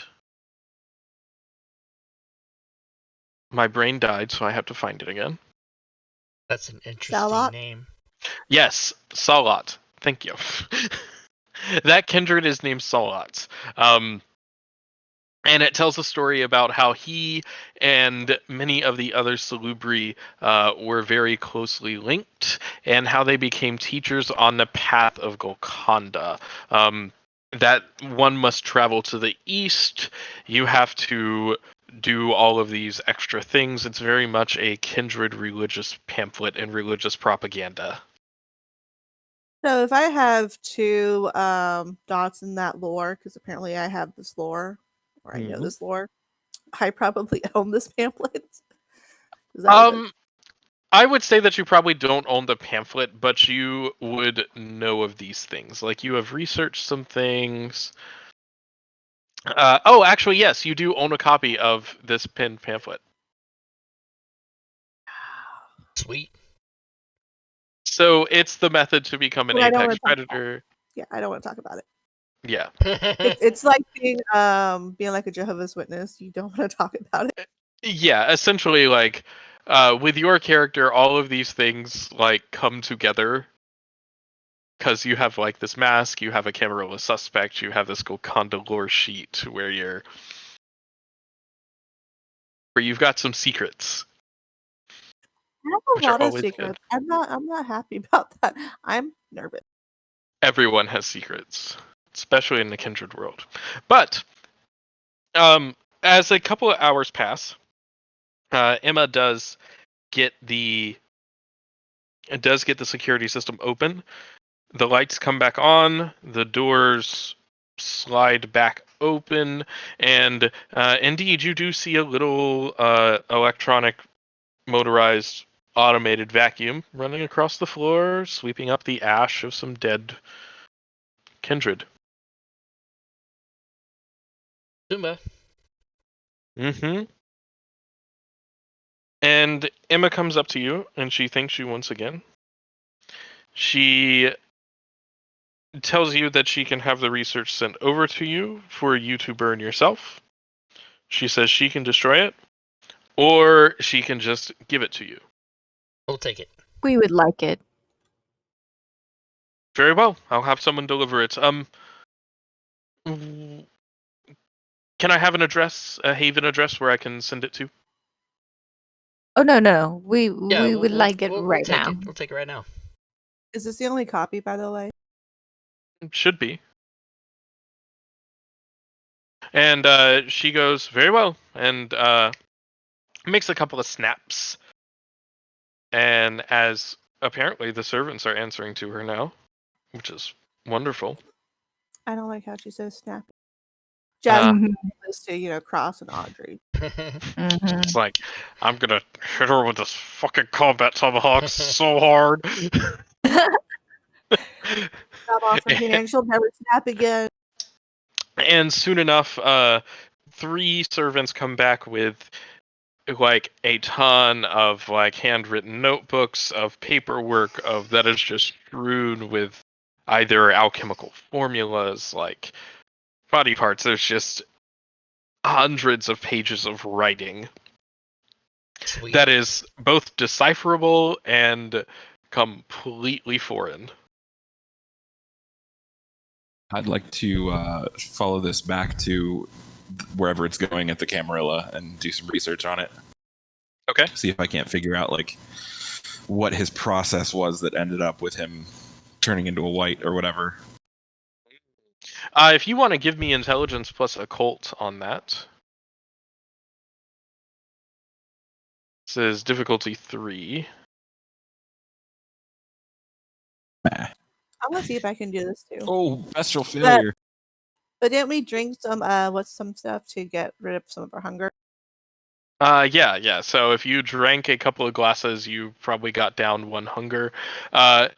My brain died, so I have to find it again. That's an interesting Salot? name. Yes, Salat. Thank you. That kindred is named Salat. And it tells a story about how he and many of the other Salubri were very closely linked, and how they became teachers on the path of Golconda. That one must travel to the east. You have to do all of these extra things. It's very much a kindred religious pamphlet and religious propaganda. So if I have two dots in that lore, because apparently I have this lore, or I know Mhm. this lore, I probably own this pamphlet. Is that what it is? I would say that you probably don't own the pamphlet, but you would know of these things. Like, you have researched some things. Actually, yes, you do own a copy of this pinned pamphlet. Sweet. So it's the method to become an Well, I don't apex want to talk about predator. Yeah, I don't want to talk about it. Yeah. It's like being like a Jehovah's Witness. You don't want to talk about it. Yeah, essentially, like, with your character, all of these things, like, come together. Because you have, like, this mask, you have a cameraless suspect, you have this Golconda lore sheet where you've got some secrets, I have which a are lot of always good. secrets. I'm not happy about that. I'm nervous. Everyone has secrets, especially in the kindred world. But as a couple of hours pass, Emma get the does get the security system open. The lights come back on, the doors slide back open, and indeed you do see a little electronic motorized automated vacuum running across the floor, sweeping up the ash of some dead kindred. Zumba. Mm-hmm. And Emma comes up to you, and she thanks you once again. She tells you that she can have the research sent over to you for you to burn yourself. She says she can destroy it, or she can just give it to you. We'll take it. We would like it. Very well. I'll have someone deliver it. Can I have an address, a Haven address, where I can send it to? Oh no. We Yeah, we would like it we'll right take now. it. We'll take it right now. Is this the only copy, by the way? Should be. And she goes, very well, and makes a couple of snaps. And as apparently the servants are answering to her now, which is wonderful. I don't like how she says snappy. Uh, Jasmine this to, Cross and Audrey. Mhm. It's like, I'm gonna hit her with this fucking combat tomahawk so hard. Stop awesome, Tina, and she'll never snap again. And soon enough, 3 servants come back with like a ton of like handwritten notebooks of paperwork of that is just strewn with either alchemical formulas, like body parts. There's just hundreds of pages of writing Sweet. that is both decipherable and completely foreign. I'd like to follow this back to wherever it's going at the Camarilla and do some research on it. Okay. See if I can't figure out like what his process was that ended up with him turning into a white or whatever. If you want to give me intelligence plus occult on that. This is difficulty 3. Nah. I'm gonna see if I can do this too. Oh, bestial failure. But didn't we drink some stuff to get rid of some of our hunger? Yeah. So if you drank a couple of glasses, you probably got down 1 hunger. I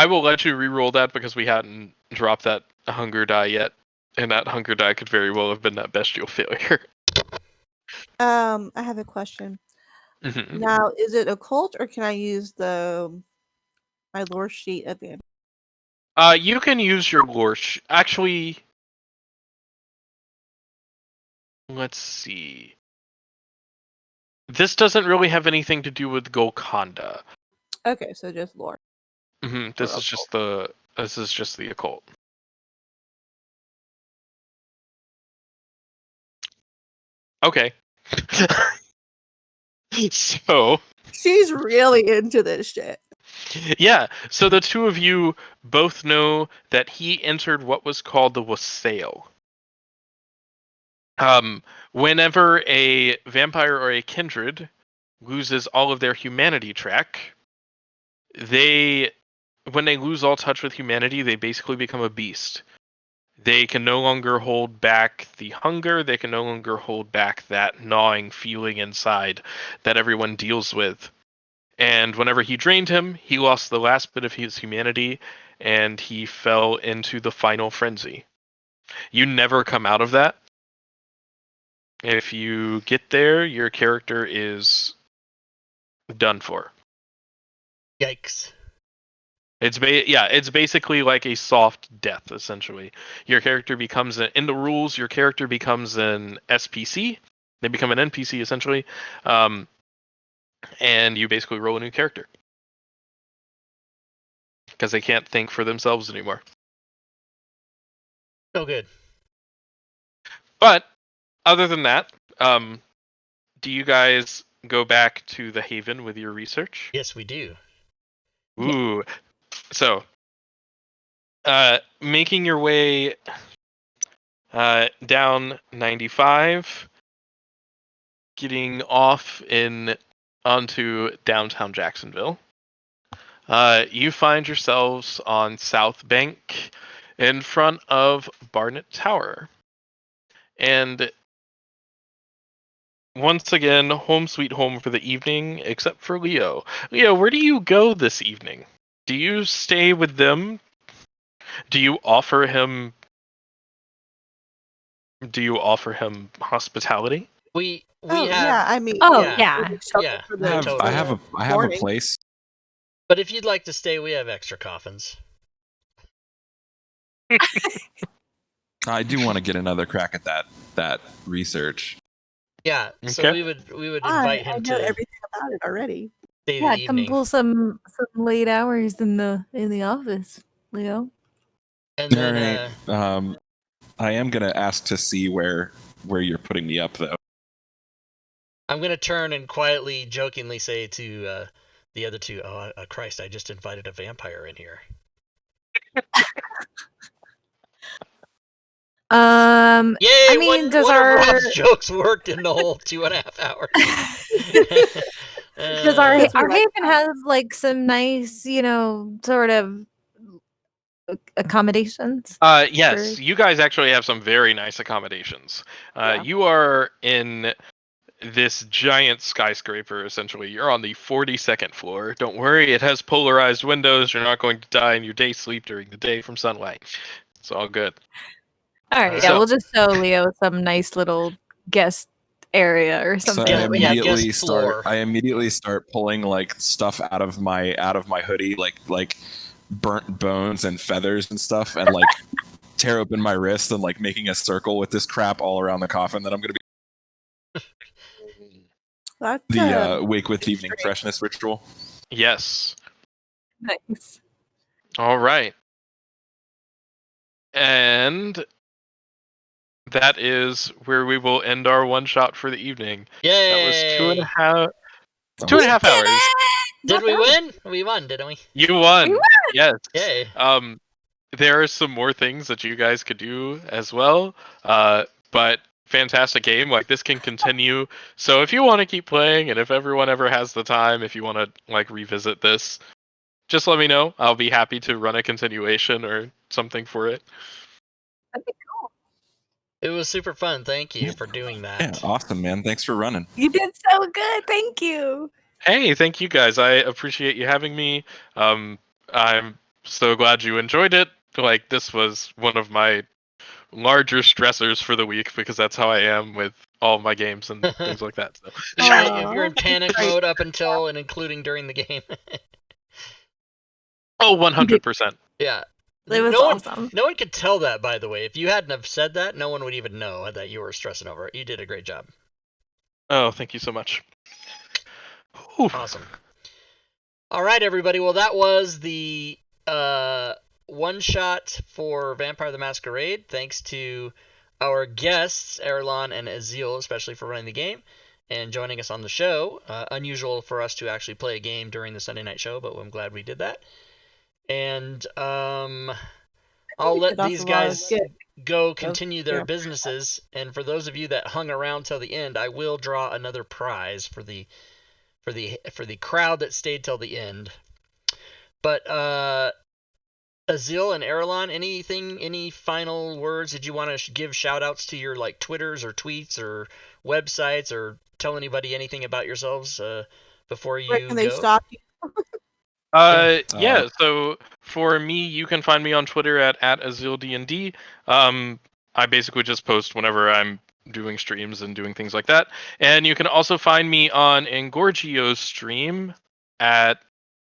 will let you re-roll that because we hadn't dropped that hunger die yet, and that hunger die could very well have been that bestial failure. I have a question. Mhm. Now, is it occult or can I use my lore sheet at the end? You can use your lore. Actually, let's see. This doesn't really have anything to do with Golconda. Okay, so just lore. This Or is just the occult. Okay. So, She's really into this shit. yeah. So the two of you both know that he entered what was called the wassail. Whenever a vampire or a kindred loses all of their humanity track, when they lose all touch with humanity, they basically become a beast. They can no longer hold back the hunger, they can no longer hold back that gnawing feeling inside that everyone deals with. And whenever he drained him, he lost the last bit of his humanity, and he fell into the final frenzy. You never come out of that. If you get there, your character is done for. Yikes. It's basically like a soft death, essentially. Your character becomes in the rules. Your character becomes an SPC. They become an NPC essentially, and you basically roll a new character because they can't think for themselves anymore. Oh, good. But other than that, do you guys go back to the Haven with your research? Yes, we do. Ooh, so making your way down 95, getting off onto downtown Jacksonville. You find yourselves on South Bank in front of Barnett Tower. And once again, home sweet home for the evening, except for Leo. Leo, where do you go this evening? Do you stay with them? Do you offer him hospitality? We Oh have. yeah, I mean, Oh, Yeah. yeah. Yeah, for I the- have, totally. I have a Morning. place. But if you'd like to stay, we have extra coffins. I do want to get another crack at that research. Yeah, so Okay. we would I invite I him know to everything about it already. stay Yeah, the come evening, pull some late hours in the office, Leo. and All then right. I am gonna ask to see where you're putting me up, though. I'm gonna turn and quietly, jokingly say to the other two, "Oh, Christ! I just invited a vampire in here." Yay! I mean, does one our of Rob's jokes worked in the whole 2.5 hours? does our Because we our like haven have like some nice, sort of accommodations? Yes, you guys actually have some very nice accommodations. Yeah. You are in this giant skyscraper, essentially. You're on the 42nd floor. Don't worry, it has polarized windows. You're not going to die in your day sleep during the day from sunlight. It's all good. All right, yeah, So- we'll just show Leo some nice little guest area or So something. Yeah, yeah, guest I floor. immediately start pulling like stuff out of my hoodie, like burnt bones and feathers and stuff, and like tear open my wrist and like making a circle with this crap all around the coffin that I'm gonna be that's the wake with evening strange. freshness ritual. Yes. Nice. All right. And that is where we will end our one shot for the evening. Yay! That was two and a half Almost- hours. Did Not we bad. win? We won, didn't we? You won. We won! Yes. Yay! There are some more things that you guys could do as well. But fantastic game. Like, this can continue. So if you want to keep playing, and if everyone ever has the time, if you want to like revisit this, just let me know. I'll be happy to run a continuation or something for it. That'd be cool. It was super fun. Thank you Yeah. for doing Yeah, that. awesome, man. Thanks for running. You did so good. Thank you. Hey, thank you guys. I appreciate you having me. I'm so glad you enjoyed it. Like, this was one of my larger stressors for the week because that's how I am with all my games and things like that. So. You're in Aw, panic great. mode up until and including during the game. Oh, 100%. Yeah. It was no awesome. no one could tell that, by the way. If you hadn't have said that, no one would even know that you were stressing over it. You did a great job. Oh, thank you so much. Whew. Awesome. All right, everybody. Well, that was the one shot for Vampire the Masquerade. Thanks to our guests, Erlon and Azil, especially for running the game and joining us on the show. Unusual for us to actually play a game during the Sunday night show, but I'm glad we did that. And I'll let these guys go continue their businesses. And for those of you that hung around till the end, I will draw another prize for the crowd that stayed till the end. But Azil and Erlon, any final words? Did you want to give shout outs to your like Twitters or tweets or websites, or tell anybody anything about yourselves before you Where can they go? stalk you? Yeah, so for me, you can find me on Twitter at AzilDND. I basically just post whenever I'm doing streams and doing things like that. And you can also find me on Engorgio's stream at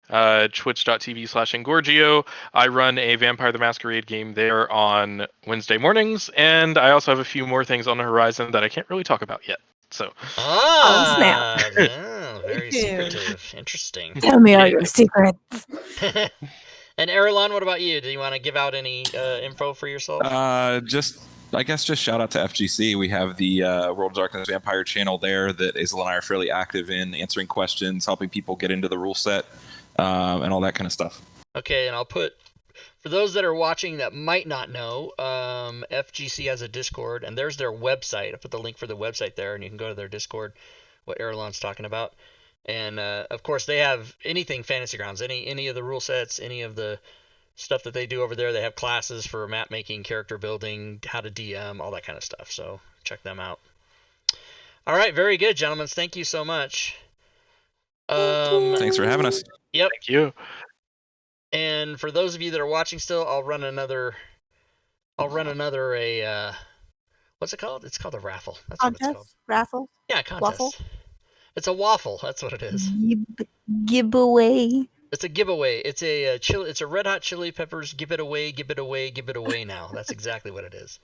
twitch.tv/Engorgio. I run a Vampire the Masquerade game there on Wednesday mornings, and I also have a few more things on the horizon that I can't really talk about yet. So, Ah, snap. Very secretive. Interesting. Tell me all your secrets. And Erlon, what about you? Do you want to give out any info for yourself? I guess just shout out to FGC. We have the World of Darkness Vampire channel there that Azel and I are fairly active in, answering questions, helping people get into the rule set, and all that kind of stuff. Okay, and I'll put, for those that are watching that might not know, FGC has a Discord, and there's their website. I put the link for the website there, and you can go to their Discord, what Erlon's talking about. And, of course, they have anything Fantasy Grounds, any of the rule sets, any of the stuff that they do over there. They have classes for map making, character building, how to DM, all that kind of stuff. So check them out. All right, very good, gentlemen. Thank you so much. Thanks for having us. Yep. thank you. And for those of you that are watching still, I'll run another what's it called? It's called a raffle. That's what it's called. Contest? Raffle? Yeah, contest. Waffle? It's a waffle. That's what it is. Giveaway. It's a giveaway. It's a Red Hot Chili Peppers give it away now. That's exactly what it is.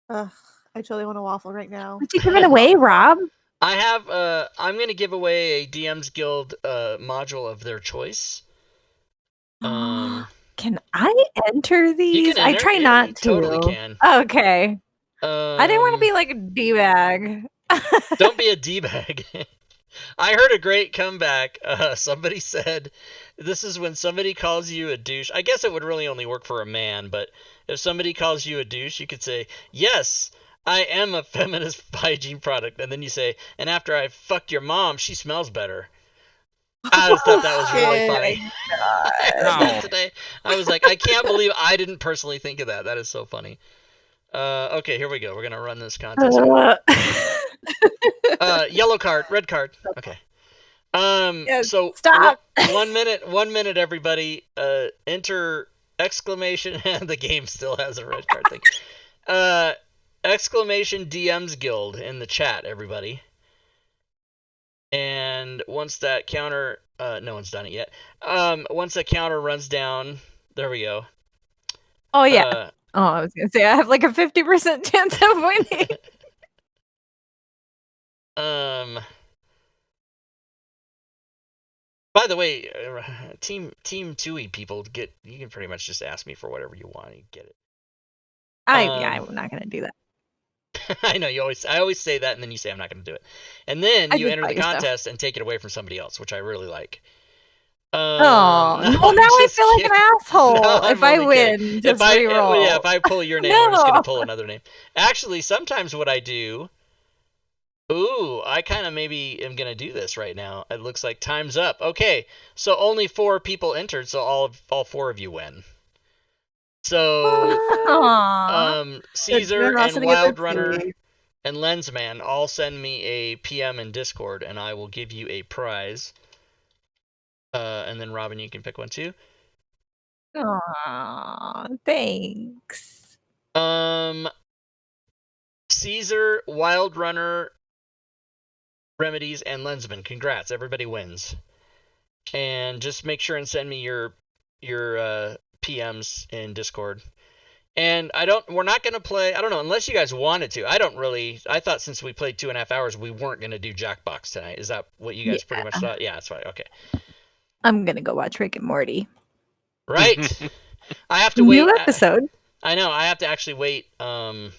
Ugh, I totally want a waffle right now. What you giving away, Rob? I have I'm gonna give away a DM's Guild module of their choice. Can I enter these? You can enter. I try Yeah, not you to. totally can. Okay. I didn't want to be like a D-bag. Don't be a D-bag. I heard a great comeback. Somebody said, this is when somebody calls you a douche. I guess it would really only work for a man, but if somebody calls you a douche, you could say, yes, I am a feminist hygiene product. And then you say, and after I fucked your mom, she smells better. I just thought that was really funny. I heard that today. I was like, I can't believe I didn't personally think of that. That is so funny. Okay, here we go. We're going to run this contest. Yellow card, red card. Okay. Yes, So stop. 1 minute, everybody. Enter exclamation. The game still has a red card thing. Exclamation DM's Guild in the chat, everybody. And once that counter, no one's done it yet. Once that counter runs down, there we go. Oh yeah. I was gonna say I have like a 50% chance of winning. By the way, Team Tui people you can pretty much just ask me for whatever you want. You get it. I'm not gonna do that. I know I always say that, and then you say I'm not going to do it, and then you enter the contest and take it away from somebody else, which I really like. Oh, now I feel like an asshole. No, if I win, just reroll. If I pull your name, I'm just going to pull another name. Actually, sometimes what I do. Ooh, I kind of maybe am going to do this right now. It looks like time's up. Okay, so only 4 people entered, so all 4 of you win. So, Caesar and Wild Runner and Lensman all send me a PM in Discord, and I will give you a prize. And then Robin, you can pick one too. Aw, thanks. Caesar, Wild Runner, Remedies, and Lensman. Congrats, everybody wins. And just make sure and send me your PMs in Discord. And we're not going to play, I don't know, unless you guys wanted to. I thought since we played 2.5 hours, we weren't going to do Jackbox tonight. Is that what you guys pretty much thought? Yeah, that's right. Okay. I'm gonna go watch Rick and Morty. Right. I have to wait. New episode. I know. I have to actually wait, I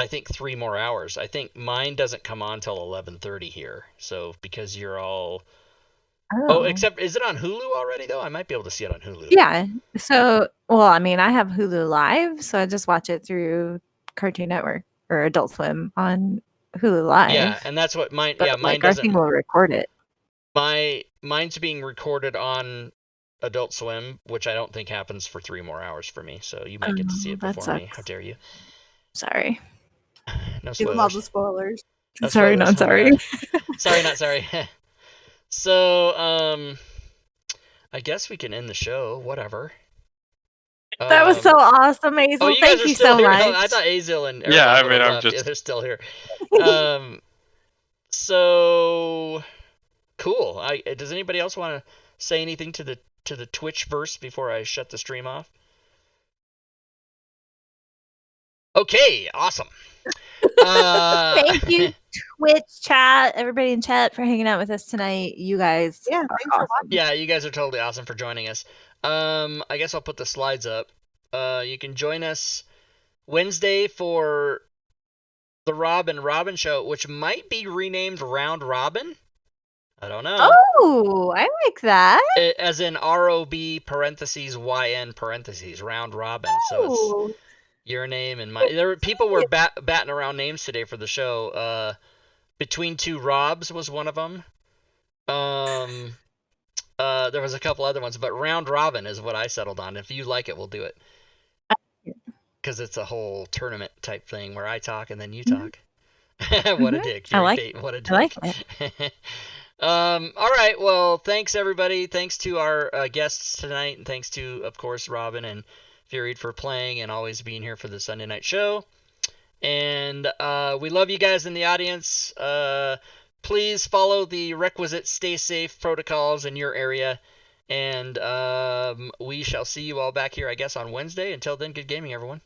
think 3 more hours. I think mine doesn't come on till 11:30 here. So because you're all... Oh, except, is it on Hulu already, though? I might be able to see it on Hulu. Yeah. So, well, I mean, I have Hulu Live, so I just watch it through Cartoon Network or Adult Swim on Hulu Live. Yeah, and that's what mine... But, Yeah, mine like, our doesn't... thing will record it. Mine's being recorded on Adult Swim, which I don't think happens for 3 more hours for me, so you might get to see it that before me. sucks. How dare you? Sorry. No Give them all the spoilers. spoilers. No Sorry, spoilers. not sorry. Sorry, not sorry. So, I guess we can end the show. Whatever. That was so awesome, Azel. Oh, you Thank guys are you still so here. much. Oh, I thought Azel and Yeah, I Ariel mean, I'm left. just... Yeah, they're still here. So cool. Does anybody else want to say anything to the Twitch verse before I shut the stream off? Okay, awesome. Thank you, Twitch chat, everybody in chat for hanging out with us tonight. You guys, Yeah, are thanks for awesome. watching. Yeah, you guys are totally awesome for joining us. I guess I'll put the slides up. You can join us Wednesday for the Rob and Robin show, which might be renamed Round Robin. I don't know. Oh, I like that. As in ROB parentheses YN parentheses Round Robin. So Oh, it's your name and my. People were batting around names today for the show. Between Two Robs was one of them. There was a couple other ones, but Round Robin is what I settled on. If you like it, we'll do it. Because it's a whole tournament type thing where I talk and then you talk. What a dick. I like What a dick. I like it. All right. Well, thanks everybody. Thanks to our guests tonight, and thanks to, of course, Robin and Furied for playing and always being here for the Sunday night show. And we love you guys in the audience. Please follow the requisite stay safe protocols in your area. And we shall see you all back here, I guess, on Wednesday. Until then, good gaming, everyone.